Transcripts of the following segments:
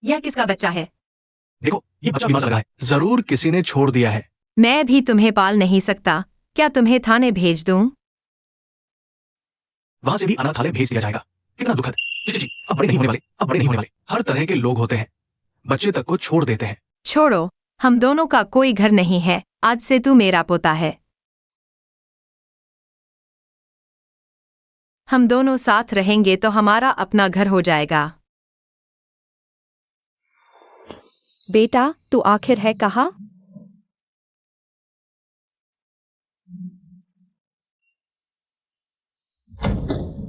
यह किसका बच्चा है? देखो, ये बच्चा बीमार लग रहा है। जरूर किसी ने छोड़ दिया है। मैं भी तुम्हें पाल नहीं सकता। क्या तुम्हें थाने भेज दूं? वहां से भी अनाथालय भेज दिया जाएगा। कितना दुखद। जी जी जी, अब बड़े नहीं होने वाले, अब बड़े नहीं होने वाले। हर तरह के लोग होते हैं, बच्चे तक को छोड़ देते हैं। छोड़ो, हम दोनों का कोई घर नहीं है। आज से तू मेरा पोता है। हम दोनों साथ रहेंगे तो हमारा अपना घर हो जाएगा। बेटा, तू आखिर है कहाँ?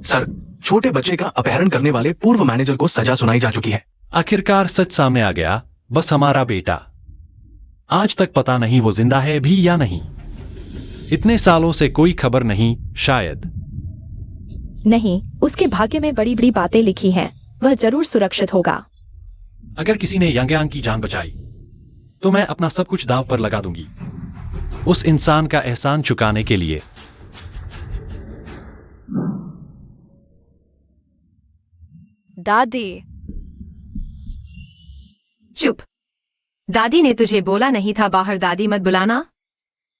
सर, छोटे बच्चे का अपहरण करने वाले पूर्व मैनेजर को सजा सुनाई जा चुकी है। आखिरकार सच सामने आ गया। बस हमारा बेटा। आज तक पता नहीं वो जिंदा है भी या नहीं। इतने सालों से कोई खबर नहीं। शायद नहीं, उसके भाग्य में बड़ी बड़ी बातें लिखी हैं। वह जरूर सुरक्षित होगा। अगर किसी ने यांग की जान बचाई तो मैं अपना सब कुछ दांव पर लगा दूंगी, उस इंसान का एहसान चुकाने के लिए। दादी। चुप। दादी ने तुझे बोला नहीं था बाहर दादी मत बुलाना?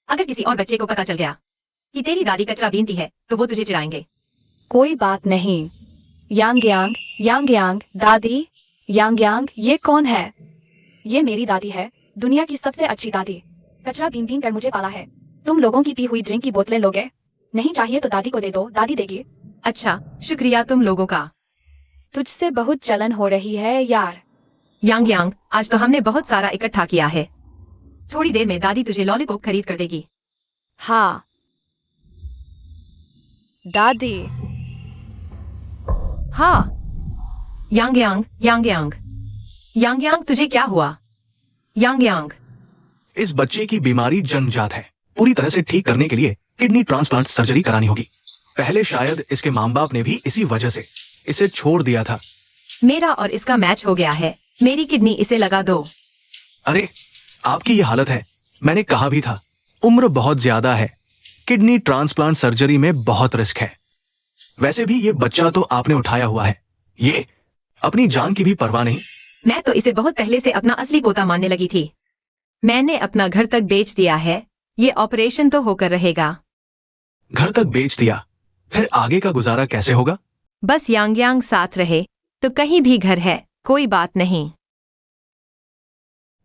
अगर किसी और बच्चे को पता चल गया कि तेरी दादी कचरा बीनती है तो वो तुझे चिढ़ाएंगे। कोई बात नहीं। यांग, दादी। यांग, ये कौन है? ये मेरी दादी है, दुनिया की सबसे अच्छी दादी। कचरा बीन बीन कर मुझे पाला है। तुम लोगों की पी हुई ड्रिंक की बोतलें लोगे? नहीं चाहिए तो दादी को दे दो, दादी देगी। अच्छा, शुक्रिया तुम लोगों का। तुझसे बहुत जलन हो रही है यार। यांग, आज तो हमने बहुत सारा इकट्ठा किया है। थोड़ी देर में दादी तुझे लॉलीपॉप खरीद कर देगी। हाँ दादी। हाँ। यांग, तुझे क्या हुआ? यांग, इस बच्चे की बीमारी जन्मजात है। पूरी तरह से ठीक करने के लिए किडनी ट्रांसप्लांट सर्जरी करानी होगी। पहले शायद इसके माँ बाप ने भी इसी वजह से इसे छोड़ दिया था। मेरा और इसका मैच हो गया है। मेरी किडनी इसे लगा दो। अरे, आपकी ये हालत है, मैंने कहा भी था। उम्र बहुत ज्यादा है, किडनी ट्रांसप्लांट सर्जरी में बहुत रिस्क है। वैसे भी ये बच्चा तो आपने उठाया हुआ है, ये अपनी जान की भी परवाह नहीं। मैं तो इसे बहुत पहले से अपना असली पोता मानने लगी थी। मैंने अपना घर तक बेच दिया है। ये ऑपरेशन तो होकर रहेगा। घर तक बेच दिया, फिर आगे का गुजारा कैसे होगा? बस यांग साथ रहे तो कहीं भी घर है, कोई बात नहीं।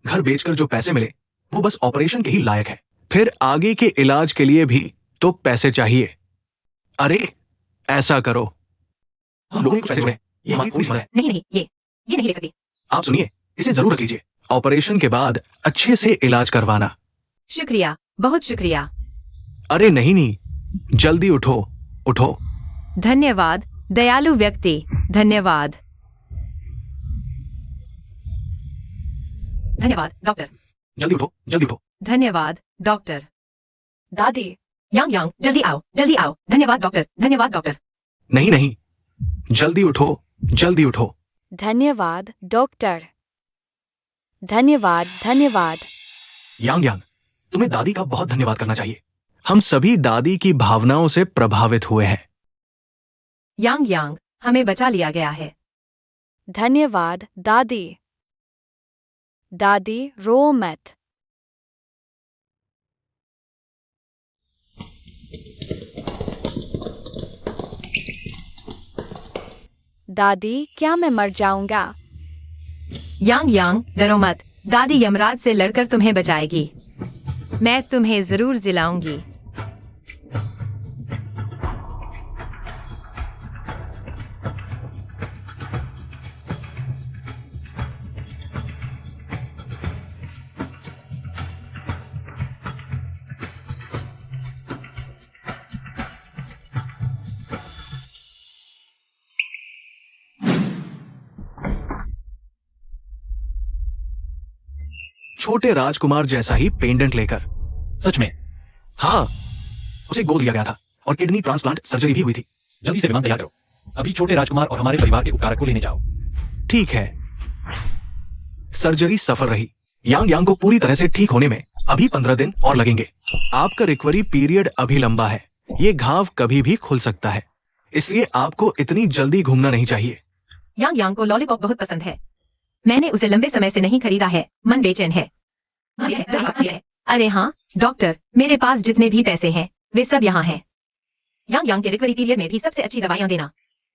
घर बेचकर जो पैसे मिले वो बस ऑपरेशन के ही लायक है। फिर आगे के इलाज के लिए भी तो पैसे चाहिए। अरे, ऐसा करो, हम लोगों को कुछ पैसे जोड़े, ये हमारी पूरी समझ है। नहीं, ये नहीं ले सकती। आप सुनिए, इसे जरूर रख लीजिए। ऑपरेशन के बाद अच्छे से इलाज करवाना। शुक्रिया, बहुत शुक्रिया। अरे नहीं, जल्दी उठो। धन्यवाद दयालु व्यक्ति, धन्यवाद। धन्यवाद डॉक्टर। जल्दी उठो। धन्यवाद डॉक्टर। दादी। यांग, जल्दी आओ। धन्यवाद डॉक्टर। नहीं, जल्दी उठो। धन्यवाद डॉक्टर। धन्यवाद। यांग, तुम्हें दादी का बहुत धन्यवाद करना चाहिए। हम सभी दादी की भावनाओं से प्रभावित हुए हैं। यांग, हमें बचा लिया गया है। धन्यवाद दादी। दादी रो मत। दादी, क्या मैं मर जाऊंगा? यांग, डरो मत। दादी यमराज से लड़कर तुम्हें बचाएगी। मैं तुम्हें जरूर जिलाऊंगी। छोटे राजकुमार जैसा ही पेंडेंट लेकर। सच में? हाँ, उसे गोद लिया गया था और किडनी ट्रांसप्लांट सर्जरी भी हुई थी। जल्दी से विमान तैयार करो। अभी छोटे राजकुमार और हमारे परिवार के उपकारक को लेने जाओ। ठीक है। सर्जरी सफल रही। यांग को पूरी तरह से ठीक होने में अभी 15 दिन और लगेंगे। आपका रिकवरी पीरियड अभी लंबा है। ये घाव कभी भी खुल सकता है, इसलिए आपको इतनी जल्दी घूमना नहीं चाहिए। यांग को लॉलीपॉप बहुत पसंद है। मैंने उसे लंबे समय से नहीं खरीदा है, मन बेचैन है। अरे हाँ डॉक्टर, मेरे पास जितने भी पैसे हैं वे सब यहाँ हैं। यांग यांग के रिकवरी पीरियड में भी सबसे अच्छी दवाइयाँ देना।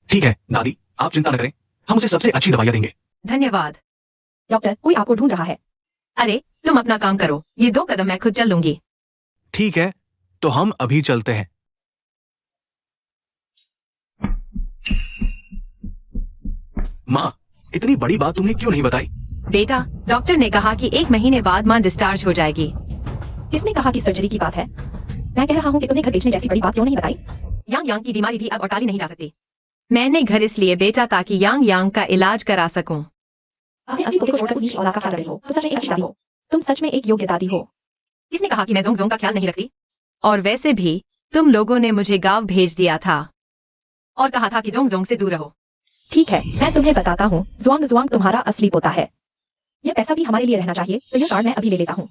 ठीक है दादी, आप चिंता न करें, हम उसे सबसे अच्छी दवाइयाँ देंगे। धन्यवाद। डॉक्टर, कोई आपको ढूंढ रहा है। अरे तुम अपना काम करो, ये 2 कदम मैं खुद चल लूंगी। ठीक है, तो हम अभी चलते हैं। माँ, इतनी बड़ी बात तुमने क्यों नहीं बताई? बेटा, डॉक्टर ने कहा कि 1 महीने बाद माँ डिस्चार्ज हो जाएगी। किसने कहा कि सर्जरी की बात है? मैं कह रहा हूँ कि तुमने घर बेचने जैसी बड़ी बात क्यों नहीं बताई? यांग यांग की बीमारी भी अब और टाली नहीं जा सकती। मैंने घर इसलिए बेचा ताकि यांग यांग का इलाज करा सकूं। अपने असली पोते को छोड़कर उस नीच औलाद का ख्याल रही हो, तो सच में एक अच्छी दादी हो। तुम सच में एक योग्य दादी हो। किसने कहा कि मैं जोंग जोंग का ख्याल नहीं रखती? और वैसे भी तुम लोगों ने मुझे गांव भेज दिया था और कहा था कि जोंग जोंग से दूर रहो। ठीक है, मैं तुम्हें बताता हूँ, जुआंग जुआंग तुम्हारा असली पोता है। यह पैसा भी हमारे लिए रहना चाहिए, तो यह कार्ड मैं अभी ले लेता हूँ।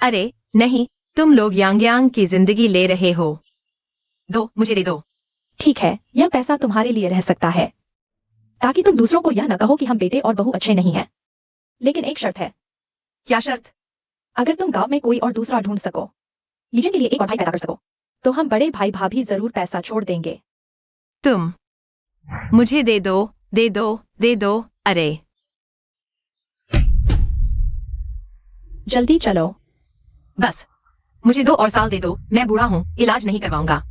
अरे नहीं, तुम लोग यांग यांग की जिंदगी ले रहे हो। दो, मुझे दे दो। ठीक है, यह पैसा तुम्हारे लिए रह सकता है, ताकि तुम दूसरों को यह न कहो कि हम बेटे और बहू अच्छे नहीं हैं। लेकिन एक शर्त है, क्या शर्त? अगर तुम गांव में कोई और दूसरा ढूंढ सको, लीजन के लिए एक और भाई पैदा कर सको, तो हम बड़े भाई भाभी जरूर पैसा छोड़ देंगे। तुम मुझे दे दो, दे दो, दे दो। अरे जल्दी चलो। बस मुझे 2 और साल दे दो, मैं बूढ़ा हूँ, इलाज नहीं करवाऊंगा।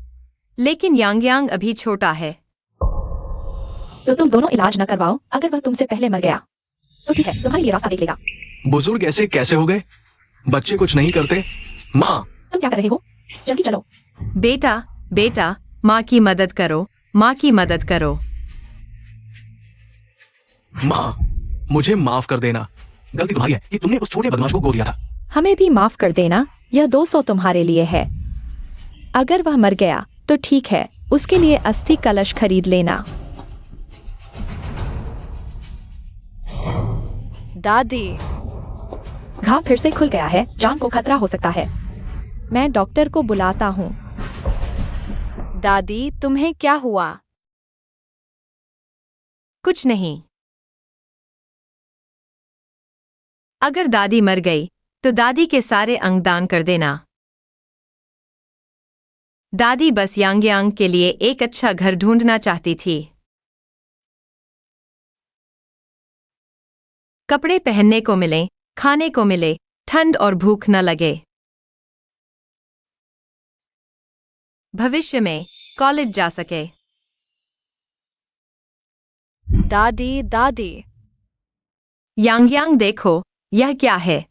लेकिन यांग यांग अभी छोटा है। तो तुम दोनों इलाज न करवाओ, अगर वह तुमसे पहले मर गया तो ठीक है, तुम्हारे लिए रास्ता देख लेगा। बुजुर्ग ऐसे कैसे हो गए? बच्चे कुछ नहीं करते। माँ, तुम क्या कर रहे हो? जल्दी चलो। बेटा बेटा, माँ की मदद करो, माँ की मदद करो। माँ, मुझे माफ कर देना। गलती तुम्हारी है कि तुमने उस छोटे बदमाश को गोद दिया था। हमें भी माफ कर देना, यह 200 तुम्हारे लिए है। अगर वह मर गया तो ठीक है, उसके लिए अस्थि कलश खरीद लेना। दादी, घाव फिर से खुल गया है, जान को खतरा हो सकता है। मैं डॉक्टर को बुलाता हूँ। दादी तुम्हें क्या हुआ? कुछ नहीं। अगर दादी मर गई तो दादी के सारे अंग दान कर देना। दादी बस यांग यांग के लिए एक अच्छा घर ढूंढना चाहती थी। कपड़े पहनने को मिले, खाने को मिले, ठंड और भूख न लगे। भविष्य में कॉलेज जा सके। दादी दादी, यांग यांग देखो, यह क्या है?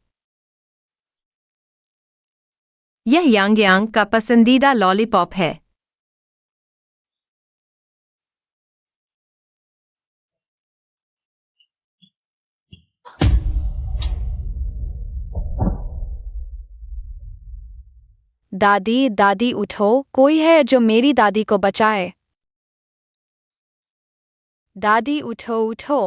यह यांग यांग का पसंदीदा लॉलीपॉप है। दादी दादी उठो, कोई है जो मेरी दादी को बचाए। दादी उठो उठो।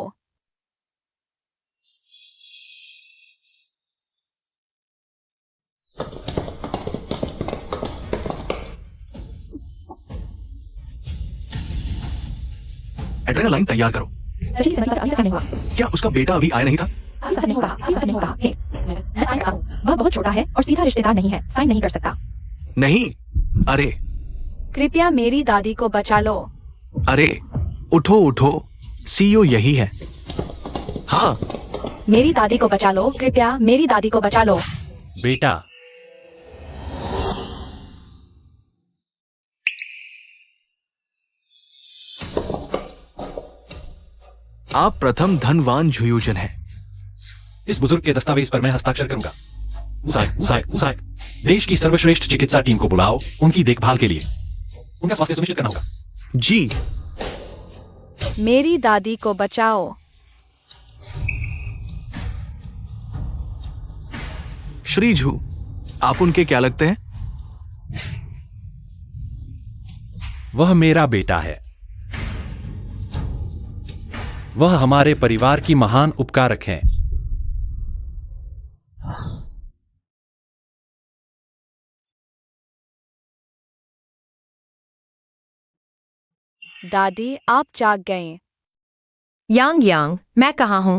एड्रेनालाइन तैयार करो। सर्जरी समय पर अभी तक नहीं हुआ। क्या उसका बेटा अभी आया नहीं था? अभी तक नहीं होगा, अभी तक नहीं होगा। हे, मैं साइन करता हूँ। वह बहुत छोटा है और सीधा रिश्तेदार नहीं है, साइन नहीं कर सकता। नहीं। अरे कृपया मेरी दादी को बचा लो। अरे, उठो उठो, सीईओ यही है। हाँ, मेरी दादी को बचा लो, कृपया मेरी दादी को बचा लो। बेटा, आप प्रथम धनवान झुयूजन हैं। इस बुजुर्ग के दस्तावेज पर मैं हस्ताक्षर करूंगा। उसाई, उसाई, उसाई। देश की सर्वश्रेष्ठ चिकित्सा टीम को बुलाओ, उनकी देखभाल के लिए। उनका स्वास्थ्य सुनिश्चित करना होगा। जी, मेरी दादी को बचाओ। श्री झू, आप उनके क्या लगते हैं? वह मेरा बेटा है। वह हमारे परिवार की महान उपकारक हैं। दादी आप जाग गए। यांग यांग, मैं कहाँ हूँ?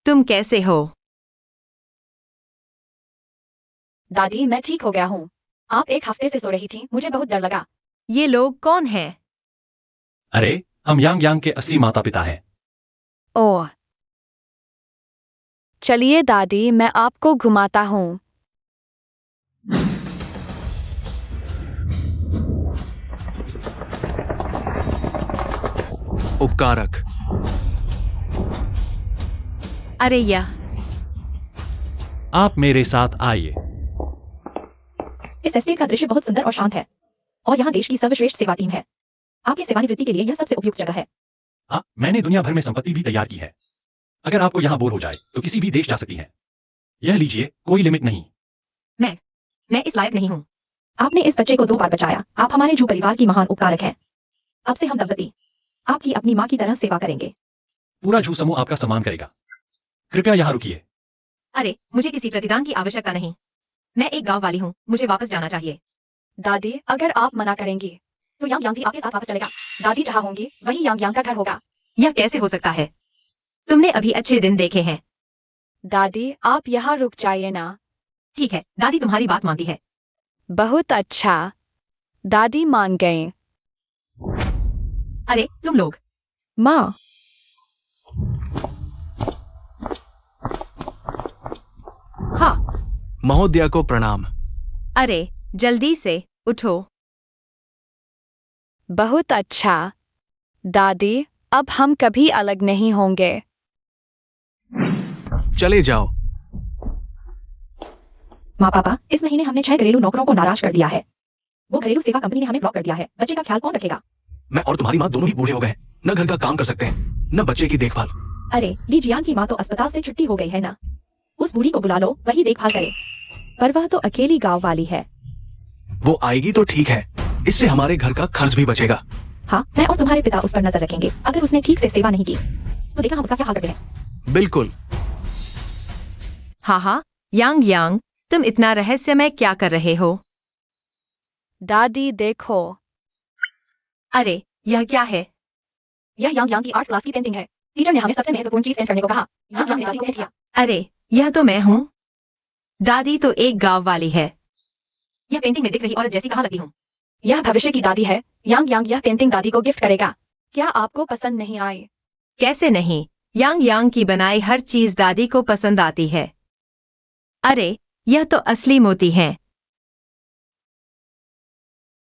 तुम कैसे हो? दादी मैं ठीक हो गया हूँ। आप एक हफ्ते से सो रही थी, मुझे बहुत डर लगा। ये लोग कौन हैं? अरे हम यांग यांग के असली माता पिता हैं। ओह, चलिए दादी मैं आपको घुमाता हूँ। उपकारक। अरे यह आप मेरे साथ आइए। इस एस्टेट का दृश्य बहुत सुंदर और शांत है और यहाँ देश की सर्वश्रेष्ठ सेवा टीम है। आपकी सेवानिवृत्ति के लिए यह सबसे उपयुक्त जगह है। हाँ, मैंने दुनिया भर में संपत्ति भी तैयार की है। अगर आपको यहाँ बोर हो जाए तो किसी भी देश जा सकती हैं। यह लीजिए, कोई लिमिट नहीं। मैं इस लायक नहीं हूँ। आपने इस बच्चे को 2 बार बचाया। आप हमारे जू परिवार की महान उपकारक हैं। अब से हम दंपति आपकी अपनी माँ की तरह सेवा करेंगे। पूरा जू समूह आपका सम्मान करेगा। कृपया यहाँ रुकिए। अरे मुझे किसी प्रतिदान की आवश्यकता नहीं। मैं एक गांव वाली हूँ, मुझे वापस जाना चाहिए। दादी अगर आप मना करेंगी तो यांग यांग भी आपके साथ वापस चलेगा। दादी जहाँ होंगी वही यांग यांग का घर होगा। यह कैसे हो सकता है? तुमने अभी अच्छे दिन देखे हैं। दादी आप यहाँ रुक जाइए ना। ठीक है, दादी तुम्हारी बात मानती है। बहुत अच्छा, दादी मान गए। अरे तुम लोग माँ, हाँ। महोदया को प्रणाम। अरे जल्दी से उठो। बहुत अच्छा, दादी अब हम कभी अलग नहीं होंगे। चले जाओ। माँ पापा, इस महीने हमने 6 घरेलू नौकरों को नाराज कर दिया है। वो घरेलू सेवा कंपनी ने हमें ब्लॉक कर दिया है। बच्चे का ख्याल कौन रखेगा? मैं और तुम्हारी माँ दोनों ही बूढ़े हो गए, न घर का काम कर सकते हैं न बच्चे की देखभाल। अरे ली जियान की माँ तो अस्पताल से छुट्टी हो गई है ना। उस बूढ़ी को बुला लो, वही देखभाल करे। पर वह तो अकेली गांव वाली है। वो आएगी तो ठीक है, इससे हमारे घर का खर्च भी बचेगा। हाँ, मैं और तुम्हारे पिता उस पर नजर रखेंगे। अगर उसने ठीक से सेवा नहीं की तो देखा हम उसका क्या हाल करते हैं। बिल्कुल। हाँ, यांग यांग, तुम इतना रहस्यमय क्या कर रहे हो? दादी देखो, अरे यह क्या है? यह यांग यांग की आर्ट क्लास की पेंटिंग है। टीचर ने हमें सबसे महत्वपूर्ण चीज पेंट करने को कहा। यांग यांग ने दादी को पेंट किया। अरे यह तो मैं हूँ। दादी तो एक गांव वाली है। यह पेंटिंग में दिख रही औरत जैसी कहाँ लगती हूँ? यह भविष्य की दादी है। यांग यांग यह पेंटिंग दादी को गिफ्ट करेगा। क्या आपको पसंद नहीं आई? कैसे नहीं, यांग यांग की बनाई हर चीज दादी को पसंद आती है। अरे यह तो असली मोती हैं।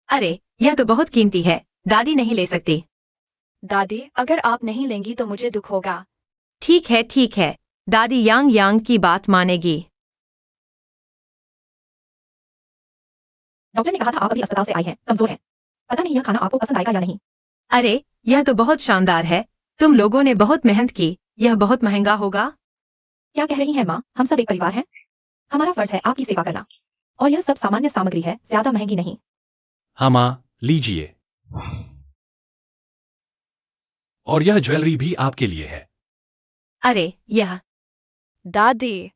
अरे यह तो बहुत कीमती है, दादी नहीं ले सकती। दादी अगर आप नहीं लेंगी तो मुझे दुख होगा। ठीक है, दादी यांग यांग की बात मानेगी। डॉक्टर ने कहा था आप अभी अस्पताल से आई हैं, कमजोर हैं। पता नहीं यह खाना आपको पसंद आएगा या नहीं। अरे यह तो बहुत शानदार है। तुम लोगों ने बहुत मेहनत की। यह बहुत महंगा होगा। क्या कह रही हैं माँ? हम सब एक परिवार हैं। हमारा फर्ज है आपकी सेवा करना। और यह सब सामान्य सामग्री है, ज्यादा महंगी नहीं। हाँ माँ, लीजिए। और यह ज्वेलरी भी आपके लिए है। अरे यह दादी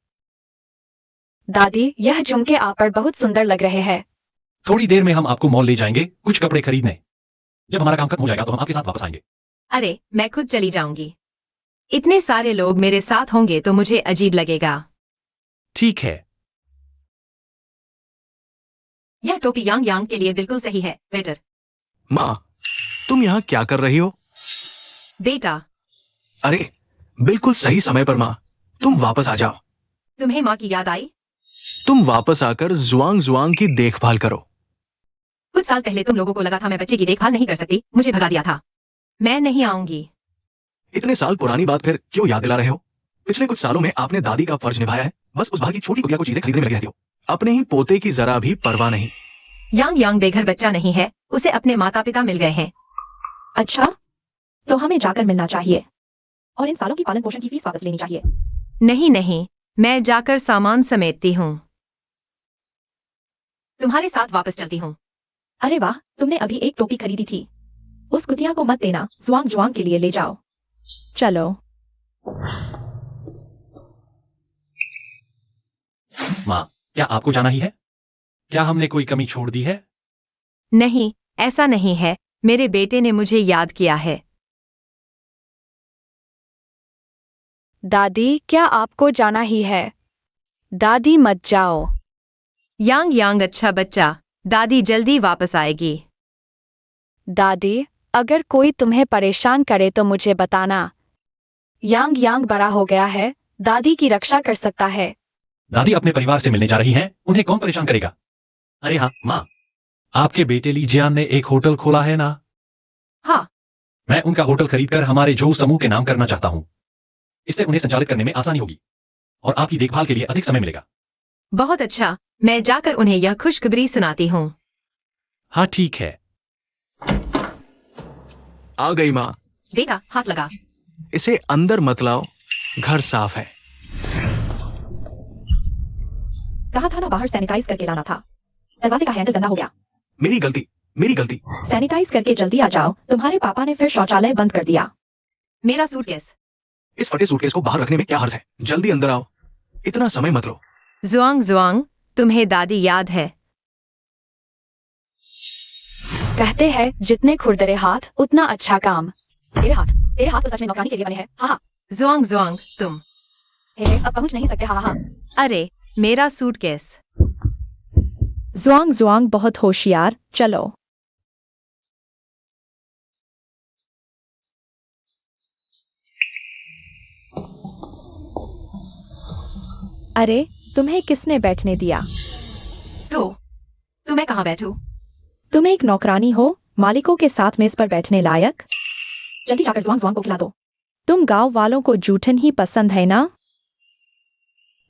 यह झुमके आप पर बहुत सुंदर लग रहे हैं। थोड़ी देर में हम आपको मॉल ले जाएंगे कुछ कपड़े खरीदने। जब हमारा काम खत्म हो जाएगा तो हम आपके साथ वापस आएंगे। अरे मैं खुद चली जाऊंगी। इतने सारे लोग मेरे साथ होंगे तो मुझे अजीब लगेगा। ठीक है। यह टोपी यांग यांग के लिए बिल्कुल सही है, वेटर। माँ, तुम यहाँ क्या कर रही हो? बेटा, अरे बिल्कुल सही समय पर माँ, तुम वापस आ जाओ। तुम्हें माँ की याद आई? तुम वापस आकर जुआंग जुआंग की देखभाल करो। कुछ साल पहले तुम लोगों को लगा था मैं बच्चे की देखभाल नहीं कर सकती, मुझे भगा दिया था। मैं नहीं आऊंगी। इतने साल पुरानी बात फिर क्यों याद दिला रहे हो? पिछले कुछ सालों में आपने दादी का फर्ज निभाया है। बस उस बाहर की छोटी कुटिया को चीजें खरीदने में लगे रहती हो। अपने ही पोते की जरा भी परवाह नहीं। यांग यांग बेघर बच्चा नहीं है, उसे अपने माता पिता मिल गए हैं। अच्छा, तो हमें जाकर मिलना चाहिए और इन सालों की पालन पोषण की फीस वापस लेनी चाहिए। नहीं, मैं जाकर सामान समेटती हूँ। तुम्हारे साथ वापस चलती हूँ। अरे वाह, तुमने अभी एक टोपी खरीदी थी। उस कुतिया को मत देना, जुआंग जुआंग के लिए ले जाओ। चलो। माँ, क्या आपको जाना ही है? क्या हमने कोई कमी छोड़ दी है? नहीं, ऐसा नहीं है। मेरे बेटे ने मुझे याद किया है। दादी, क्या आपको जाना ही है? दादी मत जाओ। यांग यांग अच्छा बच्चा, दादी जल्दी वापस आएगी। दादी, अगर कोई तुम्हें परेशान करे तो मुझे बताना। यांग यांग बड़ा हो गया है, दादी की रक्षा कर सकता है। दादी अपने परिवार से मिलने जा रही हैं, उन्हें कौन परेशान करेगा? अरे हाँ माँ, आपके बेटे ली जियान ने एक होटल खोला है ना? हाँ। मैं उनका होटल खरीदकर हमारे जो समूह के नाम करना चाहता हूँ। इससे उन्हें संचालित करने में आसानी होगी और आपकी देखभाल के लिए अधिक समय मिलेगा। बहुत अच्छा, मैं जाकर उन्हें यह खुशखबरी सुनाती हूँ। हाँ ठीक है। आ गई माँ। बेटा हाथ लगा। इसे अंदर मत लाओ, घर साफ है। कहा था ना बाहर सैनिटाइज करके लाना था। दरवाजे का हैंडल गंदा हो गया। मेरी गलती, मेरी गलती। सैनिटाइज करके जल्दी आ जाओ, तुम्हारे पापा ने फिर शौचालय बंद कर दिया। मेरा सूटकेस। इस फटे सूटकेस को बाहर रखने में क्या हर्ज है? जल्दी अंदर आओ, इतना समय मत लो। जुआंग जुआंग, तुम्हें दादी याद है? कहते हैं जितने खुरदरे हाथ उतना अच्छा काम। तेरे हाथ तो सच में नौकरानी के लिए बने हैं। हाँ हाँ। जुआंग जुआंग, तुम। हे अब पहुंच नहीं सकते। हाँ हाँ। अरे मेरा सूटकेस। जुआंग जुआंग बहुत होशियार, चलो। अरे तुम्हें किसने बैठने दिया? तो मैं कहाँ बैठूं? तुम एक नौकरानी हो, मालिकों के साथ मेज पर बैठने लायक। जल्दी जाकर जुआंग जुआंग को खिला दो। तुम गांव वालों को जूठन ही पसंद है ना?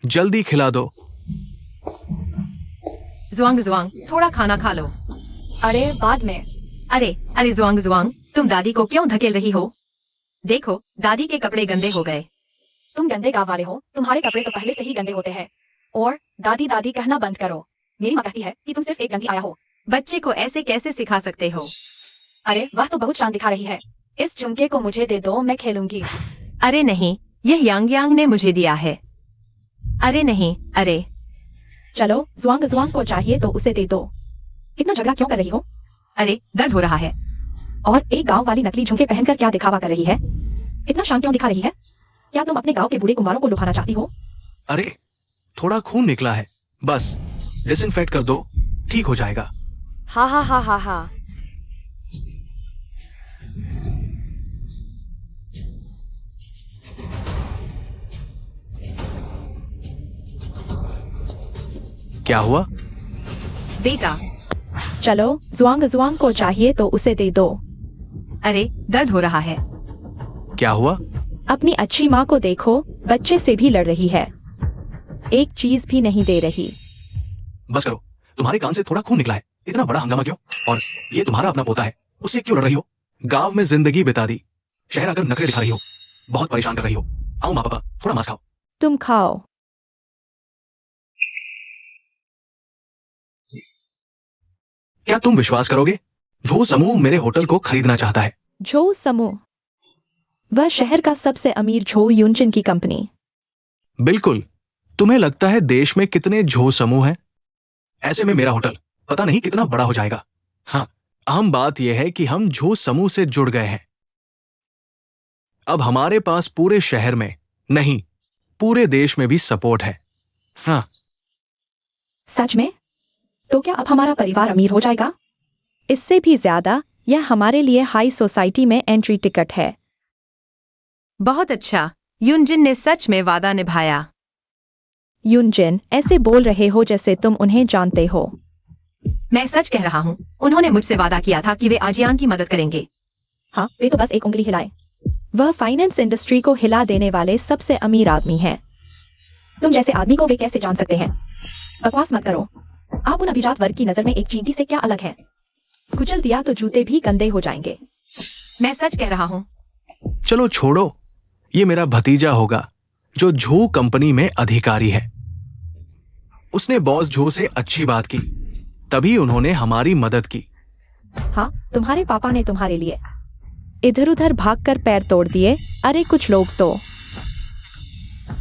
जल्दी खिला दो। जुआंग जुआंग, थोड़ा खाना खा लो। अरे बाद में। अरे जुआंग जुआंग, तुम दादी को क्यों धकेल रही हो? देखो दादी के कपड़े गंदे हो गए। तुम गंदे गाँव वाले हो, तुम्हारे कपड़े तो पहले से ही गंदे होते हैं। और दादी दादी कहना बंद करो। मेरी माँ कहती है कि तुम सिर्फ एक गंदी आया हो। बच्चे को ऐसे कैसे सिखा सकते हो? अरे वह तो बहुत शान दिखा रही है। इस झुमके को मुझे दे दो, मैं खेलूंगी। अरे नहीं, यह यांग यांग ने मुझे दिया है। अरे नहीं, अरे। चलो जुआंग जुआंग को चाहिए तो उसे दे दो। इतना झगड़ा क्यों कर रही हो? अरे दर्द हो रहा है। और एक गांव वाली नकली झुमके पहनकर क्या दिखावा कर रही है? इतना शान क्यों दिखा रही है? क्या तुम अपने गांव के बूढ़े कुंवारों को लुभाना चाहती हो? अरे थोड़ा खून निकला है, बस डिसइंफेक्ट कर दो, ठीक हो जाएगा। हा हा हा हा हा। क्या हुआ? बेटा। चलो जुआंग जुआंग को चाहिए तो उसे दे दो। अरे दर्द हो रहा है। क्या हुआ? अपनी अच्छी माँ को देखो, बच्चे से भी लड़ रही है, एक चीज भी नहीं दे रही। बस करो, तुम्हारे कान से थोड़ा खून निकला है, इतना बड़ा हंगामा क्यों? और ये तुम्हारा अपना पोता है, उससे क्यों लड़ रही हो? गांव में जिंदगी बिता दी, शहर आकर नखरे दिखा रही हो, बहुत परेशान कर रही हो। आओ माँ पापा, थोड़ा मांस खाओ। तुम खाओ। क्या तुम विश्वास करोगे, जो समूह मेरे होटल को खरीदना चाहता है? झो समूह? वह शहर का सबसे अमीर झो यूनचिन की कंपनी। बिल्कुल। तुम्हें लगता है देश में कितने झो समूह हैं? ऐसे में मेरा होटल पता नहीं कितना बड़ा हो जाएगा। हाँ, अहम बात यह है कि हम झो समूह से जुड़ गए हैं। अब हमारे पास पूरे शहर में नहीं, पूरे देश में भी सपोर्ट है। हाँ। सच में? तो क्या अब हमारा परिवार अमीर हो जाएगा? इससे भी ज्यादा, यह हमारे लिए हाई सोसाइटी में एंट्री टिकट है। बहुत अच्छा, यूनजिन ने सच में वादा निभाया। यूनजिन, ऐसे बोल रहे हो जैसे तुम उन्हें जानते हो। मैं सच कह रहा हूँ, उन्होंने मुझसे वादा किया था कि वे आजियान की मदद करेंगे। हाँ, वे तो बस एक उंगली हिलाए। वह फाइनेंस इंडस्ट्री को हिला देने वाले सबसे अमीर आदमी हैं। तुम जैसे आदमी को वे कैसे जान सकते हैं? बकवास मत करो। आप उन अभिजात वर्ग की नजर में एक चींटी से क्या अलग है? कुचल दिया तो जूते भी गंदे हो जाएंगे। मैं सच कह रहा हूँ। चलो छोड़ो, ये मेरा भतीजा होगा जो झो कंपनी में अधिकारी है। उसने बॉस झो से अच्छी बात की, तभी उन्होंने हमारी मदद की। हाँ, तुम्हारे पापा ने तुम्हारे लिए इधर उधर भागकर पैर तोड़ दिए। अरे कुछ लोग तो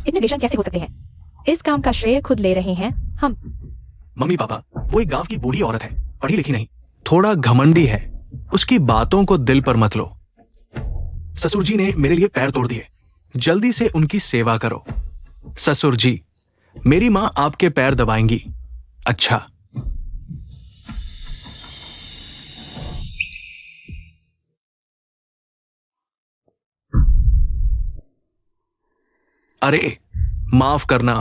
इतने बेशर्म कैसे हो सकते हैं? इस काम का श्रेय खुद ले रहे हैं हम। मम्मी पापा, वो एक गांव की बूढ़ी औरत है, पढ़ी लिखी नहीं, थोड़ा घमंडी है। उसकी बातों को दिल पर मत लो। ससुर जी ने मेरे लिए पैर तोड़ दिए, जल्दी से उनकी सेवा करो। ससुर जी, मेरी मां आपके पैर दबाएंगी। अच्छा। अरे माफ करना,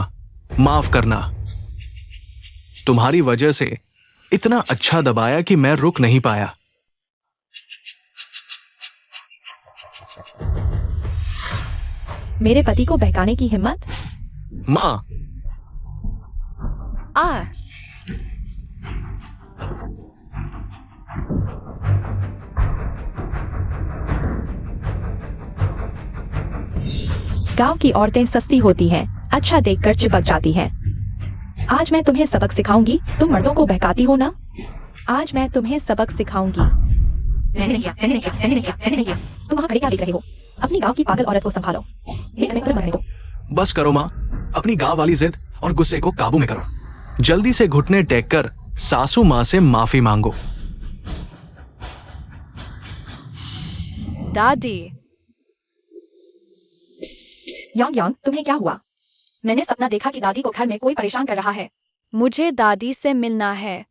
माफ करना। तुम्हारी वजह से इतना अच्छा दबाया कि मैं रुक नहीं पाया। मेरे पति को बहकाने की हिम्मत? मां, आ गांव की औरतें सस्ती होती हैं, अच्छा देखकर चिपक जाती हैं। आज मैं तुम्हें सबक सिखाऊंगी। तुम मर्दों को बहकाती हो ना? आज मैं तुम्हें सबक सिखाऊंगी। मैंने नहीं किया, मैंने नहीं किया, मैंने नहीं किया, मैंने नहीं किया। तुम वहाँ खड़े क्या देख रहे हो? अपनी गांव की पागल औरत को संभालो। ये हमें पर मरने दो। बस करो मां, अपनी गांव वाली जिद और गुस्से को काबू में करो। जल्दी से घुटने टेक कर सासू मां से माफी मांगो। दादी, यांग यांग, तुम्हें क्या हुआ? मैंने सपना देखा कि दादी को घर में कोई परेशान कर रहा है। मुझे दादी से मिलना है।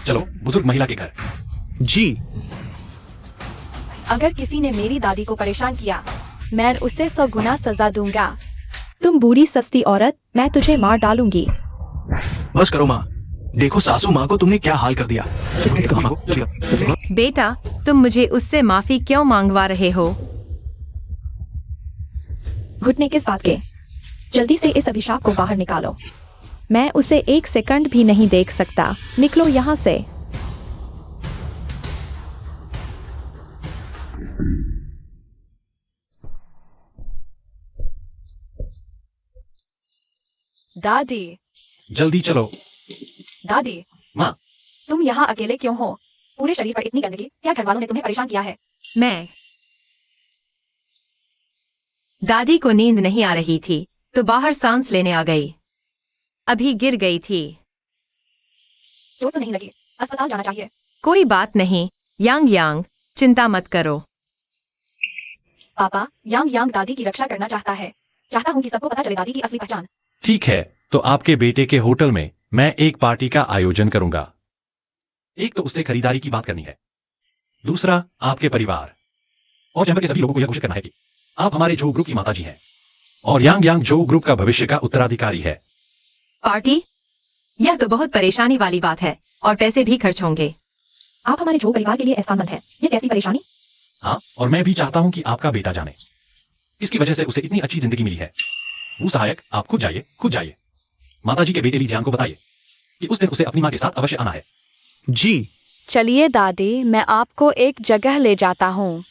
चलो बुजुर्ग महिला के घर। जी। अगर किसी ने मेरी दादी को परेशान किया, मैं उसे 100 गुना सजा दूंगा। तुम बुरी सस्ती औरत, मैं तुझे मार डालूंगी। बस करो मां, देखो सासू मां को तुमने क्या हाल कर दिया। बेटा, तुम मुझे उससे माफी क्यों मांगवा रहे हो? घुटने किस बात के? जल्दी से इस अभिशाप को बाहर निकालो। मैं उसे 1 सेकंड भी नहीं देख सकता। निकलो यहाँ से। दादी, जल्दी चलो। दादी, माँ, तुम यहाँ अकेले क्यों हो? पूरे शरीर पर इतनी गंदगी, क्या घर वालों ने तुम्हें परेशान किया है? मैं दादी को नींद नहीं आ रही थी तो बाहर सांस लेने आ गई। अभी गिर गई थी। चोट तो नहीं लगी? अस्पताल जाना चाहिए। कोई बात नहीं यांग यांग, चिंता मत करो। पापा, यांग यांग दादी की रक्षा करना चाहता है। चाहता हूँ कि सबको पता चले दादी की असली पहचान। ठीक है, तो आपके बेटे के होटल में मैं एक पार्टी का आयोजन करूंगा। एक तो उससे खरीदारी की बात करनी है, दूसरा आपके परिवार और चैम्बर के सभी लोगों को यह घोषित करना है कि आप हमारे जो ग्रुप की माताजी हैं और यांग यांग जो ग्रुप का भविष्य का उत्तराधिकारी है। पार्टी? यह तो बहुत परेशानी वाली बात है और पैसे भी खर्च होंगे। आप हमारे जो परिवार के लिए एहसानमंद हैं। ये कैसी परेशानी? हाँ, और मैं भी चाहता हूं कि आपका बेटा जाने। इसकी वजह से उसे इतनी अच्छी जिंदगी मिली है। वो सहायक, आप खुद जाइए, खुद जाइए। माताजी के बेटे ली जान को बताइए कि उस दिन उसे अपनी मां के साथ अवश्य आना है। जी। चलिए दादी, मैं आपको एक जगह ले जाता हूँ।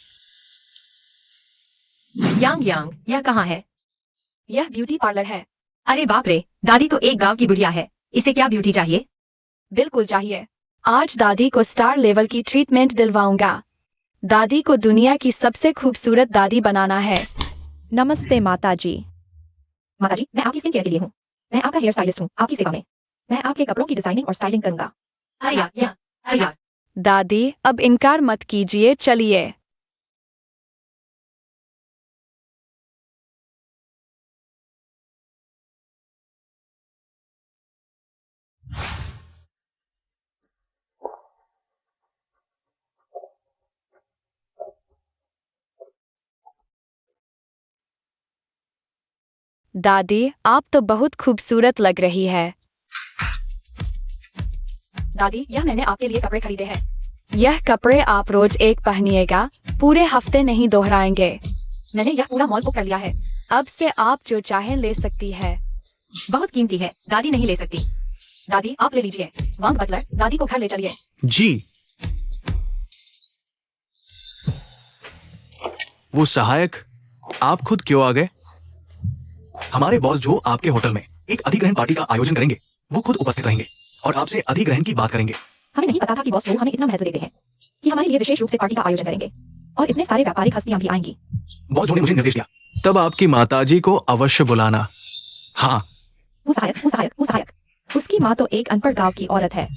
यांग यांग, यह कहाँ है? यह ब्यूटी पार्लर है। अरे बाप रे, दादी तो एक गांव की बुढ़िया है, इसे क्या ब्यूटी चाहिए? बिल्कुल चाहिए। आज दादी को स्टार लेवल की ट्रीटमेंट दिलवाऊंगा। दादी को दुनिया की सबसे खूबसूरत दादी बनाना है। नमस्ते माताजी। माताजी, मैं आपकी स्किन केयर के लिए हूँ। मैं आपका हेयर स्टाइलिस्ट हूँ, आपकी सेवा में। मैं आपके कपड़ों की डिजाइनिंग और स्टाइलिंग करूंगा। अरे दादी, अब इनकार मत कीजिए, चलिए। दादी, आप तो बहुत खूबसूरत लग रही है। दादी, यह मैंने आपके लिए कपड़े खरीदे हैं। यह कपड़े आप रोज एक पहनिएगा, पूरे हफ्ते नहीं दोहराएंगे। मैंने यह पूरा मॉल बुक कर लिया है। अब से आप जो चाहे ले सकती है। बहुत कीमती है, दादी नहीं ले सकती। दादी, आप ले लीजिए। वांग बटलर, दादी को घर ले चलिए। जी। वो सहायक, आप खुद क्यों आ गए? हमारे बॉस जो आपके होटल में एक अधिग्रहण पार्टी का आयोजन करेंगे, वो खुद उपस्थित रहेंगे और आपसे अधिग्रहण की बात करेंगे। हमें नहीं पता था कि बॉस जो हमें इतना महत्व देते हैं कि हमारे लिए विशेष रूप से पार्टी का आयोजन करेंगे और इतने सारे व्यापारिक हस्तियां भी आएंगी। बॉस जो ने मुझे निर्देश दिया। तब आपकी माताजी को अवश्य बुलाना। हाँ, मुसायक। उसकी माँ तो एक अनपढ़ गांव की औरत है,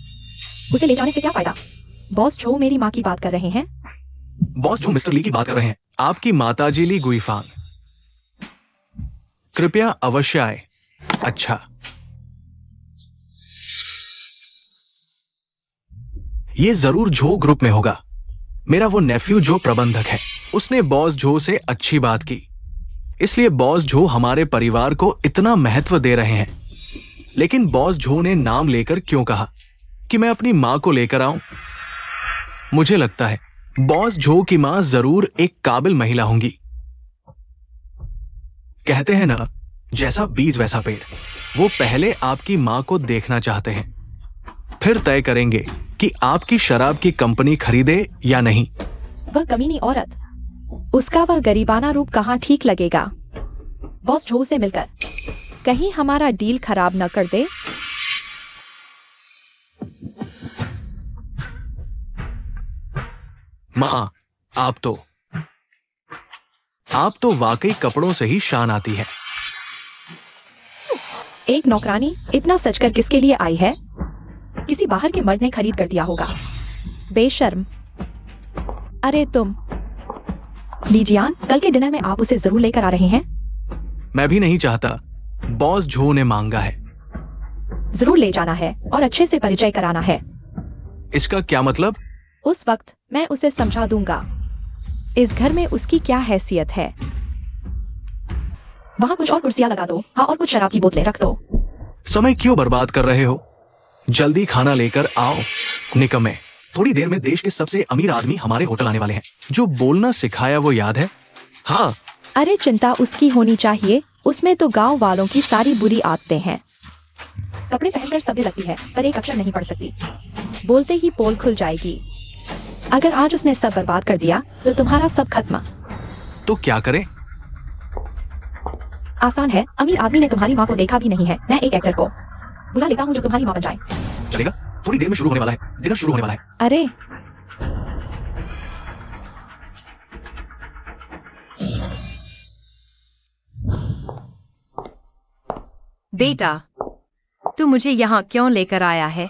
उसे ले जाने से क्या फायदा? बॉस जो मेरी माँ की बात कर रहे हैं? बॉस जो मिस्टर ली की बात कर रहे हैं, आपकी माताजी ली गुइफांग। कृपया अवश्य आए। अच्छा, ये जरूर झो ग्रुप में होगा। मेरा वो नेफ्यू जो प्रबंधक है, उसने बॉस झो से अच्छी बात की, इसलिए बॉस झो हमारे परिवार को इतना महत्व दे रहे हैं। लेकिन बॉस झो ने नाम लेकर क्यों कहा कि मैं अपनी मां को लेकर आऊं? मुझे लगता है बॉस झो की मां जरूर एक काबिल महिला होंगी। कहते हैं ना, जैसा बीज वैसा पेड़। वो पहले आपकी मां को देखना चाहते हैं, फिर तय करेंगे कि आपकी शराब की कंपनी खरीदे या नहीं। वह कमीनी औरत, उसका वह गरीबाना रूप कहाँ ठीक लगेगा? बॉस जो से मिलकर कहीं हमारा डील खराब न कर दे। मां, आप तो वाकई कपड़ों से ही शान आती है। एक नौकरानी इतना सजकर किसके लिए आई है? किसी बाहर के मर्द ने खरीद कर दिया होगा। बेशर्म। अरे तुम लीजियान, कल के डिनर में आप उसे जरूर लेकर आ रहे हैं? मैं भी नहीं चाहता, बॉस झो ने मांगा है। जरूर ले जाना है और अच्छे से परिचय कराना है। इसका क्या मतलब? उस वक्त मैं उसे समझा दूंगा इस घर में उसकी क्या हैसियत है। वहां कुछ और कुर्सियां लगा दो। हाँ, और कुछ शराब की बोतलें रख दो। समय क्यों बर्बाद कर रहे हो? जल्दी खाना लेकर आओ। निकम्मे, थोड़ी देर में देश के सबसे अमीर आदमी हमारे होटल आने वाले हैं। जो बोलना सिखाया वो याद है? हाँ। अरे चिंता उसकी होनी चाहिए, उसमें तो गांव वालों की सारी बुरी आदतें हैं। कपड़े पहनकर सभ्य लगती है, पर एक अक्षर नहीं पढ़ सकती। बोलते ही पोल खुल जाएगी। अगर आज उसने सब बर्बाद कर दिया तो तुम्हारा सब खत्म। तो क्या करें? आसान है, अमीर आदमी ने तुम्हारी माँ को देखा भी नहीं है। मैं एक एक्टर को बुला लेता हूँ जो तुम्हारी माँ बन जाए। चलेगा? थोड़ी देर में शुरू होने वाला है, डिनर शुरू होने वाला है। अरे बेटा, तू मुझे यहाँ क्यों लेकर आया है?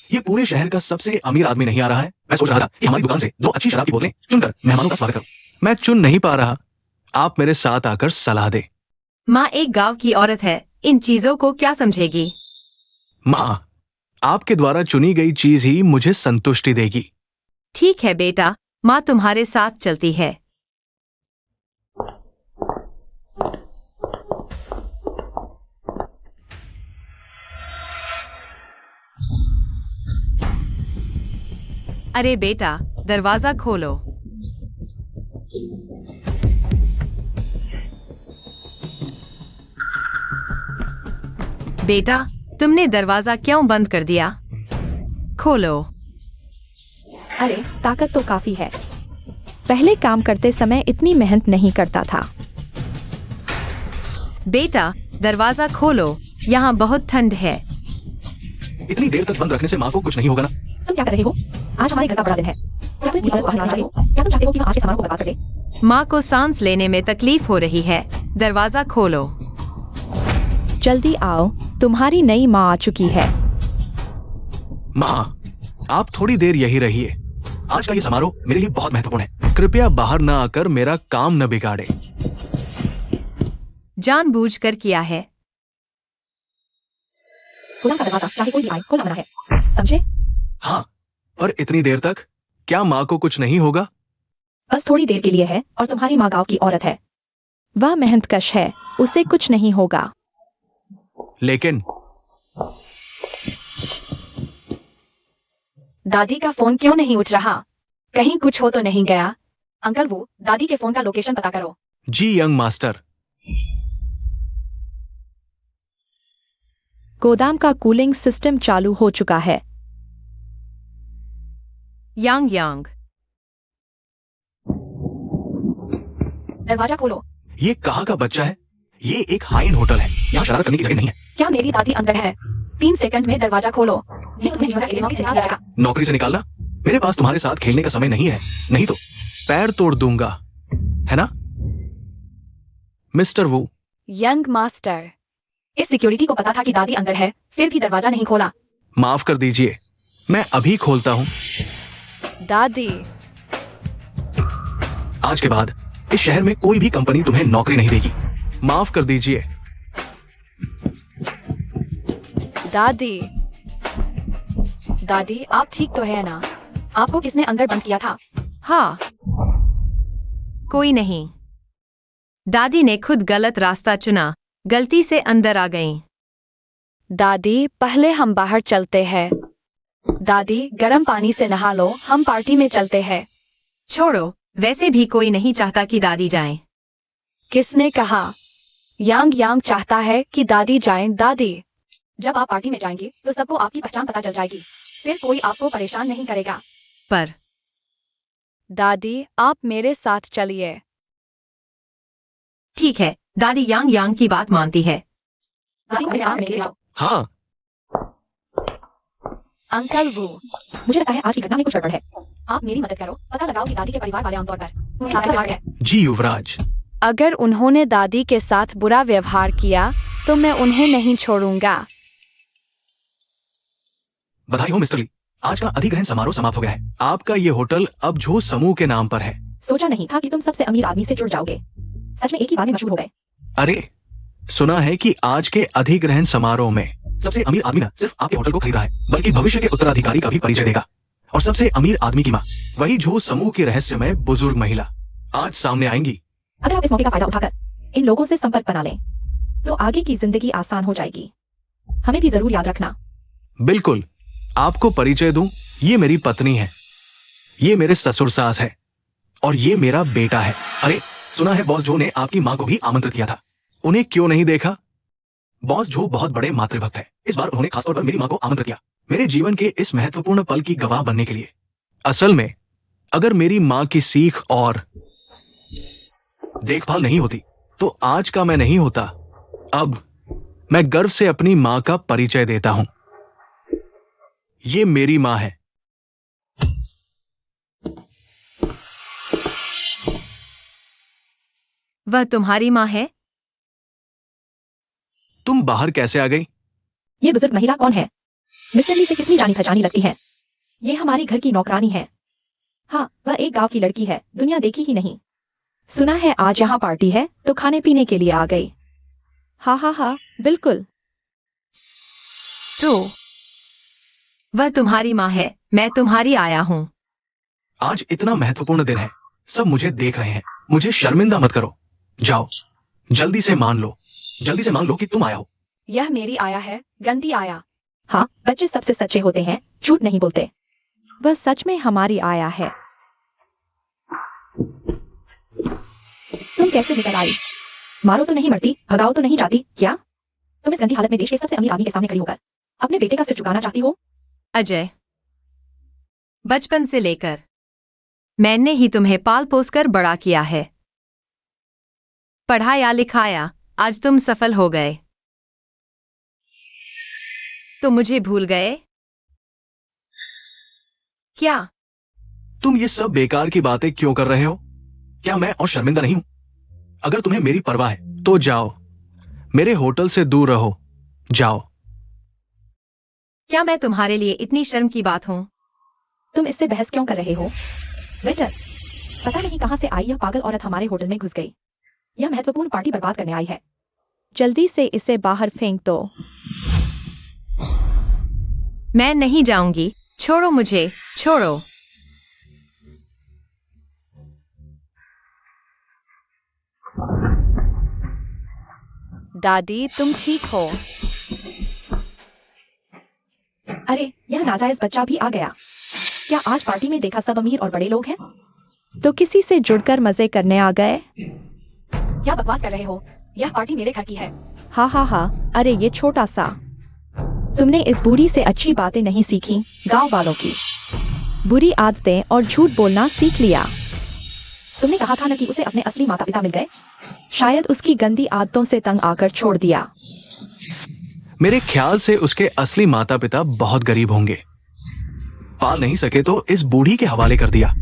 ये पूरे शहर का सबसे अमीर आदमी नहीं आ रहा है। मैं सोच रहा था कि हमारी दुकान से 2 अच्छी शराब की बोतलें चुनकर मेहमानों का स्वागत करूं। मैं चुन नहीं पा रहा। आप मेरे साथ आकर सलाह दे। माँ एक गांव की औरत है, इन चीजों को क्या समझेगी? माँ, आपके द्वारा चुनी गई चीज ही मुझे संतुष्टि देगी। ठीक है बेटा, माँ तुम्हारे साथ चलती है। अरे बेटा, दरवाजा खोलो। बेटा, तुमने दरवाजा क्यों बंद कर दिया? खोलो। अरे ताकत तो काफी है। पहले काम करते समय इतनी मेहनत नहीं करता था। बेटा, दरवाजा खोलो, यहाँ बहुत ठंड है। इतनी देर तक बंद रखने से माँ को कुछ नहीं होगा ना? तुम क्या कर रहे हो? आज हमारे घर का बड़ा दिन है। क्या तुम इस औरत को बाहर लाना चाहते हो? क्या तुम चाहते हो कि वह आज के समारोह को बर्बाद कर दे? माँ को सांस लेने में तकलीफ हो रही है। दरवाजा खोलो। जल्दी आओ, तुम्हारी नई माँ आ चुकी है। माँ, आप थोड़ी देर यही रहिए। आज का ये समारोह मेरे लिए बहुत महत्वपूर्ण है। कृपया बाहर ना आकर मेरा काम न बिगाड़े। जानबूझकर किया है। गुलाम का दरवाजा चाहे कोई भी आए खोलना मना है, समझे? हाँ, पर इतनी देर तक क्या माँ को कुछ नहीं होगा? बस थोड़ी देर के लिए है, और तुम्हारी माँ गांव की औरत है। वह मेहनतकश है, उसे कुछ नहीं होगा। लेकिन दादी का फोन क्यों नहीं उठ रहा? कहीं कुछ हो तो नहीं गया? अंकल, वो दादी के फोन का लोकेशन पता करो। जी यंग मास्टर। गोदाम का कूलिंग सिस्टम चालू हो चुका है। यांग यांग, दरवाजा खोलो। ये कहाँ का बच्चा है? ये एक हाई एंड होटल है, यहाँ शरारत करने की जगह नहीं है। क्या मेरी दादी अंदर है? 3 सेकंड में दरवाजा खोलो, नहीं तुम्हें जीवन के लिए नौकरी से निकाला जाएगा। नौकरी से निकालना? मेरे पास तुम्हारे साथ खेलने का समय नहीं है, नहीं तो पैर तोड़ दूंगा। है ना मिस्टर वू? यंग मास्टर, इस सिक्योरिटी को पता था कि दादी अंदर है, फिर भी दरवाजा नहीं खोला। माफ कर दीजिए, मैं अभी खोलता हूँ। दादी, आज के बाद इस शहर में कोई भी कंपनी तुम्हें नौकरी नहीं देगी। माफ कर दीजिए। दादी, दादी आप ठीक तो है ना? आपको किसने अंदर बंद किया था? हाँ, कोई नहीं। दादी ने खुद गलत रास्ता चुना, गलती से अंदर आ गईं। दादी, पहले हम बाहर चलते हैं। दादी, गर्म पानी से नहा लो, हम पार्टी में चलते हैं। छोड़ो, वैसे भी कोई नहीं चाहता कि दादी जाएं। किसने कहा? यांग यांग चाहता है कि दादी जाएं। दादी, जब आप पार्टी में जाएंगी तो सबको आपकी पहचान पता चल जाएगी, फिर कोई आपको परेशान नहीं करेगा। पर दादी, आप मेरे साथ चलिए। ठीक है, दादी यांग यांग की बात मानती है। दादी को मेरे आराम में ले जाओ। हाँ, अंकल वू, मुझे लगता है आज की घटना में कुछ गड़बड़ है। आप मेरी मदद करो, पता लगाओ कि दादी के परिवार वाले आमतौर पर उनके साथ है। जी युवराज। अगर उन्होंने दादी के साथ बुरा व्यवहार किया तो मैं उन्हें नहीं छोड़ूंगा। बधाई हो मिस्टर ली, आज का अधिग्रहण समारोह समाप्त हो गया है। आपका ये होटल अब झो समूह के नाम पर है। सोचा नहीं था कि तुम सबसे अमीर आदमी से जुड़ जाओगे। सच में एक ही बार में मशहूर हो गए। अरे, सुना है कि आज के अधिग्रहण समारोह में सबसे अमीर आदमी न सिर्फ आपके होटल को खरीद रहा है, बल्कि भविष्य के उत्तराधिकारी का भी परिचय देगा। और सबसे अमीर आदमी की माँ, वही झो समूह की रहस्यमय बुजुर्ग महिला, आज सामने आएंगी। अगर आप इस मौके का फायदा उठाकर इन लोगों से संपर्क बना लें, तो आगे की जिंदगी आसान हो जाएगी। हमें भी जरूर याद रखना। बिल्कुल, आपको परिचय दूं, ये मेरी पत्नी है, ये मेरे ससुर सास है, और ये मेरा बेटा है। अरे, सुना है बॉस जो ने आपकी माँ को भी आमंत्रित किया था। उन्हें क्यों नहीं देखा? बॉस जो बहुत बड़े मातृभक्त है, इस बार उन्होंने खासतौर पर मेरी माँ को आमंत्रित किया, मेरे जीवन के इस महत्वपूर्ण पल की गवाह बनने के लिए। असल में अगर मेरी माँ की सीख और देखभाल नहीं होती तो आज का मैं नहीं होता। अब मैं गर्व से अपनी माँ का परिचय देता हूं। ये मेरी माँ है। वह तुम्हारी माँ है? तुम बाहर कैसे आ गई? ये बुजुर्ग महिला कौन है? मिस्टर ली से कितनी जानी पहचानी लगती है। ये हमारे घर की नौकरानी है। हाँ, वह एक गांव की लड़की है, दुनिया देखी ही नहीं। सुना है आज यहाँ पार्टी है तो खाने पीने के लिए आ गई। हाँ हाँ हाँ, बिल्कुल। तो वह तुम्हारी माँ है, मैं तुम्हारी आया हूँ। आज इतना महत्वपूर्ण दिन है, सब मुझे देख रहे हैं, मुझे शर्मिंदा मत करो। जाओ, जल्दी से मान लो, जल्दी से मान लो कि तुम आया हो। यह मेरी आया है, गंदी आया। हाँ, बच्चे सबसे सच्चे होते हैं, झूठ नहीं बोलते। वह सच में हमारी आया है। तुम कैसे निकल आई? मारो तो नहीं मरती, भगाओ तो नहीं जाती क्या? तुम इस गंदी हालत में देश के सबसे अमीर आदमी के सामने खड़ी होकर अपने बेटे का सिर झुकाना चाहती हो? अजय, बचपन से लेकर मैंने ही तुम्हें पाल पोस कर बड़ा किया है, पढ़ाया लिखाया, आज तुम सफल हो गए तो मुझे भूल गए क्या? तुम ये सब बेकार की बातें क्यों कर रहे हो? क्या मैं और शर्मिंदा नहीं हूं? अगर तुम्हें मेरी परवाह है तो जाओ, मेरे होटल से दूर रहो, जाओ। क्या मैं तुम्हारे लिए इतनी शर्म की बात हूं? तुम इससे बहस क्यों कर रहे हो? वेटर, पता नहीं कहां से आई यह पागल औरत हमारे होटल में घुस गई। यह महत्वपूर्ण पार्टी बर्बाद करने आई है। जल्दी से इसे बाहर फेंक दो। मैं नहीं जाऊंगी, छोड़ो मुझे, छोड़ो। दादी, तुम ठीक हो? अरे, यह नाजायज बच्चा भी आ गया। क्या आज पार्टी में देखा सब अमीर और बड़े लोग हैं? तो किसी से जुड़कर मजे करने आ गए? क्या बकवास कर रहे हो? यह पार्टी मेरे घर की है। हाँ हाँ हाँ, अरे ये छोटा सा। तुमने इस बूढ़ी से अच्छी बातें नहीं सीखी, गांव वालों की बुरी आदतें और झूठ बोलना सीख लिया। तुमने कहा था ना कि उसे अपने असली माता पिता मिल गए। शायद उसकी गंदी आदतों से तंग आकर छोड़ दिया। मेरे ख्याल से उसके असली माता पिता बहुत गरीब होंगे, पाल नहीं सके तो इस बूढ़ी के हवाले कर दिया।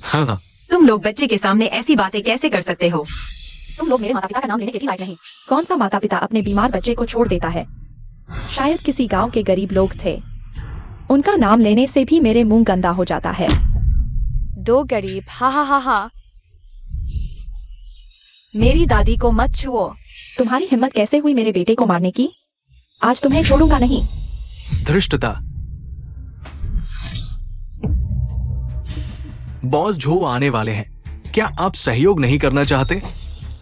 हाँ, तुम लोग बच्चे के सामने ऐसी बातें कैसे कर सकते हो? तुम लोग मेरे माता पिता का नाम लेने के भी लायक नहीं। कौन सा माता पिता अपने बीमार बच्चे को छोड़ देता है? शायद किसी गांव के गरीब लोग थे। उनका नाम लेने से भी मेरे मुंह गंदा हो जाता है। दो गरीब, हा हा हा हा। मेरी दादी को मत छुओ। तुम्हारी हिम्मत कैसे हुई मेरे बेटे को मारने की? आज तुम्हें छोड़ूंगा नहीं। धृष्टता। बॉस जो आने वाले हैं, क्या आप सहयोग नहीं करना चाहते?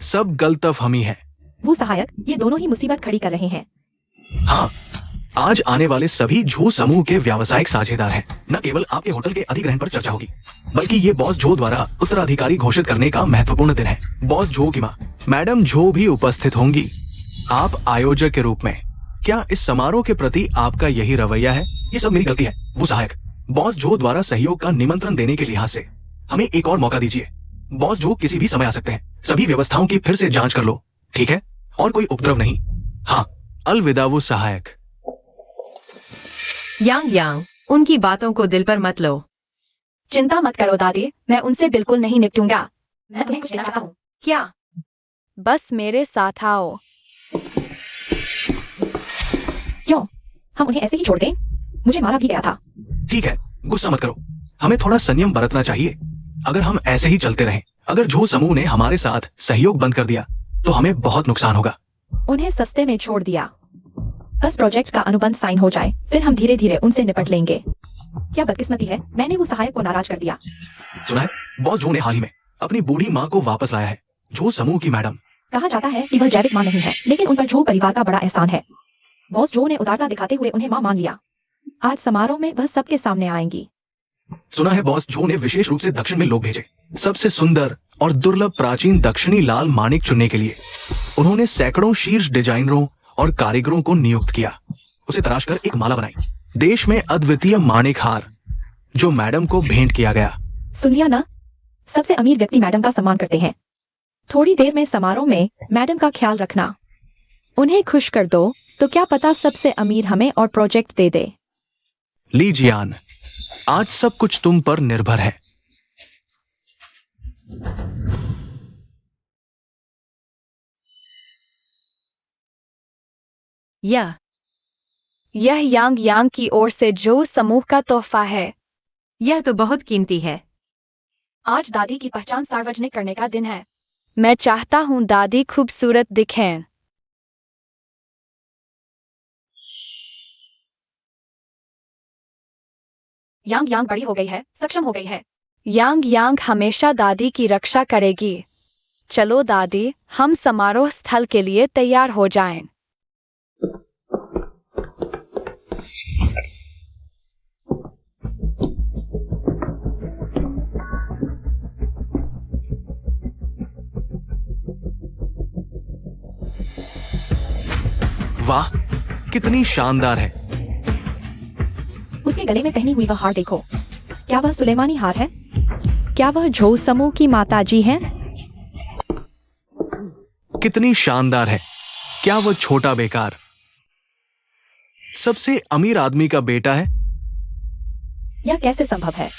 सब गलतफहमी है। वो सहायक, ये दोनों ही मुसीबत खड़ी कर रहे हैं। हाँ, आज आने वाले सभी झो समूह के व्यावसायिक साझेदार हैं। न केवल आपके होटल के अधिग्रहण पर चर्चा होगी, बल्कि ये बॉस झो द्वारा उत्तराधिकारी घोषित करने का महत्वपूर्ण दिन है। बॉस झो की माँ मैडम झो भी उपस्थित होंगी। आप आयोजक के रूप में क्या इस समारोह के प्रति आपका यही रवैया है? ये सब मेरी गलती है। वो सहायक, बॉस झो द्वारा सहयोग का निमंत्रण देने के लिहाज से हमें एक और मौका दीजिए। बॉस झो किसी भी समय आ सकते हैं। सभी व्यवस्थाओं की फिर से जांच कर लो, ठीक है? और कोई उपद्रव नहीं। हाँ, अलविदा वो सहायक। यांग यांग, उनकी बातों को दिल पर मत लो। चिंता मत करो दादी, मैं उनसे बिल्कुल नहीं निपटूंगा। मैं तुम्हें कुछ देना चाहता हूँ। क्या? बस मेरे साथ आओ। क्यों? हम उन्हें ऐसे ही छोड़ दें? मुझे मारा भी गया था। ठीक है, गुस्सा मत करो। हमें थोड़ा संयम बरतना चाहिए। अगर हम ऐसे ही चलते रहें, अगर झो समूह ने हमारे साथ सहयोग बंद कर दिया, तो हमें बहुत नुकसान होगा। उन्हें सस्ते में छोड़ दिया। बस प्रोजेक्ट का अनुबंध साइन हो जाए, फिर हम धीरे धीरे उनसे निपट लेंगे। क्या बदकिस्मती है, मैंने वो सहायक को नाराज कर दिया। सुना है, बॉस झो ने हाल ही में अपनी बूढ़ी माँ को वापस लाया है। झो समूह की मैडम। कहा जाता है कि वह जैविक माँ नहीं है, लेकिन उन पर झो परिवार का बड़ा एहसान है। बॉस झो ने उदारता दिखाते हुए उन्हें माँ मान लिया। आज समारोह में वह सबके सामने आएंगी। सुना है बॉस झो ने विशेष रूप से दक्षिण में लोग भेजे, सबसे सुंदर और दुर्लभ प्राचीन दक्षिणी लाल माणिक चुनने के लिए। उन्होंने सैकड़ों शीर्ष डिजाइनरों और कारीगरों को नियुक्त किया। उसे तराशकर एक माला बनाई। देश में अद्वितीय माणिक हार, जो मैडम को भेंट किया गया। सुन लिया ना, सबसे अमीर व्यक्ति मैडम का सम्मान करते हैं। थोड़ी देर में समारोह में मैडम का ख्याल रखना। उन्हें खुश कर दो, तो क्या पता सबसे अमीर हमें और प्रोजेक्ट दे दे। ली जियान, आज सब कुछ तुम पर निर्भर है। यह यांग यांग की ओर से जो समूह का तोहफा है। यह तो बहुत कीमती है। आज दादी की पहचान सार्वजनिक करने का दिन है। मैं चाहता हूँ दादी खूबसूरत दिखें। यांग यांग बड़ी हो गई है, सक्षम हो गई है। यांग यांग हमेशा दादी की रक्षा करेगी। चलो दादी, हम समारोह स्थल के लिए तैयार हो जाएं। वाह, कितनी शानदार है। उसके गले में पहनी हुई वह हार देखो। क्या वह सुलेमानी हार है? क्या वह झो समूह की माताजी है? कितनी शानदार है। क्या वह छोटा बेकार सबसे अमीर आदमी का बेटा है? यह कैसे संभव है?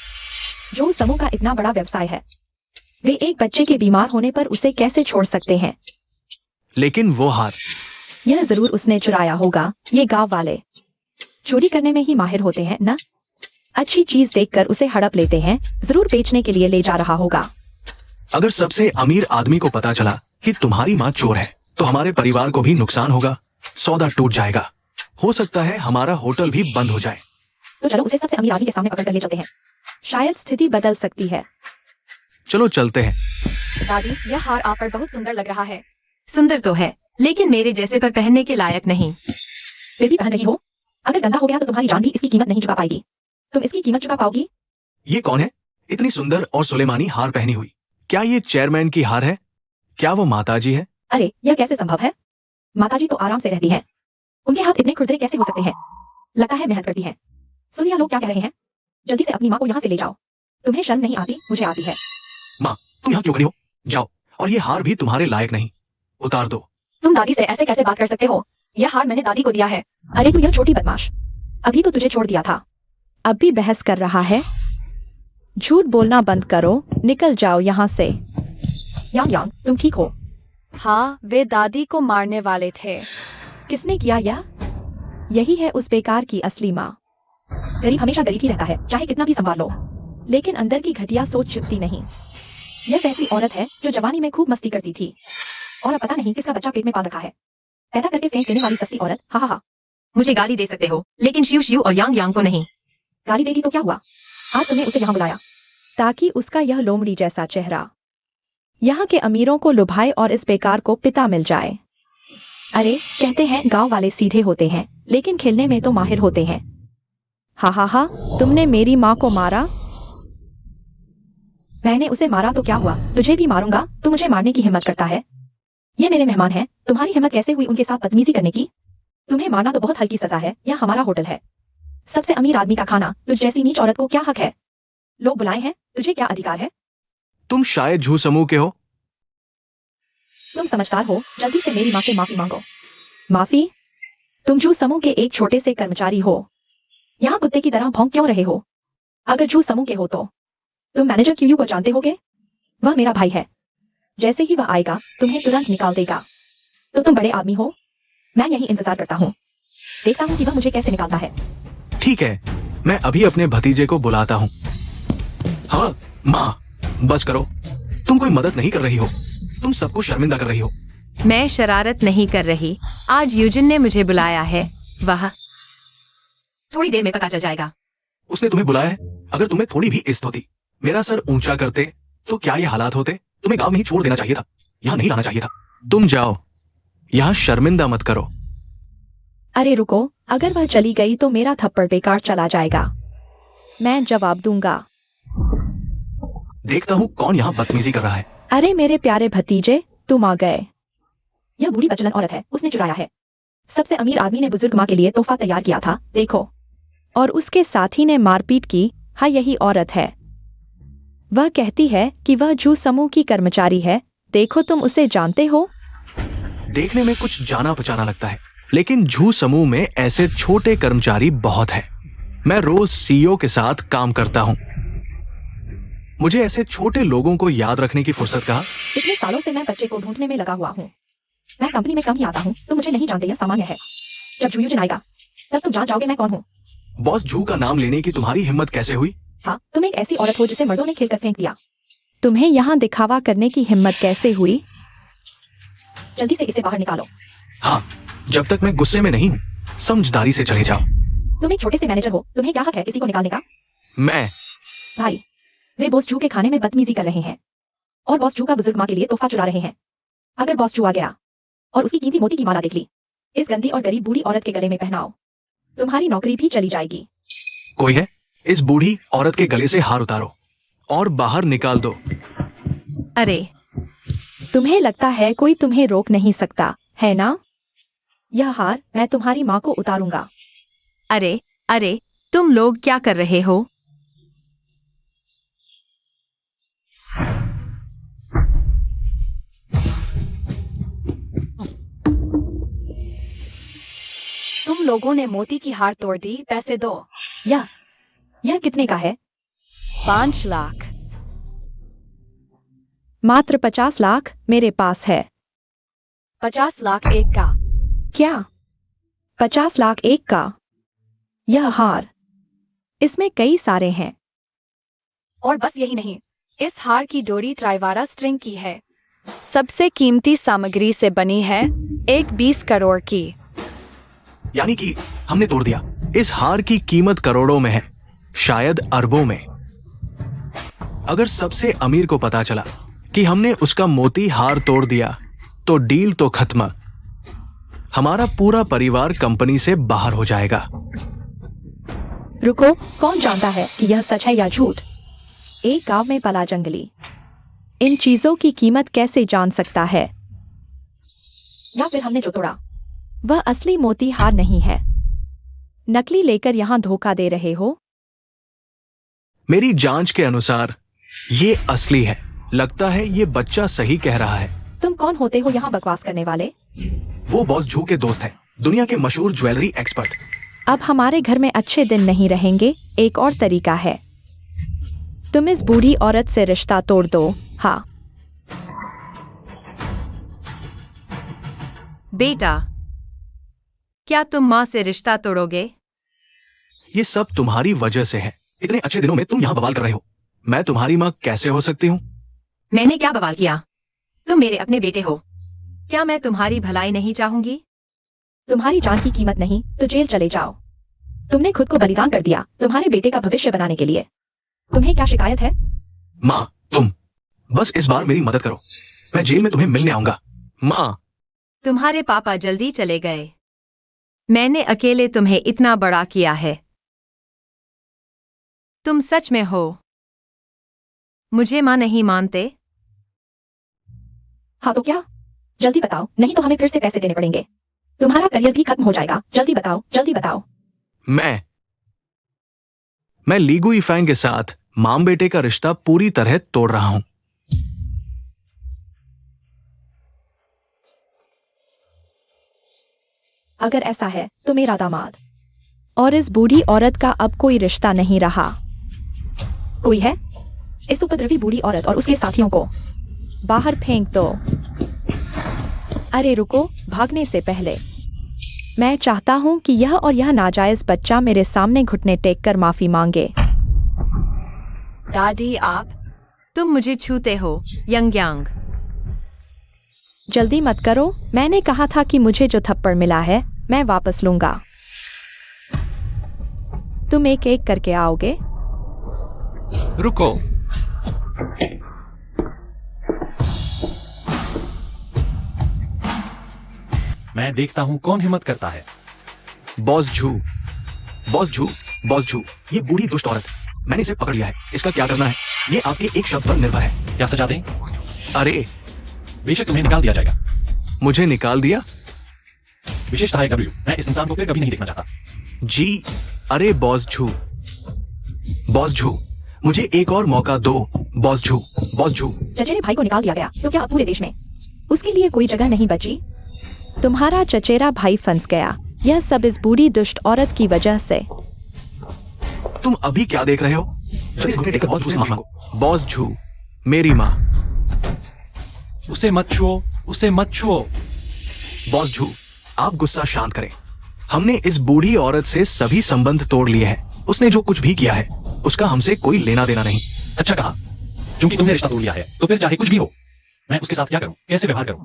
झो समूह का इतना बड़ा व्यवसाय है। वे एक बच्चे के बीमार होने पर उसे कैसे छोड़ सकते हैं? लेकिन वो हार, यह जरूर उसने चुराया होगा। ये गांव वाले चोरी करने में ही माहिर होते हैं ना? अच्छी चीज देखकर उसे हड़प लेते हैं, जरूर बेचने के लिए ले जा रहा होगा। अगर सबसे अमीर आदमी को पता चला कि तुम्हारी माँ चोर है, तो हमारे परिवार को भी नुकसान होगा। सौदा टूट जाएगा। हो सकता है हमारा होटल भी बंद हो जाए। तो चलो उसे सबसे अमीर आदमी के सामने पकड़ कर ले चलते हैं। शायद स्थिति बदल सकती है। चलो चलते हैं। दादी, यह हार आप पर बहुत सुंदर लग रहा है। सुंदर तो है, लेकिन मेरे जैसे पर पहनने के लायक नहीं। फिर भी पहन रही हो। अगर गंदा हो गया तो तुम्हारी जान भी इसकी कीमत नहीं चुका पाएगी। तुम इसकी कीमत चुका पाओगी? ये कौन है? इतनी सुंदर और सुलेमानी हार पहनी हुई। क्या ये चेयरमैन की हार है? क्या वो माताजी है? अरे, यह कैसे संभव है? माताजी तो आराम से रहती है। उनके हाथ इतने खुरदरे कैसे हो सकते हैं? लगता है मेहनत करती है। सुनिए लोग क्या कह रहे हैं। जल्दी से अपनी माँ को यहाँ से ले जाओ। तुम्हें शर्म नहीं आती? मुझे आती है। माँ, तुम यहाँ क्यों खड़ी हो? जाओ, और ये हार भी तुम्हारे लायक नहीं। उतार दो। तुम दादी से ऐसे कैसे बात कर सकते हो? यह हार मैंने दादी को दिया है। अरे तू यह छोटी बदमाश, अभी तो तुझे छोड़ दिया था, अब भी बहस कर रहा है। झूठ बोलना बंद करो, निकल जाओ यहाँ से। यांग यांग, तुम ठीक हो? हाँ, वे दादी को मारने वाले थे। किसने किया यह? यही है उस बेकार की असली माँ। गरीब हमेशा गरीब ही रहता है, चाहे कितना भी संभाल लो, लेकिन अंदर की घटिया सोच छुपती नहीं। यह वैसी औरत है जो जवानी में खूब मस्ती करती थी और अब पता नहीं किसका बच्चा पेट में पाल रखा है। पैदा करके फेंक देने वाली सस्ती औरत। हा हा हा। मुझे गाली दे सकते हो, लेकिन शिव शिव और यांग यांग को नहीं। गाली देगी तो क्या हुआ? आज तुमने उसे यहाँ बुलाया ताकि उसका यह लोमड़ी जैसा चेहरा यहाँ के अमीरों को लुभाए और इस बेकार को पिता मिल जाए। अरे, कहते हैं गांव वाले सीधे होते हैं, लेकिन खेलने में तो माहिर होते हैं। हा हा हा, तुमने मेरी माँ को मारा? मैंने उसे मारा तो क्या हुआ, तुझे भी मारूंगा। तू मुझे मारने की हिम्मत करता है? ये मेरे मेहमान हैं, तुम्हारी हिम्मत कैसे हुई उनके साथ बदतमीजी करने की? तुम्हें मारना तो बहुत हल्की सजा है। यह हमारा होटल है, सबसे अमीर आदमी का खाना। तुझ जैसी नीच औरत को क्या हक है? लोग बुलाए हैं, तुझे क्या अधिकार है? तुम शायद झू समूह के हो। तुम समझदार हो, जल्दी से मेरी माँ से माफी मांगो। माफी? तुम झू समूह के एक छोटे से कर्मचारी हो, यहाँ कुत्ते की तरह भौंक क्यों रहे हो? अगर झू समूह के हो तो तुम मैनेजर क्यू को जानते होगे? वह मेरा भाई है, जैसे ही वह आएगा तुम्हें तुरंत निकाल देगा। तो तुम बड़े आदमी हो, मैं यही इंतजार करता हूँ, देखता हूँ कि वह मुझे कैसे निकालता है। ठीक है, मैं अभी अपने भतीजे को बुलाता हूँ। हाँ माँ, बस करो, तुम कोई मदद नहीं कर रही हो, तुम सबको शर्मिंदा कर रही हो। मैं शरारत नहीं कर रही, आज यूजिन ने मुझे बुलाया है। वाह, थोड़ी देर में पता चल जाएगा। उसने तुम्हें बुलाया है? अगर तुम्हें थोड़ी भी इज्जत होती, मेरा सर ऊंचा करते, तो क्या ये हालात होते? तुम्हें गांव में ही छोड़ देना चाहिए था, यहाँ नहीं लाना चाहिए था। तुम जाओ, यहाँ शर्मिंदा मत करो। अरे रुको, अगर वह चली गई तो मेरा थप्पड़ बेकार चला जाएगा। मैं जवाब दूंगा। देखता हूँ कौन यहाँ बदतमीजी कर रहा है। अरे मेरे प्यारे भतीजे, तुम आ गए। यह बूढ़ी बचलन औरत है, उसने चुराया है। सबसे अमीर आदमी ने बुजुर्ग माँ के लिए तोहफा तैयार किया था, देखो। और उसके साथी ने मारपीट की। हाँ, यही औरत है। वह कहती है कि वह झू समूह की कर्मचारी है। देखो, तुम उसे जानते हो? देखने में कुछ जाना पहचाना लगता है, लेकिन झू समूह में ऐसे छोटे कर्मचारी बहुत हैं। मैं रोज सीईओ के साथ काम करता हूँ। मुझे ऐसे छोटे लोगों को याद रखने की फुर्सत कहाँ? इतने सालों से मैं बच्चे को ढूंढने में लगा हुआ हूँ। मैं कंपनी में कम ही आता हूँ, तुम मुझे नहीं जानते, यह सामान्य है। जब झू यूजिन आएगा तब तुम जान जाओगे मैं कौन हूँ। बॉस झू का नाम लेने की तुम्हारी हिम्मत कैसे हुई? हाँ, तुम एक ऐसी औरत हो जिसे मर्दों ने खेलकर फेंक दिया। तुम्हें यहाँ दिखावा करने की हिम्मत कैसे हुई? जल्दी से इसे बाहर निकालो। हाँ, जब तक मैं गुस्से में नहीं हूँ, समझदारी से चले जाओ। तुम एक छोटे से मैनेजर हो, तुम्हें क्या हक है किसी को निकालने का? मैं भाई, वे बॉस जू के खाने में बदतमीजी कर रहे हैं और बॉस जू का बुजुर्ग माँ के लिए तोहफा चुरा रहे हैं। अगर बॉस जू आ गया और उसकी कीमती मोती की माला देख ली, इस गंदी और गरीब बूढ़ी औरत के गले में पहनाओ, तुम्हारी नौकरी भी चली जाएगी। कोई है? इस बूढ़ी औरत के गले से हार उतारो और बाहर निकाल दो। अरे, तुम्हें लगता है कोई तुम्हें रोक नहीं सकता, है ना? यह हार मैं तुम्हारी माँ को उतारूंगा। अरे अरे, तुम लोग क्या कर रहे हो? तुम लोगों ने मोती की हार तोड़ दी, पैसे दो। यह कितने का है? 5 लाख। मात्र 50 लाख मेरे पास है। 50 लाख एक का। क्या? 50 लाख एक का? यह हार, इसमें कई सारे हैं। और बस यही नहीं, इस हार की डोरी ट्राइवारा स्ट्रिंग की है, सबसे कीमती सामग्री से बनी है, एक 20 करोड़ की। यानी कि हमने तोड़ दिया। इस हार की कीमत करोड़ों में है, शायद अरबों में। अगर सबसे अमीर को पता चला कि हमने उसका मोती हार तोड़ दिया तो डील तो खत्म। हमारा पूरा परिवार कंपनी से बाहर हो जाएगा। रुको, कौन जानता है कि यह सच है या झूठ? एक गांव में पला जंगली इन चीजों की कीमत कैसे जान सकता है? या फिर हमने जो तोड़ा वह असली मोती हार नहीं है, नकली लेकर यहाँ धोखा दे रहे हो? मेरी जांच के अनुसार ये असली है। लगता है ये बच्चा सही कह रहा है। तुम कौन होते हो यहाँ बकवास करने वाले? वो बॉस झू के दोस्त है, दुनिया के मशहूर ज्वेलरी एक्सपर्ट। अब हमारे घर में अच्छे दिन नहीं रहेंगे, एक और तरीका है। तुम इस बूढ़ी औरत से रिश्ता तोड़ दो। हाँ। बेटा, क्या तुम माँ से रिश्ता तोड़ोगे? ये सब तुम्हारी वजह से है। इतने अच्छे दिनों में तुम यहाँ बवाल कर रहे हो। मैं तुम्हारी माँ कैसे हो सकती हूँ? मैंने क्या बवाल किया? तुम मेरे अपने बेटे हो। क्या मैं तुम्हारी भलाई नहीं चाहूंगी? तुम्हारी जान की कीमत नहीं तो जेल चले जाओ। तुमने खुद को बलिदान कर दिया तुम्हारे बेटे का भविष्य बनाने के लिए। तुम्हें क्या शिकायत है? माँ, तुम बस इस बार मेरी मदद करो। मैं जेल में तुम्हें मिलने आऊंगा। माँ, तुम्हारे पापा जल्दी चले गए। मैंने अकेले तुम्हें इतना बड़ा किया है। तुम सच में हो मुझे माँ नहीं मानते? हाँ तो क्या? जल्दी बताओ, नहीं तो हमें फिर से पैसे देने पड़ेंगे। तुम्हारा करियर भी खत्म हो जाएगा। जल्दी बताओ, जल्दी बताओ। मैं लीगू इफैंग के साथ माम बेटे का रिश्ता पूरी तरह तोड़ रहा हूं। अगर ऐसा है तो मेरा दामाद और इस बूढ़ी औरत का अब कोई रिश्ता नहीं रहा। कोई है? इस उपद्रवी बूढ़ी औरत और उसके साथियों को बाहर फेंक दो। अरे रुको, भागने से पहले मैं चाहता हूं कि यह नाजायज बच्चा मेरे सामने घुटने टेक कर माफी मांगे। दादी आप तुम मुझे छूते हो यंग यांग। जल्दी मत करो, मैंने कहा था कि मुझे जो थप्पड़ मिला है मैं वापस लूंगा। तुम एक एक करके आओगे। रुको। मैं देखता हूं कौन हिम्मत करता है। बॉस झू, बॉस झू, बॉस झू, ये बूढ़ी दुष्ट औरत, मैंने इसे पकड़ लिया है। इसका क्या करना है ये आपके एक शब्द पर निर्भर है। क्या सजा दें? अरे, बेशक तुम्हें निकाल दिया जाएगा। मुझे निकाल दिया? विशेष सहायक डब्ल्यू, मैं इस इंसान को फिर कभी नहीं देखना चाहता। जी, अरे बॉस झू, बॉस झू, मुझे एक और मौका दो। बॉस झू, बॉस झू। चचेरे भाई को निकाल दिया गया तो क्या अब पूरे देश में उसके लिए कोई जगह नहीं बची? तुम्हारा चचेरा भाई फंस गया। यह सब इस बूढ़ी दुष्ट औरत की वजह से। तुम अभी क्या देख रहे हो? जल्दी घुटने टेक कर बॉस झू से माफी मांगो। बॉस झू, मेरी माँ। उसे मत छुओ, उसे मत छुओ। बॉस झू, आप गुस्सा शांत करें। हमने इस बूढ़ी औरत से सभी संबंध तोड़ लिए हैं। उसने जो कुछ भी किया है उसका हमसे कोई लेना देना नहीं। अच्छा कहा। क्योंकि तुमने रिश्ता तोड़ लिया है तो फिर चाहे कुछ भी हो, मैं उसके साथ क्या करूं, कैसे व्यवहार करूं,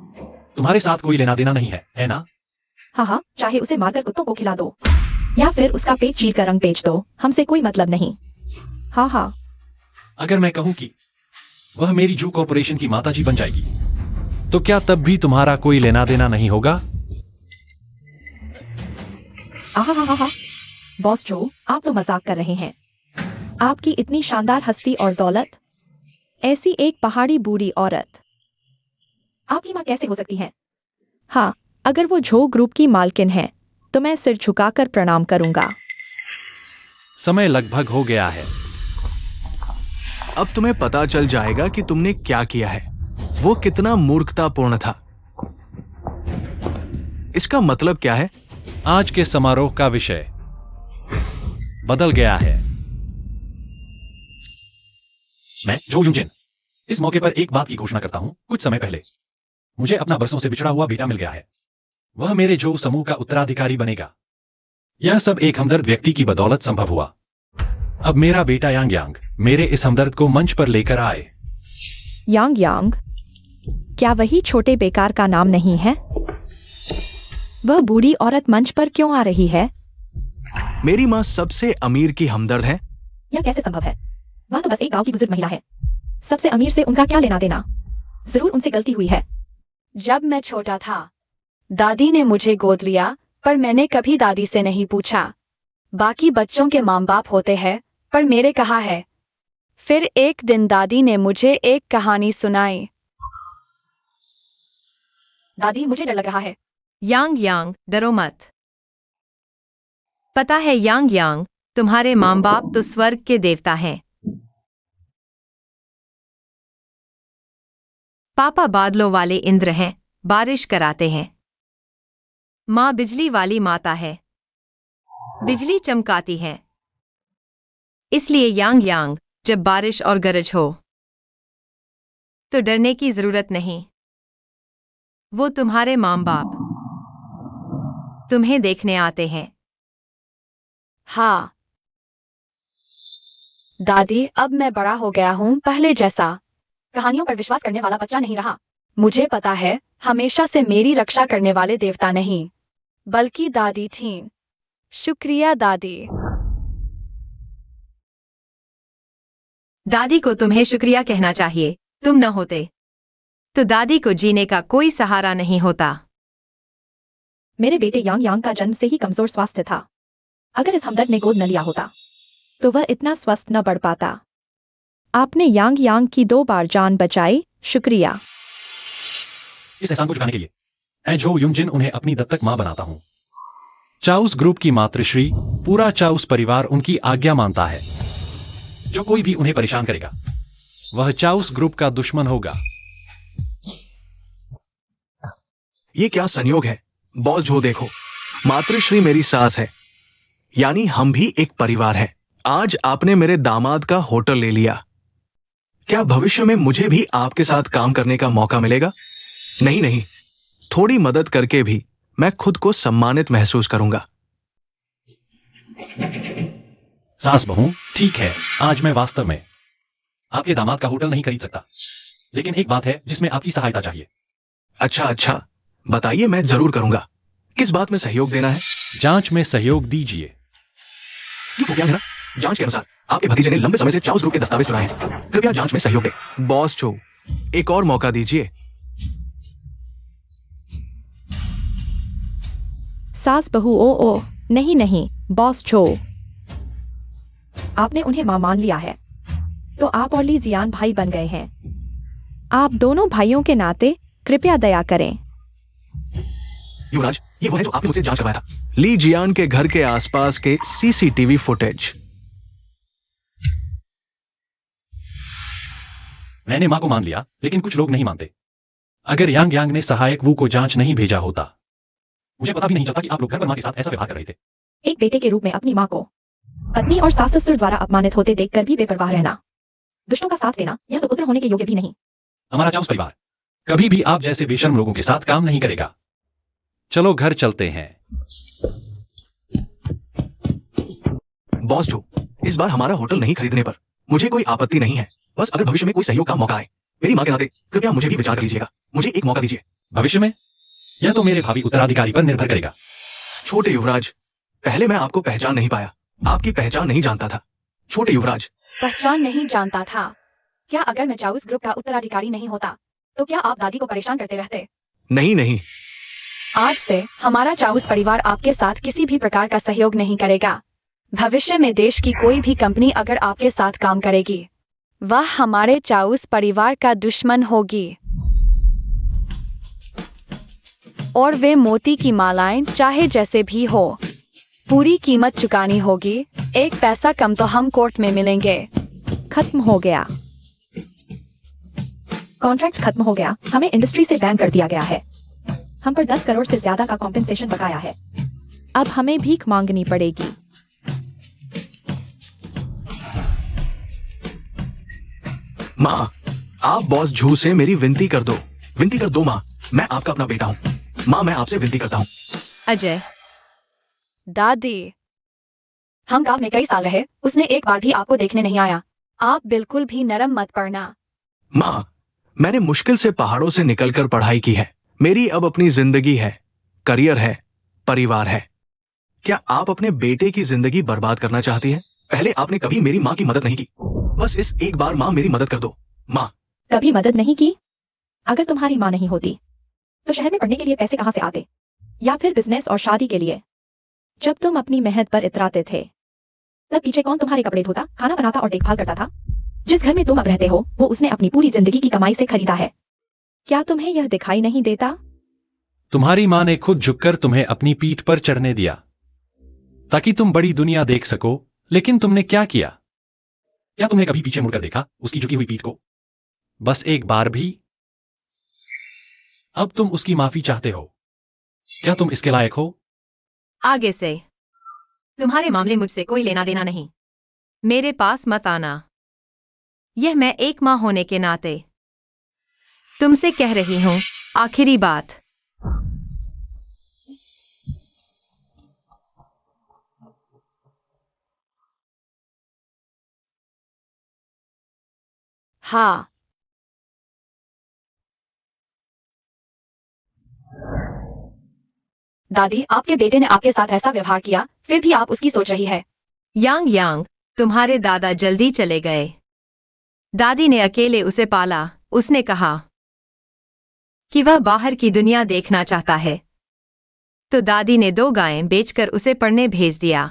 तुम्हारे साथ कोई लेना देना नहीं है ना? हाँ हाँ, चाहे उसे मारकर कुत्तों को खिला दो या फिर उसका पेट चीर कर रंग बेच दो, हमसे कोई मतलब नहीं। हाँ हाँ। अगर मैं कहूं कि वह मेरी जू कॉर्पोरेशन की माताजी बन जाएगी तो क्या तब भी तुम्हारा कोई लेना देना नहीं होगा? आहा, बॉस जो, आप तो मजाक कर रहे हैं। आपकी इतनी शानदार हस्ती और दौलत, ऐसी एक पहाड़ी बूढ़ी औरत आपकी माँ कैसे हो सकती है? हाँ, अगर वो झो ग्रुप की मालकिन है तो मैं सिर झुकाकर प्रणाम करूंगा। समय लगभग हो गया है। अब तुम्हें पता चल जाएगा कि तुमने क्या किया है। वो कितना मूर्खतापूर्ण था। इसका मतलब क्या है? आज के समारोह का विषय बदल गया है। मैं जो यूजिन इस मौके पर एक बात की घोषणा करता हूं। कुछ समय पहले मुझे अपना बरसों से बिछड़ा हुआ बेटा मिल गया है। वह मेरे जो समूह का उत्तराधिकारी बनेगा। यह सब एक हमदर्द व्यक्ति की बदौलत संभव हुआ। अब मेरा बेटा यांग यांग मेरे इस हमदर्द को मंच पर लेकर आए। यांग यांग? क्या वही छोटे बेकार का नाम नहीं है? वह बूढ़ी औरत मंच पर क्यों आ रही है? मेरी माँ सबसे अमीर की हमदर्द है। यह कैसे संभव है? वह तो बस एक गांव की बुजुर्ग महिला है। सबसे अमीर से उनका क्या लेना देना? जरूर उनसे गलती हुई है। जब मैं छोटा था दादी ने मुझे गोद लिया, पर मैंने कभी दादी से नहीं पूछा। बाकी बच्चों के माँ बाप होते हैं पर मेरे कहाँ है। फिर एक दिन दादी ने मुझे एक कहानी सुनाई। दादी मुझे डर लग रहा है। यांग यांग, डरो मत। पता है यांग यांग, तुम्हारे माँ बाप तो स्वर्ग के देवता हैं। पापा बादलों वाले इंद्र हैं, बारिश कराते हैं। माँ बिजली वाली माता है, बिजली चमकाती है। इसलिए यांग यांग, जब बारिश और गरज हो तो डरने की जरूरत नहीं। वो तुम्हारे माँ बाप तुम्हें देखने आते हैं। हाँ दादी, अब मैं बड़ा हो गया हूँ, पहले जैसा कहानियों पर विश्वास करने वाला बच्चा नहीं रहा। मुझे पता है हमेशा से मेरी रक्षा करने वाले देवता नहीं बल्कि दादी थीं। शुक्रिया दादी। दादी को तुम्हें शुक्रिया कहना चाहिए। तुम न होते तो दादी को जीने का कोई सहारा नहीं होता। मेरे बेटे यांग यांग का जन्म से ही कमजोर स्वास्थ्य था। अगर इस हमदर्द ने गोद न लिया होता तो वह इतना स्वस्थ न बढ़ पाता। आपने यांग यांग की 2 बार जान बचाई, शुक्रिया। इस एहसान को चुकाने के लिए मैं जो युमजिन उन्हें अपनी दत्तक मां बनाता हूं। चाउस ग्रुप की मातृश्री, पूरा चाउस परिवार उनकी आज्ञा मानता है। जो कोई भी उन्हें परेशान करेगा वह चाउस ग्रुप का दुश्मन होगा। ये क्या संयोग है बॉस जो, देखो मातृश्री मेरी सास है, यानी हम भी एक परिवार है। आज आपने मेरे दामाद का होटल ले लिया, क्या भविष्य में मुझे भी आपके साथ काम करने का मौका मिलेगा? नहीं नहीं, थोड़ी मदद करके भी मैं खुद को सम्मानित महसूस करूंगा। सास बहू, ठीक है, आज मैं वास्तव में आपके दामाद का होटल नहीं खरीद सकता, लेकिन एक बात है जिसमें आपकी सहायता चाहिए। अच्छा अच्छा, बताइए, मैं जरूर करूंगा। किस बात में सहयोग देना है? जांच में सहयोग दीजिए। ये हो गया मेरा। जांच के अनुसार आपके भतीजे ने लंबे समय से चाउस ग्रुप के दस्तावेज चुराए हैं। कृपया जांच में सहयोग दें। बॉस चो, एक और मौका दीजिए। सास बहू ओ नहीं नहीं, बॉस छो, आपने उन्हें मां मान लिया है तो आप और ली जियान भाई बन गए हैं। आप दोनों भाइयों के नाते कृपया दया करें। युवराज, ये वो है जो आपने मुझसे जांच करवाया था। ली जियान के घर के आसपास के सीसीटीवी फुटेज। मैंने मां को मान लिया, लेकिन कुछ लोग नहीं मानते। अगर यांग यांग ने सहायक वू को जांच नहीं भेजा होता, मुझे पता भी नहीं चलता कि आप लोग घर पर मां के साथ ऐसा व्यवहार कर रहे थे। एक बेटे के रूप में अपनी मां को पत्नी और सास ससुर द्वारा अपमानित होते देखकर भी बेपरवाह रहना, दुष्टों का साथ देना, यह तो पुत्र होने के योग्य भी नहीं। हमारा चाउस परिवार कभी भी आप जैसे बेशर्म लोगों के साथ काम नहीं करेगा। चलो घर चलते हैं। बॉस जो, इस बार हमारा होटल नहीं खरीदने पर मुझे कोई आपत्ति नहीं है। बस अगर भविष्य में कोई सहयोग का मौका आए, मेरी मां के नाते कृपया मुझे भी विचार कर लीजिएगा। मुझे एक मौका दीजिए। भविष्य में यह तो मेरे भावी उत्तराधिकारी पर निर्भर करेगा। छोटे युवराज, पहले मैं आपको पहचान नहीं पाया, आपकी पहचान नहीं जानता था। छोटे युवराज, पहचान नहीं जानता था? क्या अगर मैं चाउस ग्रुप का उत्तराधिकारी नहीं होता तो क्या आप दादी को परेशान करते रहते? नहीं नहीं, आज से हमारा चाउस परिवार आपके साथ किसी भी प्रकार का सहयोग नहीं करेगा। भविष्य में देश की कोई भी कंपनी अगर आपके साथ काम करेगी, वह हमारे चाउस परिवार का दुश्मन होगी। और वे मोती की मालाएं चाहे जैसे भी हो, पूरी कीमत चुकानी होगी। एक पैसा कम तो हम कोर्ट में मिलेंगे। खत्म हो गया, कॉन्ट्रैक्ट खत्म हो गया। हमें इंडस्ट्री से बैन कर दिया गया है। हम पर 10 करोड़ से ज्यादा का कॉम्पेंसेशन बकाया है। अब हमें भीख मांगनी पड़ेगी। माँ, आप बॉस झू से मेरी विनती कर दो माँ। मैं आपका अपना बेटा हूँ माँ, मैं आपसे विनती करता हूँ। अजय, दादी, हम गांव में कई साल रहे, उसने एक बार भी आपको देखने नहीं आया। आप बिल्कुल भी नरम मत पड़ना। माँ, मैंने मुश्किल से पहाड़ों से निकलकर पढ़ाई की है। मेरी अब अपनी जिंदगी है, करियर है, परिवार है। क्या आप अपने बेटे की जिंदगी बर्बाद करना चाहती हैं? पहले आपने कभी मेरी माँ की मदद नहीं की। बस इस एक बार माँ मेरी मदद कर दो। माँ, कभी मदद नहीं की? अगर तुम्हारी माँ नहीं होती तो शहर में पढ़ने के लिए पैसे कहां से आते, या फिर बिजनेस और शादी के लिए? जब तुम अपनी मेहनत पर इतराते थे तब पीछे कौन तुम्हारे कपड़े धोता, खाना बनाता और देखभाल करता था? जिस घर में तुम अब रहते हो वो उसने अपनी पूरी जिंदगी की कमाई से खरीदा है। क्या तुम्हें यह दिखाई नहीं देता? तुम्हारी मां ने खुद झुककर तुम्हें अपनी पीठ पर चढ़ने दिया ताकि तुम बड़ी दुनिया देख सको, लेकिन तुमने क्या किया? क्या तुमने कभी पीछे मुड़कर देखा उसकी झुकी हुई पीठ को? बस एक बार भी? अब तुम उसकी माफी चाहते हो। क्या तुम इसके लायक हो? आगे से तुम्हारे मामले मुझसे कोई लेना देना नहीं। मेरे पास मत आना। यह मैं एक माँ होने के नाते तुमसे कह रही हूँ, आखिरी बात। हाँ। दादी, आपके बेटे ने आपके साथ ऐसा व्यवहार किया, फिर भी आप उसकी सोच रही है। यांग यांग, तुम्हारे दादा जल्दी चले गए। दादी ने अकेले उसे पाला। उसने कहा कि वह बाहर की दुनिया देखना चाहता है, तो दादी ने 2 गायें बेचकर उसे पढ़ने भेज दिया।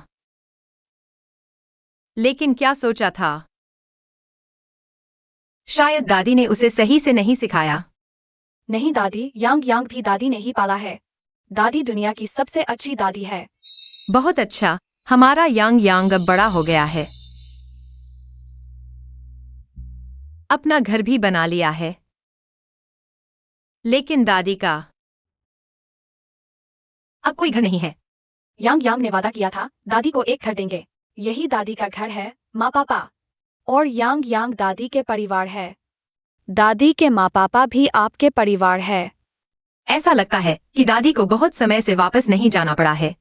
लेकिन क्या सोचा था? शायद दादी ने उसे सही से नहीं सिखाया। नहीं दादी, यांग यांग भी दादी ने ही पाला है। दादी दुनिया की सबसे अच्छी दादी है। बहुत अच्छा, हमारा यांग यांग अब बड़ा हो गया है, अपना घर भी बना लिया है। लेकिन दादी का अब कोई घर नहीं है। यांग यांग ने वादा किया था, दादी को एक घर देंगे। यही दादी का घर है, माँ पापा। और यांग यांग दादी के परिवार है। दादी के माँ पापा भी आपके परिवार है। ऐसा लगता है कि दादी को बहुत समय से वापस नहीं जाना पड़ा है।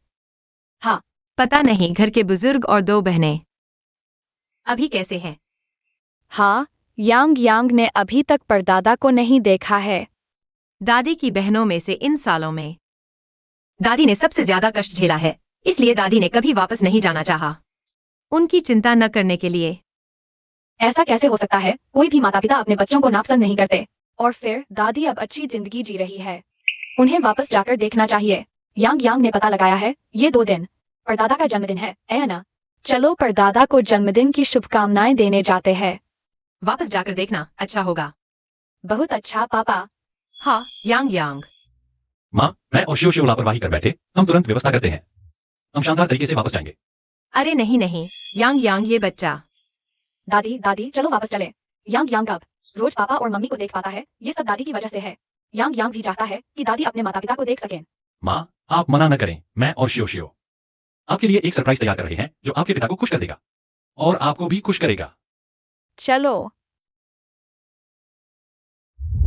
हाँ। पता नहीं घर के बुजुर्ग और 2 बहनें अभी कैसे हैं? हाँ, यांग यांग ने अभी तक परदादा को नहीं देखा है। दादी की बहनों में से इन सालों में दादी ने सबसे ज्यादा कष्ट झेला है, इसलिए दादी ने कभी वापस नहीं जाना चाहा। उनकी चिंता न करने के लिए। ऐसा कैसे हो सकता है? कोई भी माता पिता अपने बच्चों को नापसंद नहीं करते। और फिर दादी अब अच्छी जिंदगी जी रही है। उन्हें वापस जाकर देखना चाहिए। यांग यांग ने पता लगाया है, ये 2 दिन परदादा का जन्मदिन है, है ना? चलो परदादा को जन्मदिन की शुभकामनाएं देने जाते हैं। वापस जाकर देखना अच्छा होगा। बहुत अच्छा पापा। हाँ, यांग यांग। माँ, मैं और शिव शिव लापरवाही कर बैठे। हम तुरंत व्यवस्था करते हैं। हम शानदार तरीके से वापस जाएंगे। अरे नहीं नहीं, यांग यांग ये बच्चा। दादी दादी चलो वापस चले। यांग यांग अब रोज पापा और मम्मी को देख पाता है, ये सब दादी की वजह से है। यांग यांग भी चाहता है कि दादी अपने माता पिता को देख सकें। माँ, आप मना न करें। मैं और शिव शिव आपके लिए एक सरप्राइज तैयार कर रहे हैं जो आपके पिता को खुश कर देगा और आपको भी खुश करेगा। चलो।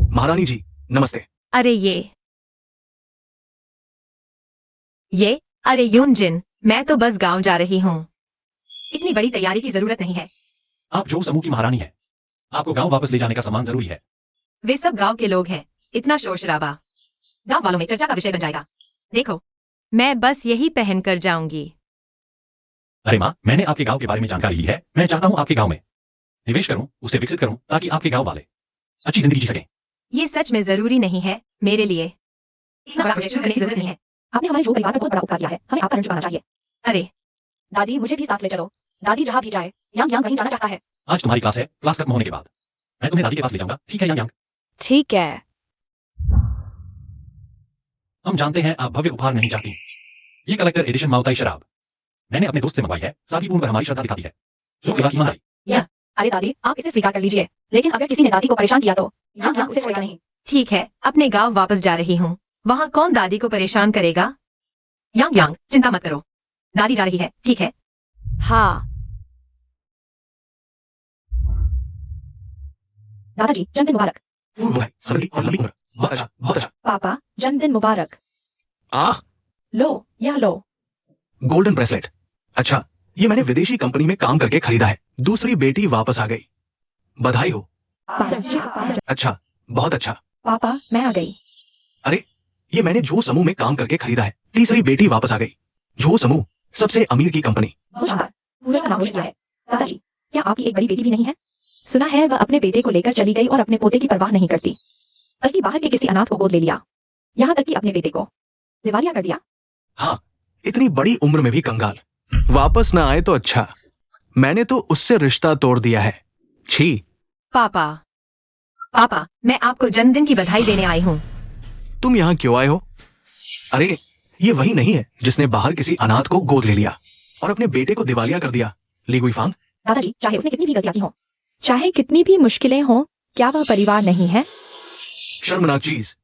महारानी जी, नमस्ते। अरे ये अरे यूनजिन, मैं तो बस गांव जा रही हूँ। इतनी बड़ी तैयारी की जरूरत नहीं है। आप जो समूह की महारानी है, आपको गांव वापस ले जाने का सामान जरूरी है। वे सब गांव के लोग हैं, इतना शोर शराबा गांव वालों में चर्चा का विषय बन जाएगा। देखो, मैं बस यही पहन कर जाऊंगी। अरे माँ, मैंने आपके गांव के बारे में जानकारी ली है। मैं चाहता हूँ आपके गांव में निवेश करूं, उसे विकसित करूं, ताकि आपके गांव वाले अच्छी जिंदगी जी सकें। ये सच में जरूरी नहीं है मेरे लिए। इतना बड़ा प्रोजेक्ट शुरू करने की जरूरत नहीं है। आपने हमारे जो परिवार पर बहुत बड़ा उपकार किया है, हमें आपका ऋण चुकाना चाहिए। अरे दादी मुझे भी साथ ले चलो। दादी जहाँ भी जाए, यांग यांग वहीं जाना चाहता है। आज तुम्हारी क्लास है, क्लास खत्म होने के बाद मैं तुम्हें दादी के पास ले जाऊंगा। ठीक है यांग यांग? ठीक है। हम जानते हैं आप भव्य उपहार नहीं चाहती। ये कलेक्टर एडिशन माउताई शराब मैंने अपने दोस्त से मंगवाई है। सादगीपूर्ण पर हमारी श्रद्धा दिखाती है, जो विवाह की ईमानदारी। अरे दादी, आप इसे स्वीकार कर लीजिए। लेकिन अगर किसी ने दादी को परेशान किया तो यांग यांग उसे छोड़ेगा नहीं। ठीक है, अपने गांव वापस जा रही हूँ। वहाँ कौन दादी को परेशान करेगा? यांग यांग, चिंता मत करो, दादी जा रही है। ठीक है। हाँ। दादाजी, जन्मदिन मुबारक। पूर्व है, समृद्धि और लंबी उम्र। बहुत अच्छा, बहुत अच्छा। पापा, जन्मदिन मुबारक। लो, यह लो। Golden bracelet. अच्छा, ये मैंने विदेशी कंपनी में काम करके खरीदा है। दूसरी बेटी वापस आ गई, बधाई हो। अच्छा, बहुत अच्छा। पापा, मैं आ गई। अरे, ये मैंने जो समूह में काम करके खरीदा है। तीसरी बेटी वापस आ गई। जो समूह, सबसे अमीर की कंपनी। बहुत शानदार। पूरा का नाम रोशन किया है। दादाजी, क्या आपकी एक बड़ी बेटी भी नहीं है? सुना है वह अपने बेटे को लेकर चली गई और अपने पोते की परवाह नहीं करती, बल्कि बाहर के किसी अनाथ को गोद ले लिया, यहाँ तक कि अपने बेटे को दिवालिया कर दिया। हाँ, इतनी बड़ी उम्र में भी कंगाल। वापस ना आए तो अच्छा। मैंने तो उससे रिश्ता तोड़ दिया है। छी। पापा, पापा, मैं आपको जन्मदिन की बधाई देने आई हूँ। तुम यहाँ क्यों आए हो? अरे, ये वही नहीं है जिसने बाहर किसी अनाथ को गोद ले लिया और अपने बेटे को दिवालिया कर दिया। ली गुई फांग। दादाजी, चाहे उसने कितनी भी गलतियां की हों, चाहे कितनी भी मुश्किलें हों, क्या वह परिवार नहीं है? शर्मनाक चीज।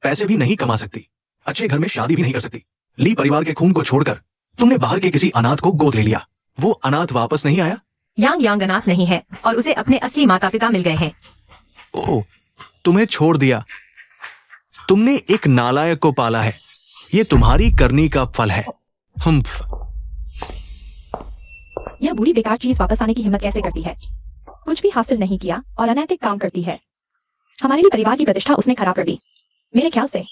पैसे भी नहीं कमा सकती, अच्छे घर में शादी भी नहीं कर सकती। ली परिवार के खून को छोड़कर तुमने बाहर के किसी अनाथ को गोद ले लिया। वो अनाथ वापस नहीं आया। यांग यांग अनाथ नहीं है और उसे अपने असली माता पिता मिल गए हैं। ओह, तुम्हें छोड़ दिया। तुमने एक नालायक को पाला है। ये तुम्हारी करनी का फल है। हम यह बूढ़ी बेकार चीज वापस आने की हिम्मत कैसे करती है? कुछ भी हासिल नहीं किया और अनैतिक काम करती है। हमारे लिए परिवार की प्रतिष्ठा उसने खराब कर दी। मेरे ख्याल से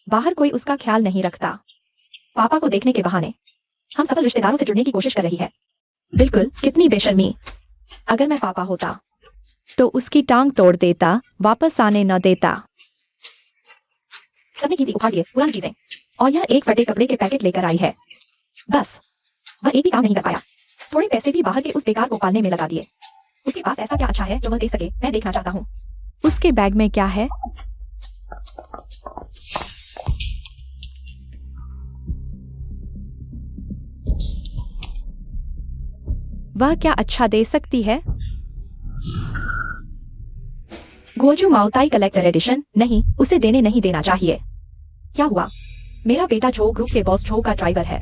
बाहर कोई उसका ख्याल नहीं रखता। पापा को देखने के बहाने हम सफल रिश्तेदारों से जुड़ने की कोशिश कर रही है। बिल्कुल, कितनी बेशर्मी। अगर मैं पापा होता तो उसकी टांग तोड़ देता, वापस आने न देता। सबने कीमती उखाड़ लिए पुरानी चीजें, और यह एक फटे कपड़े के पैकेट लेकर आई है। बस वह एक भी काम नहीं कर पाया। थोड़े पैसे भी बाहर के उस बेकार को पालने में लगा दिए। उसके पास ऐसा क्या अच्छा है जो वह दे सके? मैं देखना चाहता हूँ। उसके बैग में क्या है? वह क्या अच्छा दे सकती है? गोजू माउताई कलेक्टर एडिशन? नहीं, उसे देने नहीं देना चाहिए। क्या हुआ? मेरा बेटा जो ग्रुप के बॉस जो का ड्राइवर है।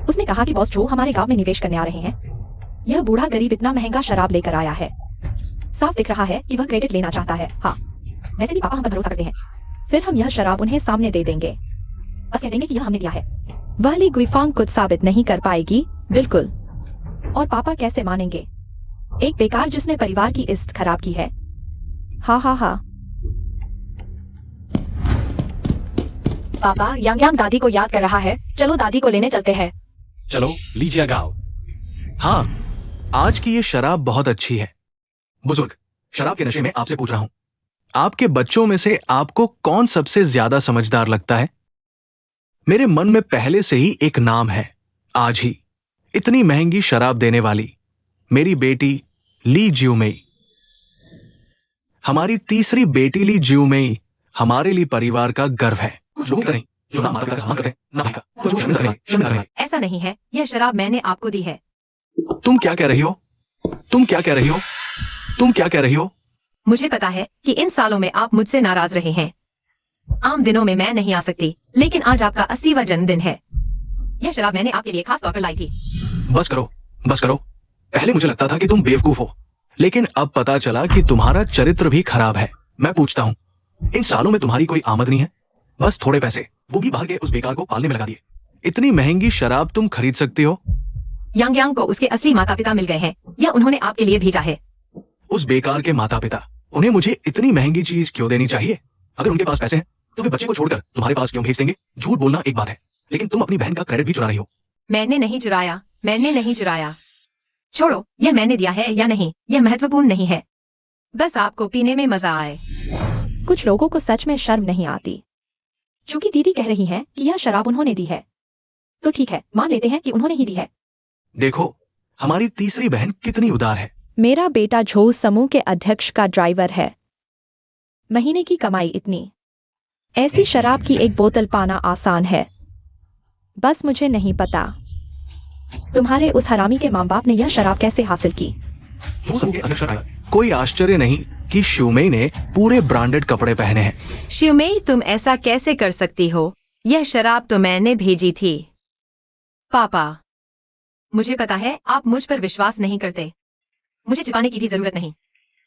उसने कहा कि बॉस जो हमारे गांव में निवेश करने आ रहे हैं। यह बूढ़ा गरीब इतना महंगा शराब लेकर आया है। साफ दिख रहा है कि वह क्रेडिट लेना चाहता है। हाँ, वैसे भी पापा हम पर भरोसा करते हैं। फिर हम यह शराब उन्हें सामने दे देंगे। बस कह देंगे कि यह हमने दिया है। वह ली गुइफांग कुछ साबित नहीं कर पाएगी। बिल्कुल। और पापा कैसे मानेंगे? एक बेकार जिसने परिवार की इज्जत खराब की है। हाँ हाँ हाँ। पापा, यांग यांग दादी को याद कर रहा है। चलो दादी को लेने चलते हैं। चलो लीजिए गाओ। हाँ, आज की ये शराब बहुत अच्छी है। बुजुर्ग, शराब के नशे में आपसे पूछ रहा हूं, आपके बच्चों में से आपको कौन सबसे ज्यादा समझदार लगता है? मेरे मन में पहले से ही एक नाम है। आज ही इतनी महंगी शराब देने वाली मेरी बेटी ली ज्यूमेई। हमारी तीसरी बेटी ली ज्यूमेई हमारे लिए परिवार का गर्व है। जो भी करें, जो ना माता पिता का सम्मान करते हैं, ना भाई का, तो जो शर्मिंदा करेंगे, शर्मिंदा करेंगे। ऐसा नहीं है, यह शराब मैंने आपको दी है। तुम क्या कह रही हो? तुम क्या कह रही हो? तुम क्या कह रही हो? मुझे पता है कि इन सालों में आप मुझसे नाराज रहे हैं। आम दिनों में मैं नहीं आ सकती, लेकिन आज आपका 80वां जन्मदिन है। यह शराब मैंने आपके लिए खास तौर पर लाई थी। बस करो, बस करो। पहले मुझे लगता था कि तुम बेवकूफ हो, लेकिन अब पता चला कि तुम्हारा चरित्र भी खराब है। मैं पूछता हूँ, इन सालों में तुम्हारी कोई आमदनी है? बस थोड़े पैसे, वो भी बाहर के उस बेकार को पालने में लगा दिए। इतनी महंगी शराब तुम खरीद सकती हो? यांग यांग को उसके असली माता पिता मिल गए हैं। यह उन्होंने आपके लिए भेजा है। उस बेकार के माता पिता, उन्हें मुझे इतनी महंगी चीज क्यों देनी चाहिए? अगर उनके पास पैसे हैं तो वे बच्चे को छोड़कर तुम्हारे पास क्यों भेज देंगे? झूठ बोलना एक बात है, लेकिन तुम अपनी बहन का क्रेडिट भी चुरा रही हो। मैंने नहीं चुराया, मैंने नहीं चुराया। छोड़ो, यह मैंने दिया है या नहीं, यह महत्वपूर्ण नहीं है। बस आपको पीने में मजा आए। कुछ लोगों को सच में शर्म नहीं आती। चूंकि दीदी कह रही है कि यह शराब उन्होंने दी है, तो ठीक है, मान लेते हैं कि उन्होंने ही दी है। देखो, हमारी तीसरी बहन कितनी उदार है। मेरा बेटा झो समूह के अध्यक्ष का ड्राइवर है। महीने की कमाई इतनी। ऐसी शराब की एक बोतल पाना आसान है। बस मुझे नहीं पता तुम्हारे उस हरामी के माँ बाप ने यह शराब कैसे हासिल की। वो सबके अध्यक्ष का ड्राइवर। कोई आश्चर्य नहीं कि श्यूमेई ने पूरे ब्रांडेड कपड़े पहने हैं। श्यूमेई, तुम ऐसा कैसे कर सकती हो? यह शराब तो मैंने भेजी थी। पापा, मुझे पता है आप मुझ पर विश्वास नहीं करते। मुझे छिपाने की भी जरूरत नहीं।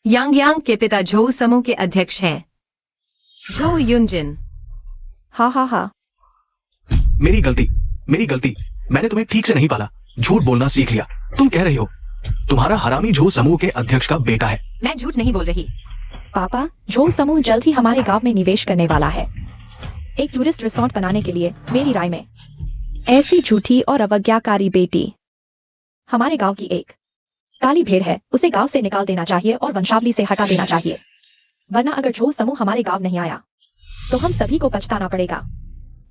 यांग यांग के पिता झो समूह के अध्यक्ष हैं, झो युनजिन। हाँ हाँ हाँ। मेरी गलती, मेरी गलती। मैंने तुम्हें ठीक से नहीं पाला, झूठ बोलना सीख लिया। तुम कह रही हो तुम्हारा हरामी झो समूह के अध्यक्ष का बेटा है। मैं झूठ नहीं बोल रही। पापा, झो समूह जल्द ही हमारे गांव में निवेश करने वाला है, एक टूरिस्ट रिसोर्ट बनाने के लिए। मेरी राय में ऐसी झूठी और अवज्ञाकारी बेटी हमारे गांव की एक काली भेड़ है। उसे गांव से निकाल देना चाहिए और वंशावली से हटा देना चाहिए, वरना अगर झो समूह हमारे गांव नहीं आया तो हम सभी को पछताना पड़ेगा।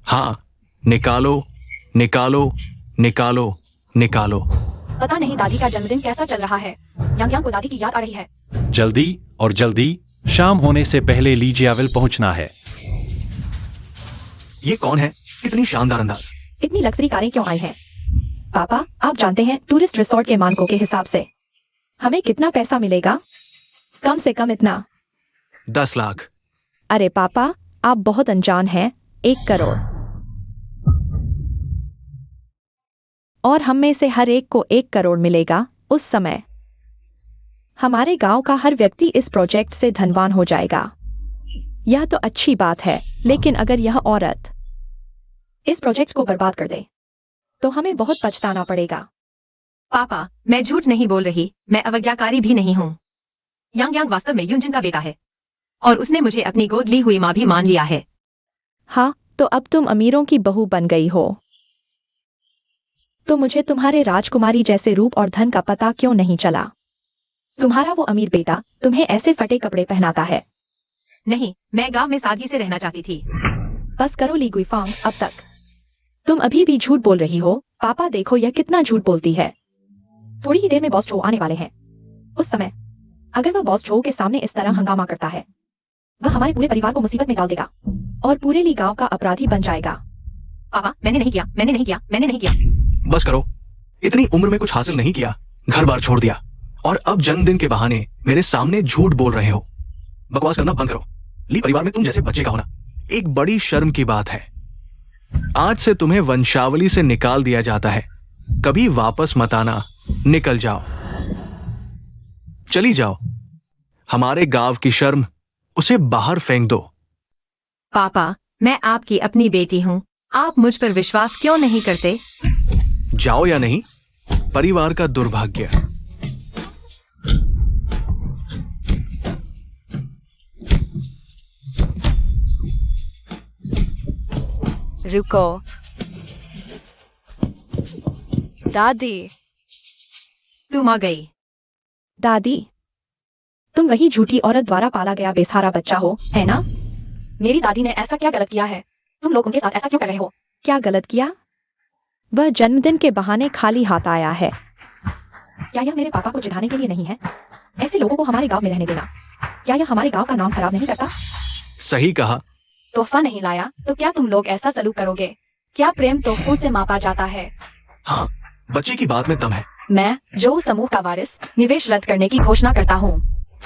हाँ, निकालो, निकालो, निकालो, निकालो। पता नहीं दादी का जन्मदिन कैसा चल रहा है। यांग यांग को दादी की याद आ रही है। जल्दी और जल्दी, शाम होने से पहले लीजियाविल पहुंचना है। ये कौन है? कितनी शानदार अंदाज। इतनी लग्जरी कारें क्यों आई हैं? पापा, आप जानते हैं टूरिस्ट रिसोर्ट के मानकों के हिसाब से हमें कितना पैसा मिलेगा? कम से कम इतना। 10 लाख। अरे पापा, आप बहुत अनजान हैं। 1 करोड़। और हम में से हर एक को 1 करोड़ मिलेगा उस समय। हमारे गांव का हर व्यक्ति इस प्रोजेक्ट से धनवान हो जाएगा। यह तो अच्छी बात है, लेकिन अगर यह औरत इस प्रोजेक्ट को बर्बाद कर दे तो हमें बहुत पछताना पड़ेगा। पापा, मैं झूठ नहीं बोल रही, मैं अवज्ञाकारी भी नहीं हूँ। यांग यांग वास्तव में यूनजिन का बेटा है और उसने मुझे अपनी गोद ली हुई माँ भी मान लिया है। हाँ, तो अब तुम अमीरों की बहू बन गई हो, तो मुझे तुम्हारे राजकुमारी जैसे रूप और धन का पता क्यों नहीं चला? तुम्हारा वो अमीर बेटा तुम्हें ऐसे फटे कपड़े पहनाता है। नहीं, मैं गांव में सादगी से रहना चाहती थी। बस करो ली गुइफांग, अब तक तुम अभी भी झूठ बोल रही हो। पापा देखो यह कितना झूठ बोलती है। थोड़ी ही देर में बॉस जो आने वाले हैं। उस समय अगर वह बॉस जो के सामने इस तरह हंगामा करता है, वह हमारे पूरे परिवार को मुसीबत में डाल देगा और पूरे ली गांव का अपराधी बन जाएगा। पापा, मैंने नहीं किया, मैंने नहीं किया, मैंने नहीं किया। बस करो, इतनी उम्र में कुछ हासिल नहीं किया, घर बार छोड़ दिया और अब जन्मदिन के बहाने मेरे सामने झूठ बोल रहे हो। बकवास करना बंद करो। ली परिवार में तुम जैसे बच्चे का होना एक बड़ी शर्म की बात है। आज से तुम्हें वंशावली से निकाल दिया जाता है। कभी वापस मत आना, निकल जाओ, चली जाओ। हमारे गांव की शर्म, उसे बाहर फेंक दो। पापा, मैं आपकी अपनी बेटी हूँ, आप मुझ पर विश्वास क्यों नहीं करते? जाओ या नहीं, परिवार का दुर्भाग्य। रुको दादी। तुम आ गई। दादी, तुम वही झूठी औरत द्वारा पाला गया बेसहारा बच्चा हो, है ना? मेरी दादी ने ऐसा क्या गलत किया है? तुम लोग उनके साथ ऐसा क्यों कर रहे हो? क्या गलत किया? वह जन्मदिन के बहाने खाली हाथ आया है। क्या यह मेरे पापा को चिढ़ाने के लिए नहीं है? ऐसे लोगों को हमारे गांव में रहने देना, क्या यह हमारे गांव का नाम खराब नहीं करता? सही कहा। तोहफा नहीं लाया तो क्या तुम लोग ऐसा सलूक करोगे? क्या प्रेम तोहफों से मापा जाता है? हाँ, बच्चे की बात में दम है। मैं जो समूह का वारिस निवेश रद्द करने की घोषणा करता हूँ।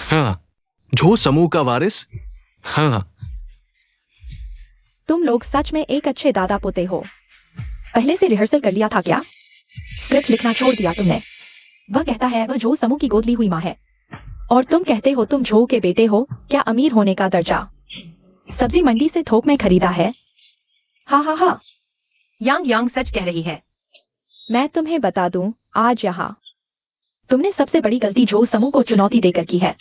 हाँ, जो समूह का वारिस। हाँ, तुम लोग सच में एक अच्छे दादा पोते हो। पहले से रिहर्सल कर लिया था क्या? स्क्रिप्ट लिखना छोड़ दिया तुमने? वह कहता है वह जो समूह की गोद ली हुई माँ है और तुम कहते हो तुम जो के बेटे हो। क्या अमीर होने का दर्जा सब्जी मंडी से थोक में खरीदा है? हाँ हाँ हाँ, यांग यांग सच कह रही है। मैं तुम्हें बता दूं, आज यहाँ तुमने सबसे बड़ी गलती जो समूह को चुनौती देकर की है।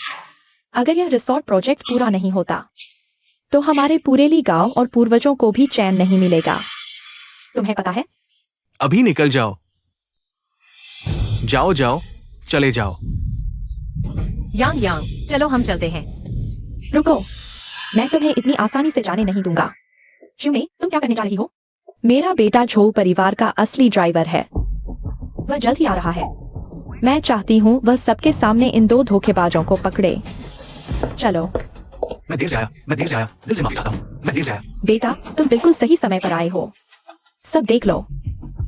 अगर यह रिसोर्ट प्रोजेक्ट पूरा नहीं होता तो हमारे पूरेली गांव और पूर्वजों को भी चैन नहीं मिलेगा। तुम्हें पता है? अभी निकल जाओ, जाओ जाओ, चले जाओ। यांग यांग, चलो हम चलते हैं। रुको, मैं तुम्हें इतनी आसानी से जाने नहीं दूंगा। शिवमे, तुम क्या करने जा रही हो? मेरा बेटा झो परिवार का असली ड्राइवर है। वह जल्द ही आ रहा है। मैं चाहती हूँ वह सबके सामने इन दो धोखेबाजों को पकड़े। चलो। मैं देर से आया, दिल से माफी चाहता हूँ, मैं देर से आया। बेटा, तुम बिल्कुल सही समय पर आए हो। सब देख लो,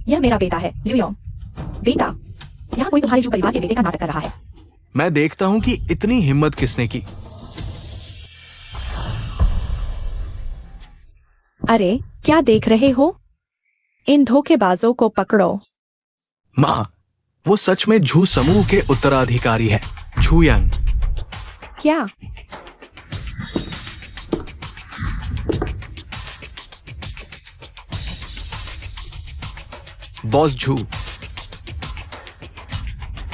यह मेरा बेटा है, ल्यूयोंग। बेटा, यहाँ कोई तुम्हारे जो परिवार के बेटे का नाटक कर रहा है। मैं देखता हूँ कि इतनी हिम्मत किसने की। अरे, क्या देख रहे हो? इन धोखेबाजों को पकड़ो। माँ, वो सच में झू समूह के उत्तराधिकारी है, झू यांग। क्या? बॉस झू।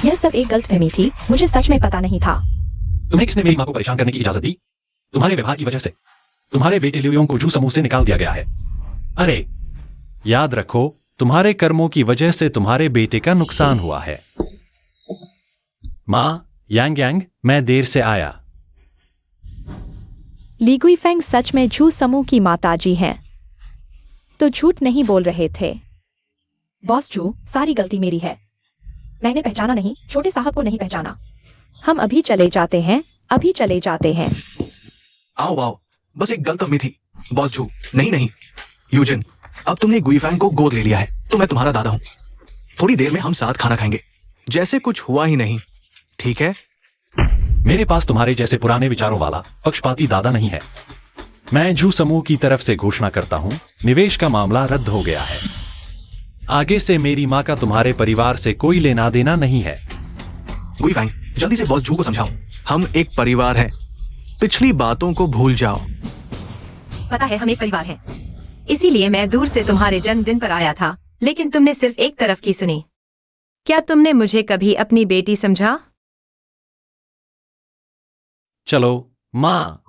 यह सब एक गलतफहमी थी, मुझे सच में पता नहीं था। तुम्हें किसने मेरी माँ को परेशान करने की इजाजत दी? तुम्हारे व्यवहार की वजह से तुम्हारे बेटे ल्यूयोंग को झू समूह से निकाल दिया गया है। अरे, याद रखो, तुम्हारे कर्मों की वजह से तुम्हारे बेटे का नुकसान हुआ है। माँ, यांग यांग, मैं देर से आया। ली गुइफेंग सच में झू समूह की माताजी हैं, तो झूठ नहीं बोल रहे थे। बॉस झू, सारी गलती मेरी है। मैंने पहचाना नहीं, छोटे साहब को नहीं पहचाना। हम अभी चले जाते हैं, अभी चले जाते हैं। आओ आओ, बस एक गलतफहमी थी। बॉस झू, नहीं यूजिन, अब तुमने गुइफेंग को गोद ले लिया है तो मैं तुम्हारा दादा हूं। थोड़ी देर में हम साथ खाना खाएंगे, जैसे कुछ हुआ ही नहीं, ठीक है? मेरे पास तुम्हारे जैसे पुराने विचारों वाला पक्षपाती दादा नहीं है। मैं झू समूह की तरफ से घोषणा करता हूं, निवेश का मामला रद्द हो गया है। आगे से मेरी माँ का तुम्हारे परिवार से कोई लेना देना नहीं है। गुइफेंग, जल्दी से बॉस जू को समझाओ, हम एक परिवार हैं। पिछली बातों को भूल जाओ। पता है हम एक परिवार हैं। इसीलिए मैं दूर से तुम्हारे जन्मदिन पर आया था, लेकिन तुमने सिर्फ एक तरफ की सुनी। क्या तुमने मुझे कभी अपनी बेटी समझा? चलो माँ।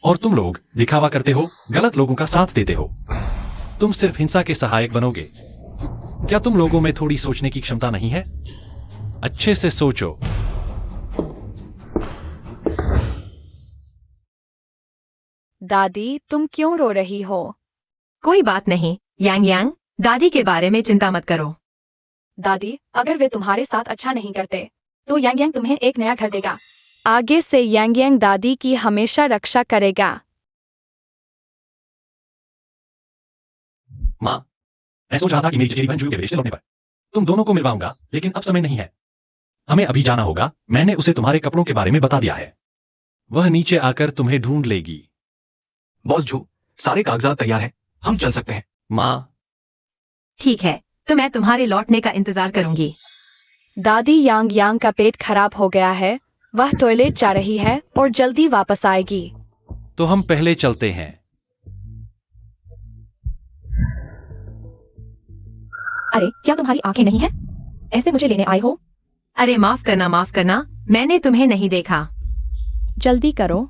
और तुम लोग दिखावा करते हो, गलत लोगों का साथ देते हो। तुम सिर्फ हिंसा के सहायक बनोगे। क्या तुम लोगों में थोड़ी सोचने की क्षमता नहीं है? अच्छे से सोचो। दादी तुम क्यों रो रही हो? कोई बात नहीं यांग यांग, दादी के बारे में चिंता मत करो। दादी अगर वे तुम्हारे साथ अच्छा नहीं करते तो यांग यांग तुम्हें एक नया घर देगा। आगे से यांग यांग दादी की हमेशा रक्षा करेगा। माँ, मैं सोच रहा था कि मेरी चचेरी बहन जू के विदेश से लौटने पर तुम दोनों को मिलवाऊंगा, लेकिन अब समय नहीं है। हमें अभी जाना होगा। मैंने उसे तुम्हारे कपड़ों के बारे में बता दिया है। वह नीचे आकर तुम्हें ढूंढ लेगी। बॉस जू, सारे कागजात तैयार हैं, हम चल सकते हैं। माँ, ठीक है, तो मैं तुम्हारे लौटने का इंतजार करूंगी। दादी यांग यांग का पेट खराब हो गया है, वह टॉयलेट जा रही है और जल्दी वापस आएगी। तो हम पहले चलते हैं। अरे क्या तुम्हारी आंखें नहीं है? ऐसे मुझे लेने आए हो? अरे माफ करना, मैंने तुम्हें नहीं देखा। जल्दी करो।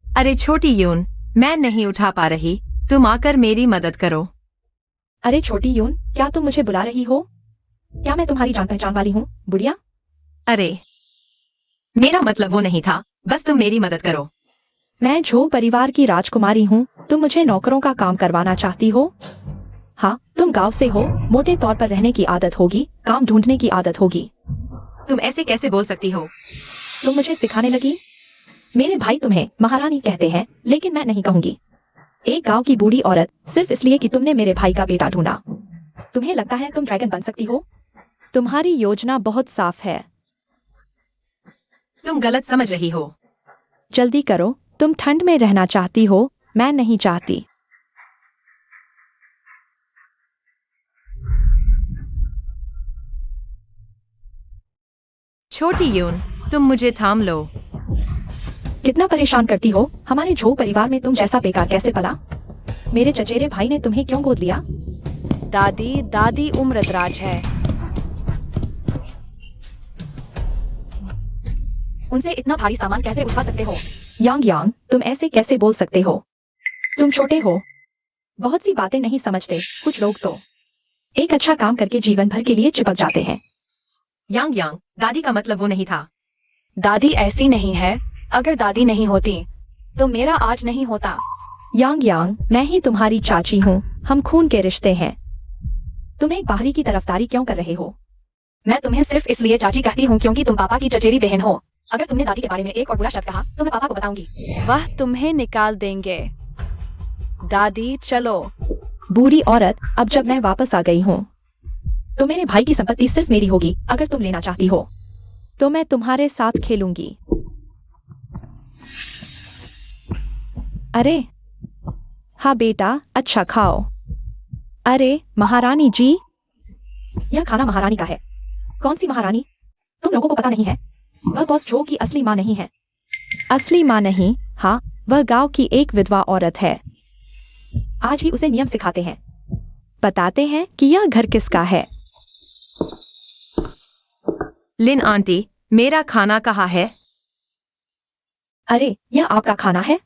अरे छोटी यून, मैं नहीं उठा पा रही, तुम आकर मेरी मदद करो। अरे छोटी यून, क्या तुम मुझे बुला रही हो? क्या मैं तुम्हारी जान पहचान वाली हूँ, बुढ़िया? अरे मेरा मतलब वो नहीं था, बस तुम मेरी मदद करो। मैं झो परिवार की राजकुमारी हूँ। तुम मुझे नौकरों का काम करवाना चाहती हो? हाँ, तुम गांव से हो, मोटे तौर पर रहने की आदत होगी, काम ढूंढने की आदत होगी। तुम ऐसे कैसे बोल सकती हो? तुम मुझे सिखाने लगी? मेरे भाई तुम्हें महारानी कहते हैं, लेकिन मैं नहीं कहूंगी। एक गांव की बूढ़ी औरत, सिर्फ इसलिए कि तुमने मेरे भाई का बेटा ढूंढा। तुम्हें लगता है तुम ड्रैगन बन सकती हो? तुम्हारी योजना बहुत साफ है। तुम गलत समझ रही हो। जल्दी करो, तुम ठंड में रहना चाहती हो, मैं नहीं चाहती। छोटी यून, तुम मुझे थाम लो। कितना परेशान करती हो? हमारे झो परिवार में तुम जैसा बेकार कैसे पला? मेरे चचेरे भाई ने तुम्हें क्यों गोद लिया? दादी उम्रदराज है। उनसे इतना भारी सामान कैसे उठा सकते हो? यांग यांग, तुम ऐसे कैसे बोल सकते हो? तुम छोटे हो, बहुत सी बातें नहीं समझते। कुछ लोग तो एक अच्छा काम करके जीवन भर के लिए चिपक जाते हैं। यांग यांग, दादी का मतलब वो नहीं था। दादी ऐसी नहीं है। अगर दादी नहीं होती तो मेरा आज नहीं होता। यांग यांग, मैं ही तुम्हारी चाची हूँ, हम खून के रिश्ते हैं। तुम एक बाहरी की तरफदारी क्यों कर रहे हो? मैं तुम्हें सिर्फ इसलिए चाची कहती हूँ क्योंकि तुम पापा की चचेरी बहन हो। अगर तुमने दादी के बारे में एक और बुरा शब्द कहा तो मैं पापा को बताऊंगी। वह तुम्हें निकाल देंगे। दादी चलो। बुरी औरत, अब जब मैं वापस आ गई हूँ तो मेरे भाई की संपत्ति सिर्फ मेरी होगी। अगर तुम लेना चाहती हो तो मैं तुम्हारे साथ खेलूंगी। अरे हाँ बेटा, अच्छा खाओ। अरे महारानी जी, यह खाना महारानी का है। कौन सी महारानी? तुम लोगों को पता नहीं है, वह बॉस झो की असली माँ नहीं है। असली माँ नहीं? हाँ, वह गांव की एक विधवा औरत है। आज ही उसे नियम सिखाते हैं, बताते हैं कि यह घर किसका है। लिन आंटी, मेरा खाना कहाँ है? अरे यह आपका खाना है?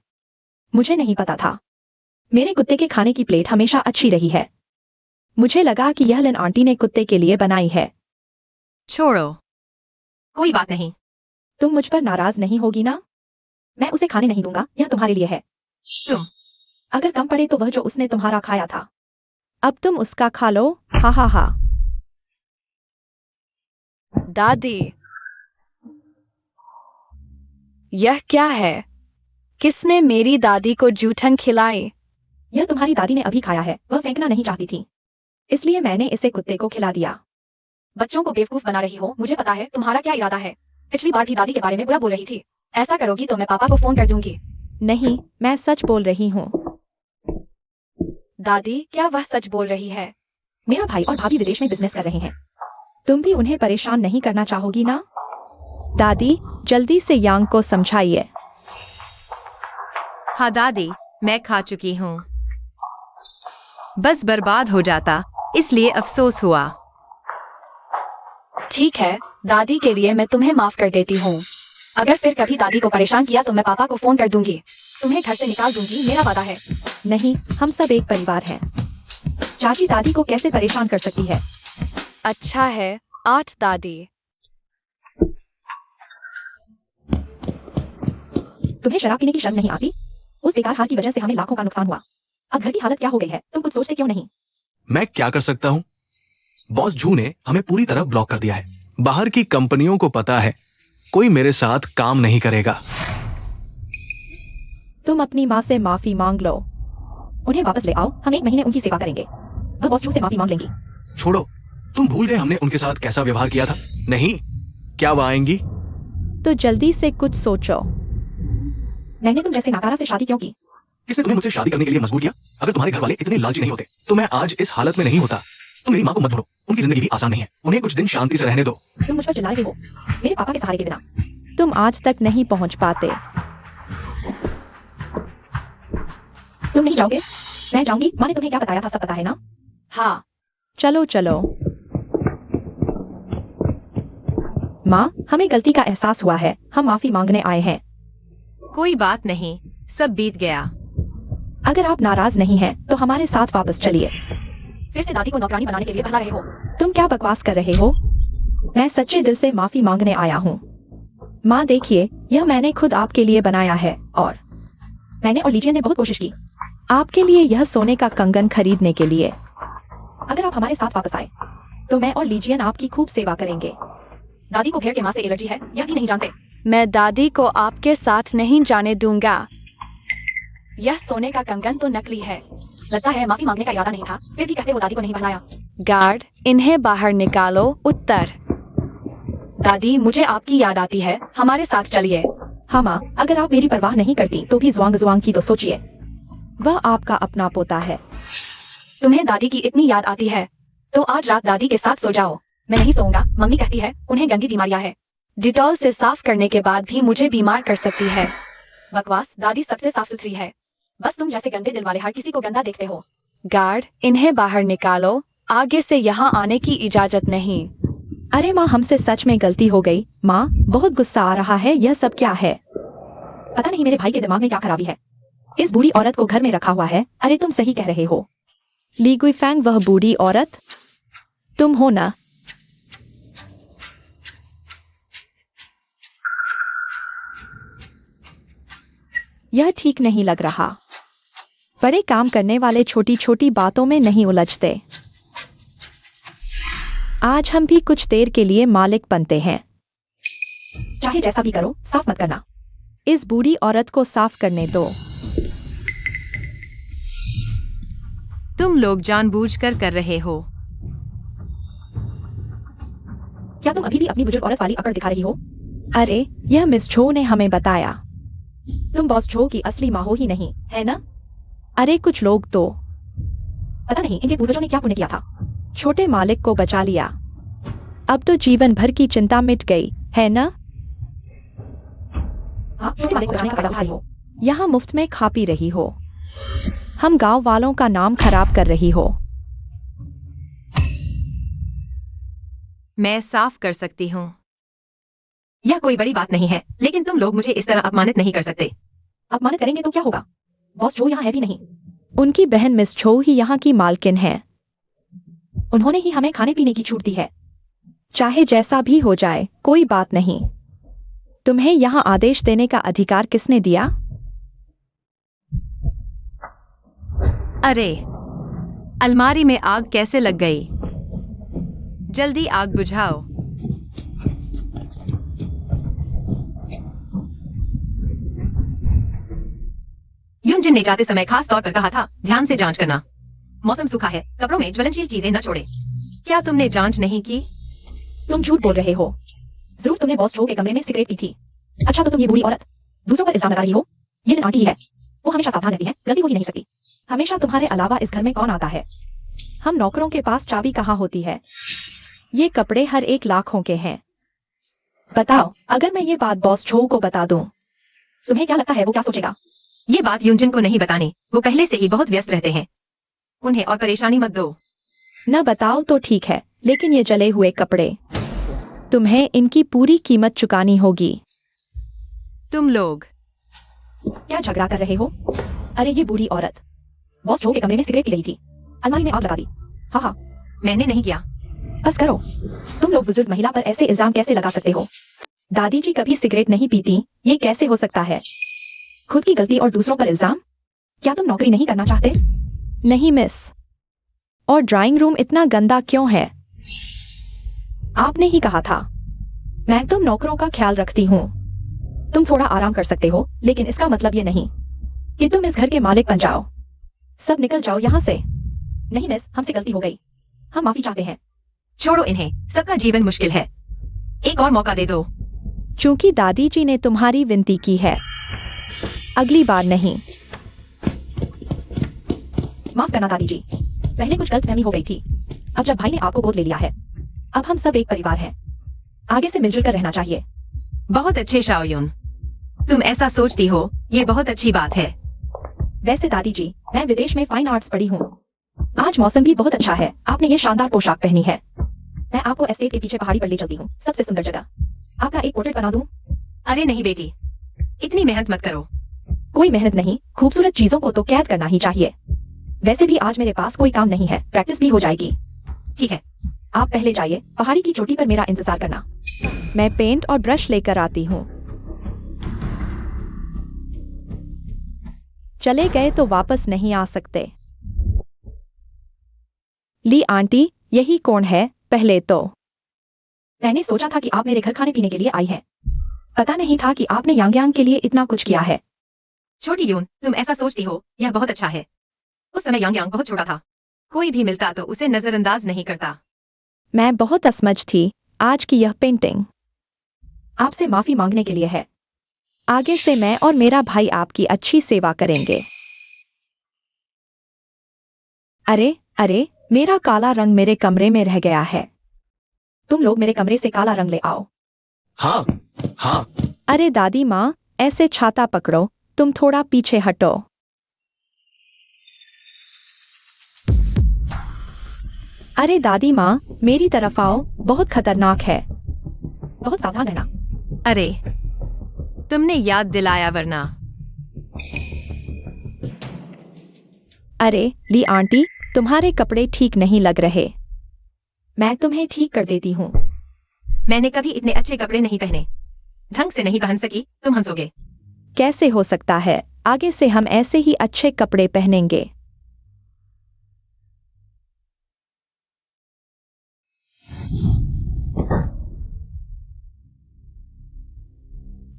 मुझे नहीं पता था। मेरे कुत्ते के खाने की प्लेट हमेशा अच्छी रही है। मुझे लगा कि यह लिन आंटी ने कुत्ते के लिए बनाई है। छोड़ो, कोई बात नहीं। तुम मुझ पर नाराज नहीं होगी ना? मैं उसे खाने नहीं दूंगा, यह तुम्हारे लिए है। तुम अगर कम पड़े तो वह जो उसने तुम्हारा खाया था, अब तुम उसका खा लो। हा हा हा। दादी, यह क्या है? किसने मेरी दादी को जूठन खिलाई? यह तुम्हारी दादी ने अभी खाया है, वह फेंकना नहीं चाहती थी, इसलिए मैंने इसे कुत्ते को खिला दिया। बच्चों को बेवकूफ बना रही हो। मुझे पता है तुम्हारा क्या इरादा है। पिछली बार भी दादी के बारे में बुरा बोल रही थी। ऐसा करोगी तो मैं पापा को फोन कर दूंगी। नहीं, मैं सच बोल रही हूँ। दादी, क्या वह सच बोल रही है? मेरा भाई और भाभी विदेश में बिजनेस कर रहे हैं। तुम भी उन्हें परेशान नहीं करना चाहोगी ना? दादी, जल्दी से यांग को समझाइए। हाँ दादी, मैं खा चुकी हूँ। बस बर्बाद हो जाता, इसलिए अफसोस हुआ। ठीक है, दादी के लिए मैं तुम्हें माफ कर देती हूँ। अगर फिर कभी दादी को परेशान किया तो मैं पापा को फोन कर दूंगी। तुम्हें घर से निकाल दूंगी, मेरा वादा है। नहीं, हम सब एक परिवार हैं। चाची दादी को कैसे परेशान कर सकती है? अच्छा है, 8 दादी। तुम्हें शराब पीने की शर्म नहीं आती? उस बेकार हाल की वजह से हमें लाखों का नुकसान हुआ। अब घर की हालत क्या हो गई है, तुम कुछ सोचते क्यों नहीं? मैं क्या कर सकता हूँ? बॉस झू ने हमें पूरी तरह ब्लॉक कर दिया है। बाहर की कंपनियों को पता है कोई मेरे साथ काम नहीं करेगा। तुम अपनी माँ से माफी मांग लो। उन्हें वापस ले आओ, हम 1 महीने उनकी सेवा करेंगे। वह बॉस झू से माफी मांग लेंगी। छोड़ो, तुम भूल गए हमने उनके साथ कैसा व्यवहार किया था? नहीं, क्या वो आएंगी? तो जल्दी से कुछ सोचो। मैंने तुम जैसे नाकारा से शादी क्यों की? किसने तुम्हें मुझसे शादी करने के लिए मजबूर किया? अगर तुम्हारे घर वाले इतने लालची नहीं होते तो मैं आज इस हालत में नहीं होता। तुम मेरी माँ को मत ढूंढो, उनकी जिंदगी भी आसान नहीं है। उन्हें कुछ दिन शांति से रहने दो। तुम मुझ पर चिल्ला रहे हो, मेरे पापा के सहारे के बिना। तुम आज तक नहीं पहुंच पाते। तुम नहीं जाओगे? मैं जाऊंगी। माँ ने तुम्हें क्या बताया था सब पता है ना? हाँ। चलो चलो। माँ, हमें गलती का एहसास हुआ है, हम माफी मांगने आए हैं। कोई बात नहीं, सब बीत गया। अगर आप नाराज नहीं हैं, तो हमारे साथ वापस चलिए। फिर से दादी को नौकरानी बनाने के लिए भला रहे हो। तुम क्या बकवास कर रहे हो? मैं सच्चे दिल से माफी मांगने आया हूँ। माँ देखिए, यह मैंने खुद आपके लिए बनाया है और मैंने और लीजियन ने बहुत कोशिश की आपके लिए यह सोने का कंगन खरीदने के लिए। अगर आप हमारे साथ वापस आए तो मैं और लीजियन आपकी खूब सेवा करेंगे। दादी को भेड़ के मांस से एलर्जी है, यह भी नहीं जानते। मैं दादी को आपके साथ नहीं जाने दूंगा। यह सोने का कंगन तो नकली है। लगता है माफी मांगने का इरादा नहीं था, फिर भी कहते वो दादी को नहीं बहलाया। गार्ड, इन्हें बाहर निकालो। उत्तर। दादी, मुझे आपकी याद आती है, हमारे साथ चलिए। हाँ माँ, अगर आप मेरी परवाह नहीं करती तो भी ज़ुआंग की तो सोचिए। वह आपका अपना पोता है। तुम्हें दादी की इतनी याद आती है तो आज रात दादी के साथ सो जाओ। मैं नहीं सोऊंगा, मम्मी कहती है उन्हें गंदी बीमारियां है। डिटॉल से साफ करने के बाद भी मुझे बीमार कर सकती है। बकवास, दादी सबसे साफ सुथरी है। बस तुम जैसे गंदे दिल वाले हर किसी को गंदा देखते हो। गार्ड, इन्हें बाहर निकालो। आगे से यहाँ आने की इजाजत नहीं। अरे माँ, हमसे सच में गलती हो गई। माँ, बहुत गुस्सा आ रहा है, यह सब क्या है? पता नहीं मेरे भाई के दिमाग में क्या खराबी है। इस बूढ़ी औरत को घर में रखा हुआ है। अरे तुम सही कह रहे हो। ली गुइफेंग, वह बूढ़ी औरत तुम हो ना? यह ठीक नहीं लग रहा। बड़े काम करने वाले छोटी छोटी बातों में नहीं उलझते। आज हम भी कुछ देर के लिए मालिक बनते हैं। चाहे जैसा भी करो, साफ मत करना। इस बूढ़ी औरत को साफ करने दो। तुम लोग जानबूझकर कर रहे हो। क्या तुम अभी भी अपनी बुजुर्ग औरत वाली अकड़ दिखा रही हो? अरे, यह मिस झो ने हमें बताया। तुम बॉस झो की असली माँ हो ही नहीं, है ना? अरे कुछ लोग तो पता नहीं इनके पूर्वजों ने क्या पुण्य किया था। छोटे मालिक को बचा लिया। अब तो जीवन भर की चिंता मिट गई, है ना? आप छोटे मालिक को बचाने का फायदा उठा रही हो। यहाँ मुफ्त में खा पी रही हो। हम गांव वालों का नाम खराब कर रही हो। मैं साफ कर सकती हूँ। यह कोई बड़ी बात नहीं है, लेकिन तुम लोग मुझे इस तरह अपमानित नहीं कर सकते। अपमानित करेंगे तो क्या होगा? बॉस झो यहाँ है भी नहीं। उनकी बहन मिस झो ही यहाँ की मालकिन है। उन्होंने ही हमें खाने पीने की छूट दी है। चाहे जैसा भी हो जाए, कोई बात नहीं। तुम्हें यहाँ आदेश देने का अधिकार किसने दिया? अरे, अलमारी में आग कैसे लग गई? जल्दी आग बुझाओ। युनजिन ने जाते समय खास तौर पर कहा था, ध्यान से जांच करना। मौसम सूखा है, कपड़ों में ज्वलनशील चीजें न छोड़े। क्या तुमने जांच नहीं की? तुम झूठ बोल रहे हो। जरूर तुमने बॉस झो के कमरे में सिगरेट पी थी। अच्छा, तो तुम ये बूढ़ी औरत दूसरों पर इल्जाम लगा रही हो। ये आंटी ही है, वो हमेशा सावधान रहती है, गलती हो ही नहीं सकती। हमेशा तुम्हारे अलावा इस घर में कौन आता है? हम नौकरों के पास चाबी कहाँ होती है? ये कपड़े हर एक लाखों के हैं। बताओ, अगर मैं ये बात बॉस छो को बता दूं, तुम्हें क्या लगता है वो क्या सोचेगा? ये बात युंजन को नहीं बतानी, वो पहले से ही बहुत व्यस्त रहते हैं। उन्हें और परेशानी मत दो। न बताओ तो ठीक है, लेकिन ये जले हुए कपड़े, तुम्हें इनकी पूरी कीमत चुकानी होगी। तुम लोग क्या झगड़ा कर रहे हो? अरे ये बूढ़ी औरत बॉस छो के कमरे में सिगरेट पी रही थी, अलमारी में आग लगा दी। हाँ हाँ, मैंने नहीं किया। बस करो। तुम लोग बुजुर्ग महिला पर ऐसे इल्जाम कैसे लगा सकते हो? दादी जी कभी सिगरेट नहीं पीती, ये कैसे हो सकता है? खुद की गलती और दूसरों पर इल्जाम? क्या तुम नौकरी नहीं करना चाहते? नहीं मिस। और ड्राइंग रूम इतना गंदा क्यों है? आपने ही कहा था। मैं तुम नौकरों का ख्याल रखती हूँ। तुम थोड़ा आराम कर सकते हो, लेकिन इसका मतलब ये नहीं कि तुम इस घर के मालिक बन जाओ। सब निकल जाओ यहाँ से। नहीं मिस, हमसे गलती हो गई, हम माफी चाहते हैं। छोड़ो इन्हें, सबका जीवन मुश्किल है। एक और मौका दे दो। चूंकि दादी जी ने तुम्हारी विनती की है, अगली बार नहीं। माफ करना दादी जी, पहले कुछ गलतफहमी हो गई थी। अब जब भाई ने आपको गोद ले लिया है, अब हम सब एक परिवार हैं। आगे से मिलजुल कर रहना चाहिए। बहुत अच्छे शाओयुन, तुम ऐसा सोचती हो, ये बहुत अच्छी बात है। वैसे दादी जी, मैं विदेश में फाइन आर्ट्स पढ़ी हूँ। आज मौसम भी बहुत अच्छा है, आपने ये शानदार पोशाक पहनी है। मैं आपको एस्टेट के पीछे पहाड़ी पर ले चलती हूँ, सबसे सुंदर जगह। आपका एक पोर्ट्रेट बना दूं? अरे नहीं बेटी, इतनी मेहनत मत करो। कोई मेहनत नहीं, खूबसूरत चीजों को तो कैद करना ही चाहिए। वैसे भी आज मेरे पास कोई काम नहीं है, प्रैक्टिस भी हो जाएगी। ठीक है, आप पहले जाइए, पहाड़ी की चोटी पर मेरा इंतजार करना। मैं पेंट और ब्रश लेकर आती हूँ। चले गए तो वापस नहीं आ सकते। ली आंटी, यही कौन है? पहले तो मैंने सोचा था कि आप मेरे घर खाने पीने के लिए आई हैं। पता नहीं था कि आपने यांग यांग के लिए इतना कुछ किया है। छोटी यून, तुम ऐसा सोचती हो, यह बहुत अच्छा है। उस समय यांग यांग बहुत छोटा था, कोई भी मिलता तो उसे नजरअंदाज नहीं करता। मैं बहुत असमझ थी। आज की यह पेंटिंग आपसे माफी मांगने के लिए है। आगे से मैं और मेरा भाई आपकी अच्छी सेवा करेंगे। अरे अरे, मेरा काला रंग मेरे कमरे में रह गया है। तुम लोग मेरे कमरे से काला रंग ले आओ। हाँ हाँ। अरे दादी माँ, ऐसे छाता पकड़ो, तुम थोड़ा पीछे हटो। अरे दादी माँ, मेरी तरफ आओ, बहुत खतरनाक है। बहुत सावधान रहना। अरे, तुमने याद दिलाया वरना। अरे ली आंटी, तुम्हारे कपड़े ठीक नहीं लग रहे। मैं तुम्हें ठीक कर देती हूँ। मैंने कभी इतने अच्छे कपड़े नहीं पहने। ढंग से नहीं पहन सकी, तुम हंसोगे। कैसे हो सकता है? आगे से हम ऐसे ही अच्छे कपड़े पहनेंगे।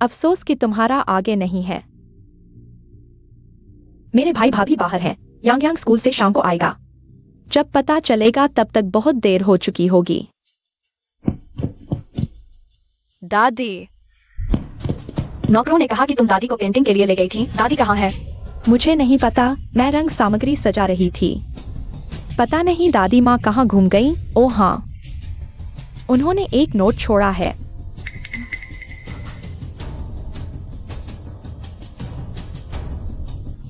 अफसोस कि तुम्हारा आगे नहीं है। मेरे भाई भाभी बाहर हैं। यांग यांग स्कूल से शाम को आएगा। जब पता चलेगा तब तक बहुत देर हो चुकी होगी। दादी, नौकरों ने कहा कि तुम दादी को पेंटिंग के लिए ले गई थी। दादी कहाँ है? मुझे नहीं पता, मैं रंग सामग्री सजा रही थी। पता नहीं दादी माँ कहाँ घूम गई। ओ हाँ, उन्होंने एक नोट छोड़ा है।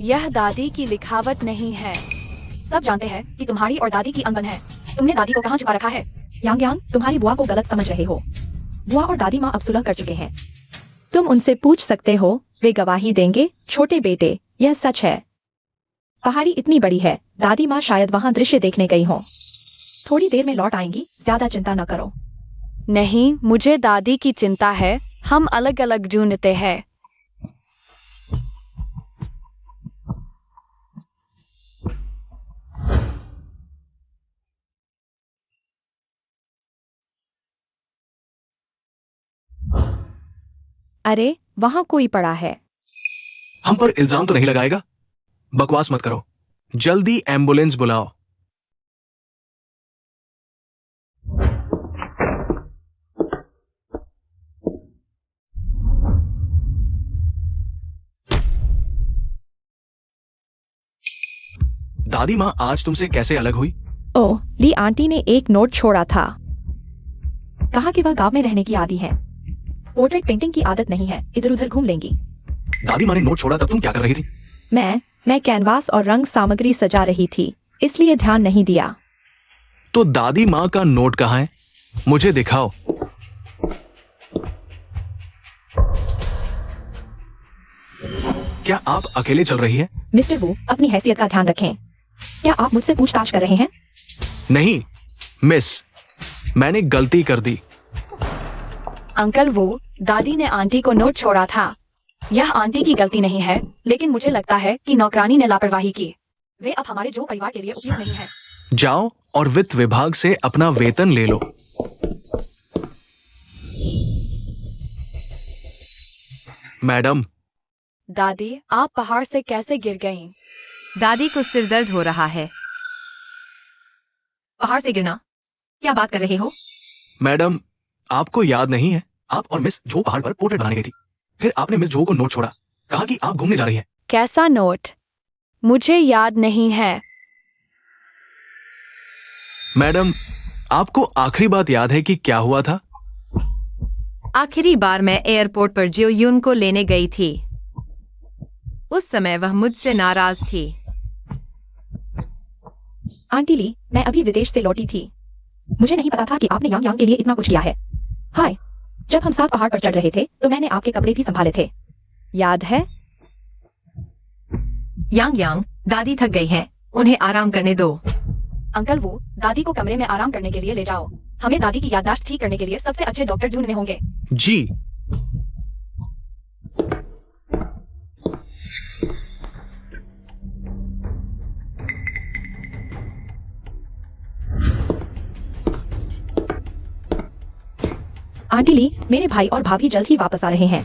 यह दादी की लिखावट नहीं है। सब जानते हैं कि तुम्हारी और दादी की अनबन है। तुमने दादी को कहाँ छुपा रखा है? यांग यांग, तुम्हारी बुआ को गलत समझ रहे हो। बुआ और दादी माँ अब सुलह कर चुके हैं। तुम उनसे पूछ सकते हो, वे गवाही देंगे। छोटे बेटे, यह सच है। पहाड़ी इतनी बड़ी है, दादी माँ शायद वहाँ दृश्य देखने गई हो। थोड़ी देर में लौट आएंगी, ज्यादा चिंता न करो। नहीं, मुझे दादी की चिंता है। हम अलग अलग ढूंढते हैं। अरे वहाँ कोई पड़ा है। हम पर इल्जाम तो नहीं लगाएगा? बकवास मत करो, जल्दी एम्बुलेंस बुलाओ। दादी माँ आज तुमसे कैसे अलग हुई? ओह, ली आंटी ने एक नोट छोड़ा था। कहा कि वह गांव में रहने की आदी है। पोर्ट्रेट पेंटिंग की आदत नहीं है, इधर उधर घूम लेंगी। दादी माँ ने नोट छोड़ा तब तुम क्या कर रही थी? मैं कैनवास और रंग सामग्री सजा रही थी, इसलिए ध्यान नहीं दिया। तो दादी माँ का नोट कहाँ है? मुझे दिखाओ। क्या आप अकेले चल रही है? मिस्टर वू, अपनी हैसियत का ध्यान रखें। क्या आप मुझसे पूछताछ कर रहे हैं? नहीं मिस, मैंने गलती कर दी। अंकल वो, दादी ने आंटी को नोट छोड़ा था। यह आंटी की गलती नहीं है, लेकिन मुझे लगता है कि नौकरानी ने लापरवाही की। वे अब हमारे जो परिवार के लिए उपयुक्त नहीं है। जाओ और वित्त विभाग से अपना वेतन ले लो। मैडम। दादी, आप पहाड़ से कैसे गिर गईं? दादी को सिर दर्द हो रहा है। पहाड़ से गिरना? क्या बात कर रहे हो? मैडम, आपको याद नहीं है? आप और मिस जो पहाड़ पर पोर्ट्रेट बनाने गई थी, फिर आपने मिस जो को नोट छोड़ा, कहा कि आप घूमने जा रही हैं। कैसा नोट? मुझे याद नहीं है। मैडम, आपको आखिरी बात याद है कि क्या हुआ था? आखिरी बार मैं एयरपोर्ट पर जियो यून को लेने गई थी। उस समय वह मुझसे नाराज थी। आंटी ली, मैं अभी विदेश से लौटी थी। मुझे नहीं पता था कि आपने यांग यांग के लिए इतना कुछ किया है। हाय, जब हम साथ पहाड़ पर चढ़ रहे थे तो मैंने आपके कपड़े भी संभाले थे, याद है? यांग यांग, दादी थक गई हैं, उन्हें आराम करने दो। अंकल वो, दादी को कमरे में आराम करने के लिए ले जाओ। हमें दादी की याददाश्त ठीक करने के लिए सबसे अच्छे डॉक्टर ढूंढने होंगे। जी। आंटी ली, मेरे भाई और भाभी जल्द ही वापस आ रहे हैं।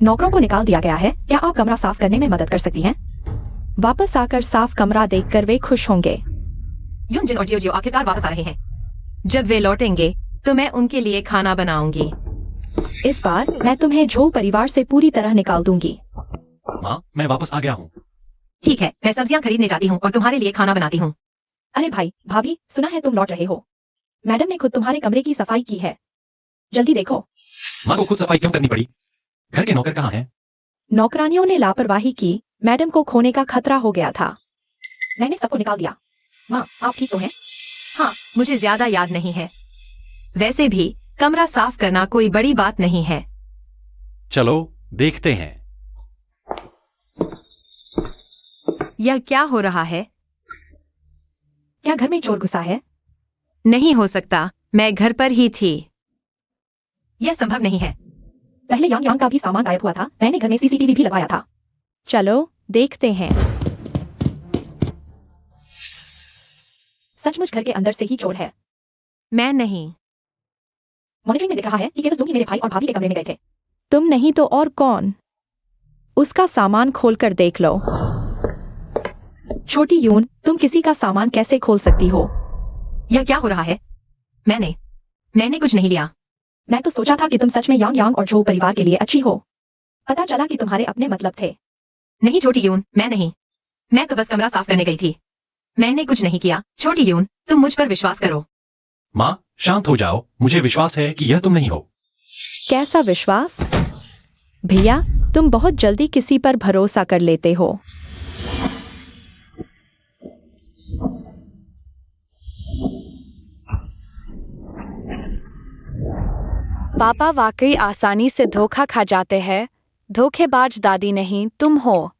नौकरों को निकाल दिया गया है। क्या आप कमरा साफ करने में मदद कर सकती हैं? वापस आकर साफ कमरा देखकर वे खुश होंगे। युनजिन और जियो जियो आखिरकार वापस आ रहे हैं। जब वे लौटेंगे तो मैं उनके लिए खाना बनाऊंगी। इस बार मैं तुम्हें झो परिवार से पूरी तरह निकाल दूंगी। माँ, मैं वापस आ गया हूँ। ठीक है, मैं सब्जियां खरीदने जाती हूँ और तुम्हारे लिए खाना बनाती हूँ। अरे भाई भाभी, सुना है तुम लौट रहे हो। मैडम ने खुद तुम्हारे कमरे की सफाई की है, जल्दी देखो। माँ को खुद सफाई क्यों करनी पड़ी? घर के नौकर कहाँ हैं? नौकरानियों ने लापरवाही की, मैडम को खोने का खतरा हो गया था। मैंने सबको निकाल दिया। माँ, आप ठीक तो हैं? हाँ, मुझे ज्यादा याद नहीं है। वैसे भी कमरा साफ करना कोई बड़ी बात नहीं है। चलो देखते हैं। यह क्या हो रहा है? क्या घर में चोर घुसा है? नहीं हो सकता, मैं घर पर ही थी। यह संभव नहीं है। पहले यांग यांग का भी सामान गायब हुआ था। मैंने घर में सीसीटीवी भी लगवाया था। चलो देखते हैं। सचमुच घर के अंदर से ही चोर है। मैं नहीं। मॉनिटरिंग में दिख रहा है कि केवल तुम ही मेरे भाई और भाभी के कमरे में गए थे। तुम नहीं तो और कौन? उसका सामान खोलकर देख लो। छोटी यून, तुम किसी का सामान कैसे खोल सकती हो? यह क्या हो रहा है? मैंने कुछ नहीं लिया। मैं तो सोचा था कि तुम सच में यांग यांग और झो परिवार के लिए अच्छी हो। पता चला कि तुम्हारे अपने मतलब थे। नहीं छोटी यून, मैं नहीं। मैं तो बस कमरा साफ करने गई थी। मैंने कुछ नहीं किया। छोटी यून, तुम मुझ पर विश्वास करो। माँ, शांत हो जाओ। मुझे विश्वास है कि यह तुम नहीं हो। कैसा विश्वास? भैया, तुम बहुत जल्दी किसी पर भरोसा कर लेते हो। पापा वाकई आसानी से धोखा खा जाते हैं। धोखेबाज दादी नहीं, तुम हो।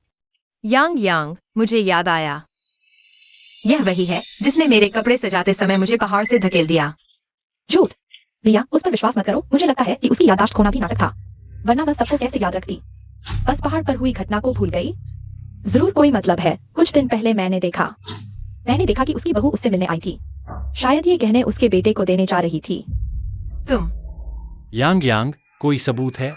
यांग यांग, मुझे याद आया। यह वही है जिसने मेरे कपड़े सजाते समय मुझे पहाड़ से धकेल दिया। झूठ। भैया, उस पर विश्वास मत करो। मुझे लगता है कि उसकी याददाश्त खोना भी नाटक था, वरना वह सबको कैसे याद रखती? बस पहाड़ पर हुई घटना को भूल गई। जरूर कोई मतलब है। कुछ दिन पहले मैंने देखा कि उसकी बहू उससे मिलने आई थी। शायद ये गहने उसके बेटे को देने जा रही थी। तुम यांग यांग, कोई सबूत है?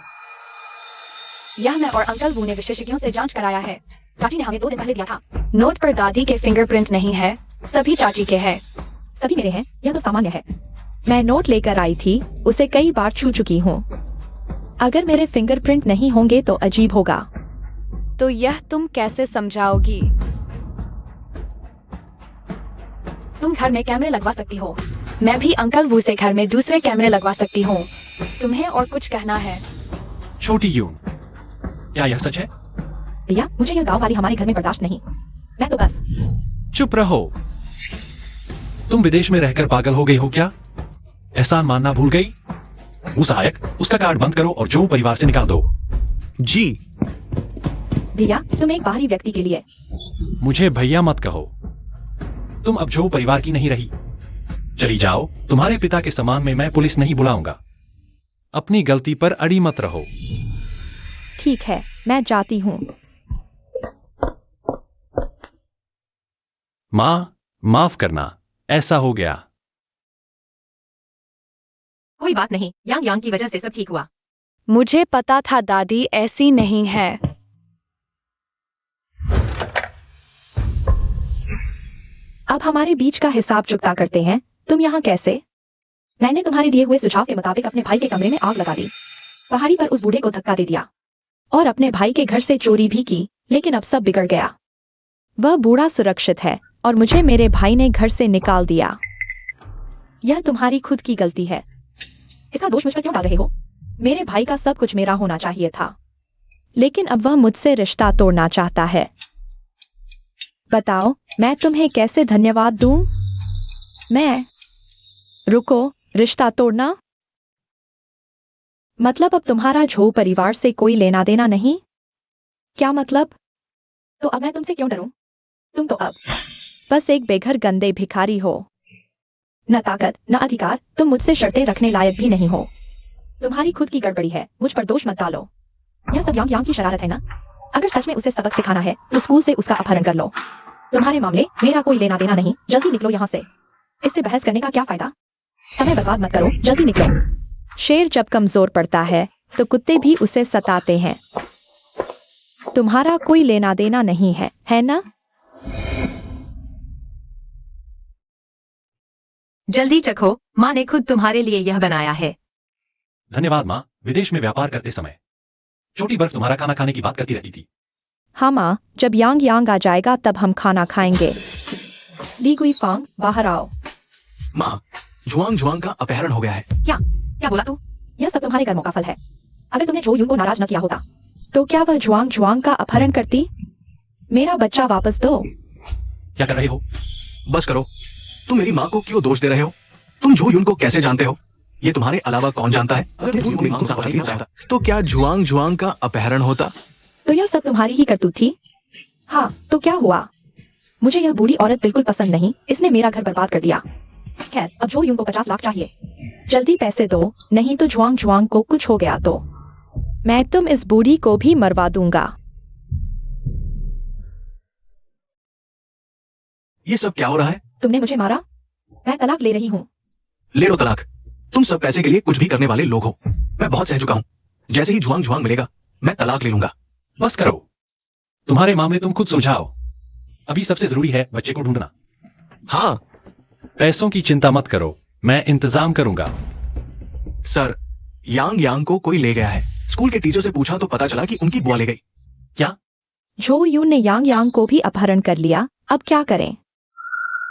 यह मैं और अंकल वू ने विशेषज्ञों से जांच कराया है। चाची ने हमें 2 दिन पहले दिया था। नोट पर दादी के फिंगरप्रिंट नहीं है, सभी चाची के हैं। सभी मेरे हैं, यह तो सामान्य है। मैं नोट लेकर आई थी, उसे कई बार छू चुकी हूँ। अगर मेरे फिंगरप्रिंट नहीं होंगे तो अजीब होगा। तो यह तुम कैसे समझाओगी? तुम घर में कैमरे लगवा सकती हो। मैं भी अंकल वू से घर में दूसरे कैमरे लगवा सकती हूँ। तुम्हें और कुछ कहना है? छोटी यून, क्या यह सच है? भैया, मुझे यह गांव वाली हमारे घर में बर्दाश्त नहीं। मैं तो बस। चुप रहो। तुम विदेश में रहकर पागल हो गई हो क्या? एहसान मानना भूल गई? वो सहायक, उसका कार्ड बंद करो और जो परिवार से निकाल दो। जी। भैया, तुम एक बाहरी व्यक्ति के लिए। मुझे भैया मत कहो। तुम अब जो परिवार की नहीं रही। चली जाओ। तुम्हारे पिता के समान में मैं पुलिस नहीं बुलाऊंगा। अपनी गलती पर अड़ी मत रहो। ठीक है, मैं जाती हूँ। माँ, माफ करना, ऐसा हो गया। कोई बात नहीं, यांग यांग की वजह से सब ठीक हुआ। मुझे पता था दादी ऐसी नहीं है। अब हमारे बीच का हिसाब चुकता करते हैं। तुम यहाँ कैसे? मैंने तुम्हारे दिए हुए सुझाव के मुताबिक अपने भाई के कमरे में आग लगा दी, पहाड़ी पर उस बूढ़े को धक्का दे दिया और अपने भाई के घर से चोरी भी की, लेकिन अब सब बिगड़ गया। वह बूढ़ा सुरक्षित है और मुझे मेरे भाई ने घर से निकाल दिया। यह तुम्हारी खुद की गलती है। इसका दोष मुझ पर क्यों डाल रहे हो? मेरे भाई का सब कुछ मेरा होना चाहिए था, लेकिन अब वह मुझसे रिश्ता तोड़ना चाहता है। बताओ, मैं तुम्हें कैसे धन्यवाद दूं? रुको, रिश्ता तोड़ना? मतलब अब तुम्हारा झो परिवार से कोई लेना देना नहीं? क्या मतलब? तो अब मैं तुमसे क्यों डरूं? तुम तो अब बस एक बेघर गंदे भिखारी हो। न ताकत न अधिकार, तुम मुझसे शर्तें रखने लायक भी नहीं हो। तुम्हारी खुद की गड़बड़ी है, मुझ पर दोष मत डालो। यह सब यांग यांग की शरारत है ना? अगर सच में उसे सबक सिखाना है तो स्कूल से उसका अपहरण कर लो। तुम्हारे मामले मेरा कोई लेना देना नहीं। जल्दी निकलो यहाँ से। इससे बहस करने का क्या फायदा? समय बर्बाद मत करो, जल्दी निकलो। शेर जब कमजोर पड़ता है तो कुत्ते भी उसे सताते हैं। तुम्हारा कोई लेना देना नहीं है ना? जल्दी चखो, माँ ने खुद तुम्हारे लिए यह बनाया है। धन्यवाद माँ। विदेश में व्यापार करते समय छोटी बर्फ तुम्हारा खाना खाने की बात करती रहती थी। हाँ माँ, जब यांग यांग आ जाएगा तब हम खाना खाएंगे। ली गुई फांग, बाहर आओ। माँ, जुआंग जुआंग का अपहरण हो गया है। क्या बोला तू? यह सब तुम्हारे कर्मों का फल है। अगर तुमने जो यूं को नाराज न किया होता तो क्या वह जुआंग जुआंग का अपहरण करती? मेरा बच्चा वापस दो। क्या कर रहे हो? बस करो। तुम मेरी माँ को क्यों दोष दे रहे हो? तुम झू युन को कैसे जानते हो? ये तुम्हारे अलावा कौन जानता है? अगर झू युन को समझ लेना चाहता तो क्या जुआंग जुआंग का अपहरण होता? तो यह सब तुम्हारी ही करतूत थी? हाँ, तो क्या हुआ? मुझे यह बूढ़ी औरत बिल्कुल पसंद नहीं। इसने मेरा घर बर्बाद कर दिया। खैर, अब जो यूं को 50 लाख चाहिए। जल्दी पैसे दो, नहीं तो जुआंग जुआंग को कुछ हो गया तो मैं तुम इस बूढ़ी को भी मरवा दूंगा। ये सब क्या हो रहा है? तुमने मुझे मारा, मैं तलाक ले रही हूँ। ले लो तलाक। तुम सब पैसे के लिए कुछ भी करने वाले लोग हो। मैं बहुत सह चुका हूँ। जैसे ही जुआंग जुआंग मिलेगा मैं तलाक ले लूंगा। बस करो। तुम्हारे मामले तुम खुद सुलझाओ। अभी सबसे जरूरी है बच्चे को ढूंढना। हाँ पैसों की चिंता मत करो, मैं इंतजाम करूंगा। सर, यांग यांग को कोई ले गया है। स्कूल के टीचर से पूछा तो पता चला कि उनकी बुआ ले गई। क्या? झो यून ने यांग यांग को भी अपहरण कर लिया। अब क्या करें?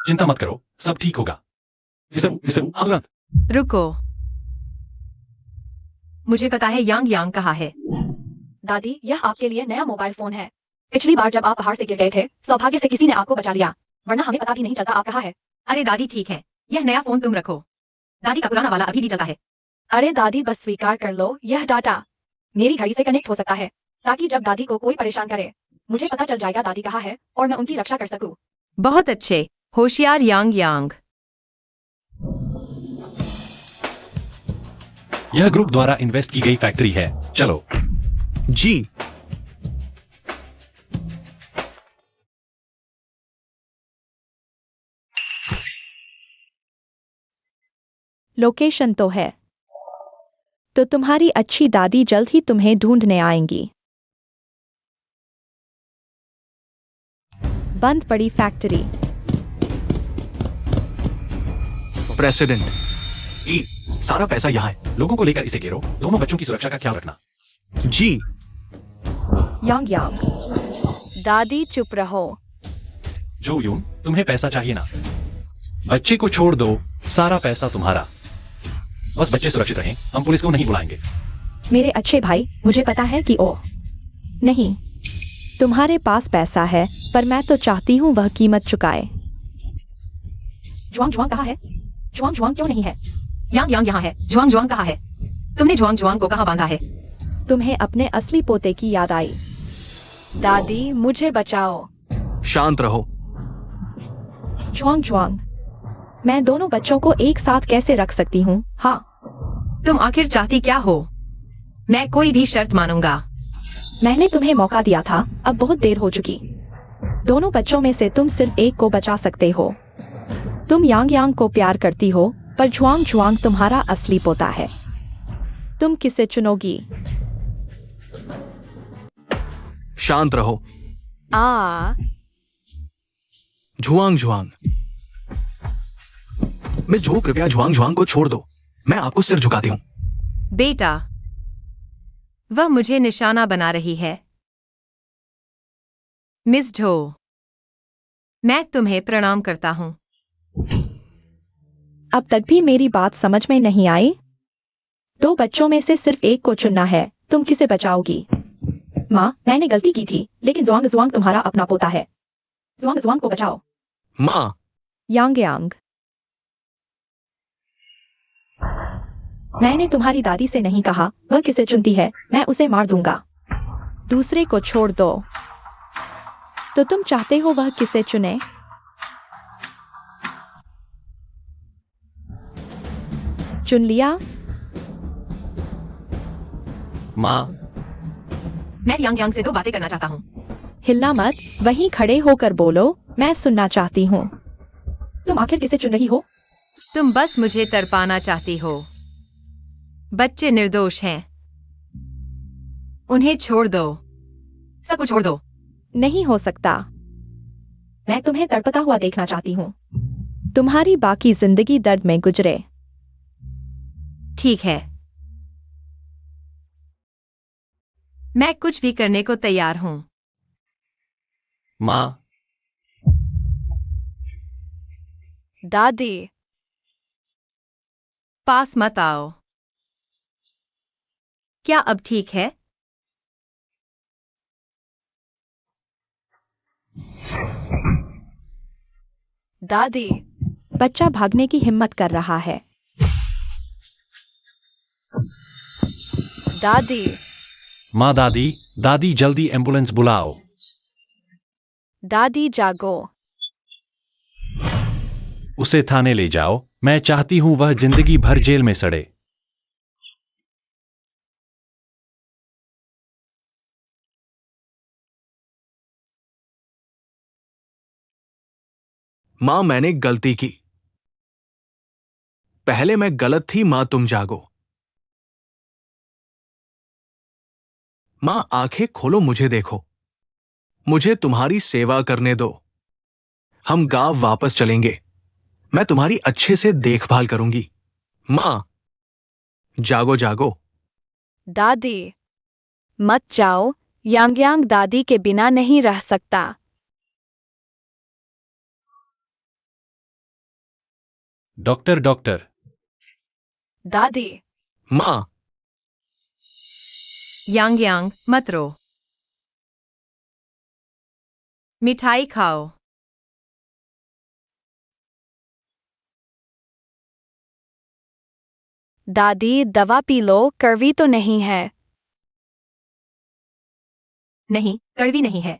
चिंता मत करो, सब ठीक होगा। रुको, मुझे पता है यांग यांग कहाँ है। दादी, यह आपके लिए नया मोबाइल फोन है। पिछली बार जब आप पहाड़ से गिर गए थे, सौभाग्य से किसी ने आपको बचा लिया, वरना हमें पता भी नहीं चलता आप कहाँ है। अरे दादी ठीक है, यह नया फोन तुम रखो। दादी का पुराना वाला अभी भी चलता है। अरे दादी, बस स्वीकार कर लो, यह डाटा मेरी घड़ी से कनेक्ट हो सकता है, ताकि जब दादी को कोई परेशान करे मुझे पता चल जाएगा दादी कहाँ है और मैं उनकी रक्षा कर सकूं। बहुत अच्छे, होशियार यांग यांग। यह ग्रुप द्वारा इन्वेस्ट की गई फैक्ट्री है। चलो। जी। लोकेशन तो है, तो तुम्हारी अच्छी दादी जल्द ही तुम्हें ढूंढने आएंगी। बंद पड़ी फैक्ट्री। प्रेसिडेंट ई, सारा पैसा यहाँ है। लोगों को लेकर इसे घेरो। दोनों बच्चों की सुरक्षा का ख्याल रखना। जी। यांग यांग। दादी चुप रहो। जो यून, तुम्हें पैसा चाहिए ना? बच्चे को छोड़ दो, सारा पैसा तुम्हारा। बस बच्चे सुरक्षित रहें, हम पुलिस को नहीं बुलाएंगे। मेरे अच्छे भाई, मुझे पता है कि ओ नहीं, तुम्हारे पास पैसा है, पर मैं तो चाहती हूँ वह कीमत चुकाए। जुआंग जुआंग कहाँ है? जुआंग जुआंग क्यों नहीं है? यांग यांग यहाँ है। जुआंग जुआंग कहाँ है? तुमने जुआंग जुआंग को कहाँ बांधा है? तुम्हें अपने असली पोते की याद आई? दादी मुझे बचाओ। शांत रहो। जुआंग जुआंग, मैं दोनों बच्चों को एक साथ कैसे रख सकती हूँ? हाँ, तुम आखिर चाहती क्या हो? मैं कोई भी शर्त मानूंगा। मैंने तुम्हें मौका दिया था, अब बहुत देर हो चुकी। दोनों बच्चों में से तुम सिर्फ एक को बचा सकते हो। तुम यांग यांग को प्यार करती हो, पर जुआंग जुआंग तुम्हारा असली पोता है। तुम किसे चुनोगी? शांत रहो। आ झुआंग झुआंग। मिस झू, कृपया झुआंग झुआंग को छोड़ दो। मैं आपको सिर झुकाती हूँ। बेटा, वह मुझे निशाना बना रही है। मिस ढो, मैं तुम्हें प्रणाम करता हूँ। अब तक भी मेरी बात समझ में नहीं आई? दो बच्चों में से सिर्फ एक को चुनना है, तुम किसे बचाओगी? माँ, मैंने गलती की थी, लेकिन जुआंग जुआंग तुम्हारा अपना पोता है। जुआंग जुआंग को बचाओ। माँ, यांग यांग, मैंने तुम्हारी दादी से नहीं कहा वह किसे चुनती है, मैं उसे मार दूंगा। दूसरे को छोड़ दो। तो तुम चाहते हो वह किसे चुने? चुन लिया? माँ, मैं यांग यांग से दो बातें करना चाहता हूँ। हिलना मत, वहीं खड़े होकर बोलो, मैं सुनना चाहती हूँ। तुम आखिर किसे चुन रही हो? तुम बस मुझे तड़पाना चाहती हो। बच्चे निर्दोष हैं। उन्हें छोड़ दो। सबको छोड़ दो। नहीं हो सकता। मैं तुम्हें तड़पता हुआ देखना चाहती हूँ। तुम्हारी बाकी जिंदगी दर्द में गुजरे। ठीक है, मैं कुछ भी करने को तैयार हूँ। माँ, दादी पास मत आओ। क्या अब ठीक है? दादी बच्चा भागने की हिम्मत कर रहा है। दादी माँ, दादी, दादी जल्दी एम्बुलेंस बुलाओ। दादी जागो। उसे थाने ले जाओ, मैं चाहती हूँ वह जिंदगी भर जेल में सड़े। माँ, मैंने गलती की। पहले मैं गलत थी। माँ, तुम जागो। माँ, आंखें खोलो, मुझे देखो। मुझे तुम्हारी सेवा करने दो। हम गांव वापस चलेंगे। मैं तुम्हारी अच्छे से देखभाल करूंगी। माँ, जागो जागो। दादी मत जाओ, यांग यांग दादी के बिना नहीं रह सकता। Doctor, doctor. दादी माँ, यांग यांग मत रो। मिठाई खाओ। दादी दवा पी लो, कड़वी तो नहीं है। नहीं, कड़वी नहीं है।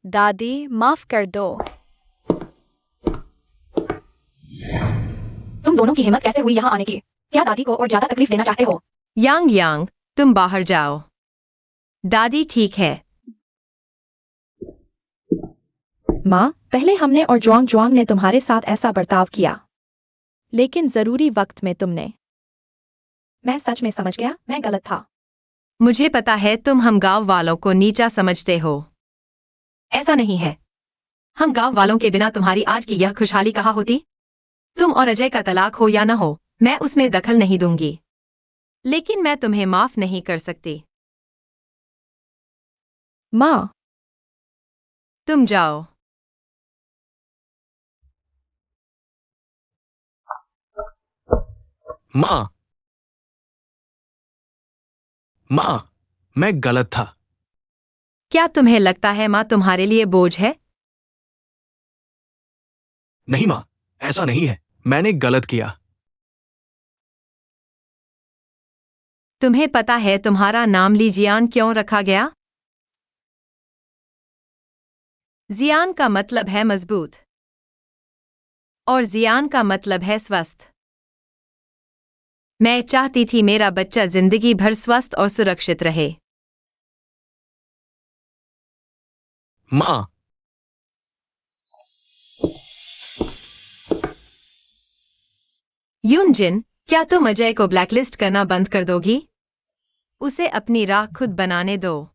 दादी माफ कर दो। तुम दोनों की हिम्मत कैसे हुई यहाँ आने की? क्या दादी को और ज्यादा तकलीफ देना चाहते हो? यांग यांग, तुम बाहर जाओ। दादी ठीक है। माँ, पहले हमने और जुआंग जुआंग ने तुम्हारे साथ ऐसा बर्ताव किया, लेकिन जरूरी वक्त में तुमने। मैं सच में समझ गया, मैं गलत था। मुझे पता है तुम हम गांव वालों को नीचा समझते हो। ऐसा नहीं है। हम गांव वालों के बिना तुम्हारी आज की यह खुशहाली कहाँ होती? तुम और अजय का तलाक हो या न हो, मैं उसमें दखल नहीं दूंगी। लेकिन मैं तुम्हें माफ नहीं कर सकती। माँ, तुम जाओ। माँ, माँ, मैं गलत था। क्या तुम्हें लगता है माँ तुम्हारे लिए बोझ है? नहीं माँ, ऐसा नहीं है। मैंने गलत किया। तुम्हें पता है तुम्हारा नाम ली जियान क्यों रखा गया? जियान का मतलब है मजबूत और जियान का मतलब है स्वस्थ। मैं चाहती थी मेरा बच्चा जिंदगी भर स्वस्थ और सुरक्षित रहे। माँ, यूनजिन, क्या तुम अजय को ब्लैकलिस्ट करना बंद कर दोगी? उसे अपनी राह खुद बनाने दो।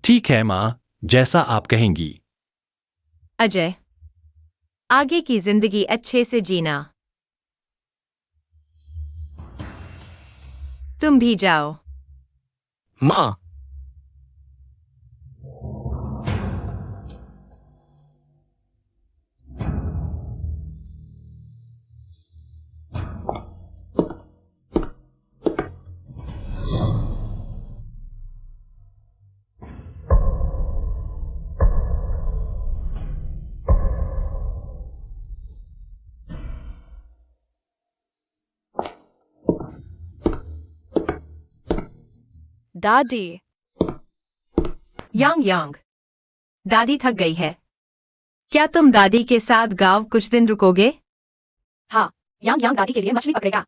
ठीक है माँ, जैसा आप कहेंगी। अजय, आगे की जिंदगी अच्छे से जीना। तुम भी जाओ। माँ, दादी। यांग यांग, दादी थक गई है। क्या तुम दादी के साथ गांव कुछ दिन रुकोगे? हाँ, यांग यांग दादी के लिए मछली पकड़ेगा।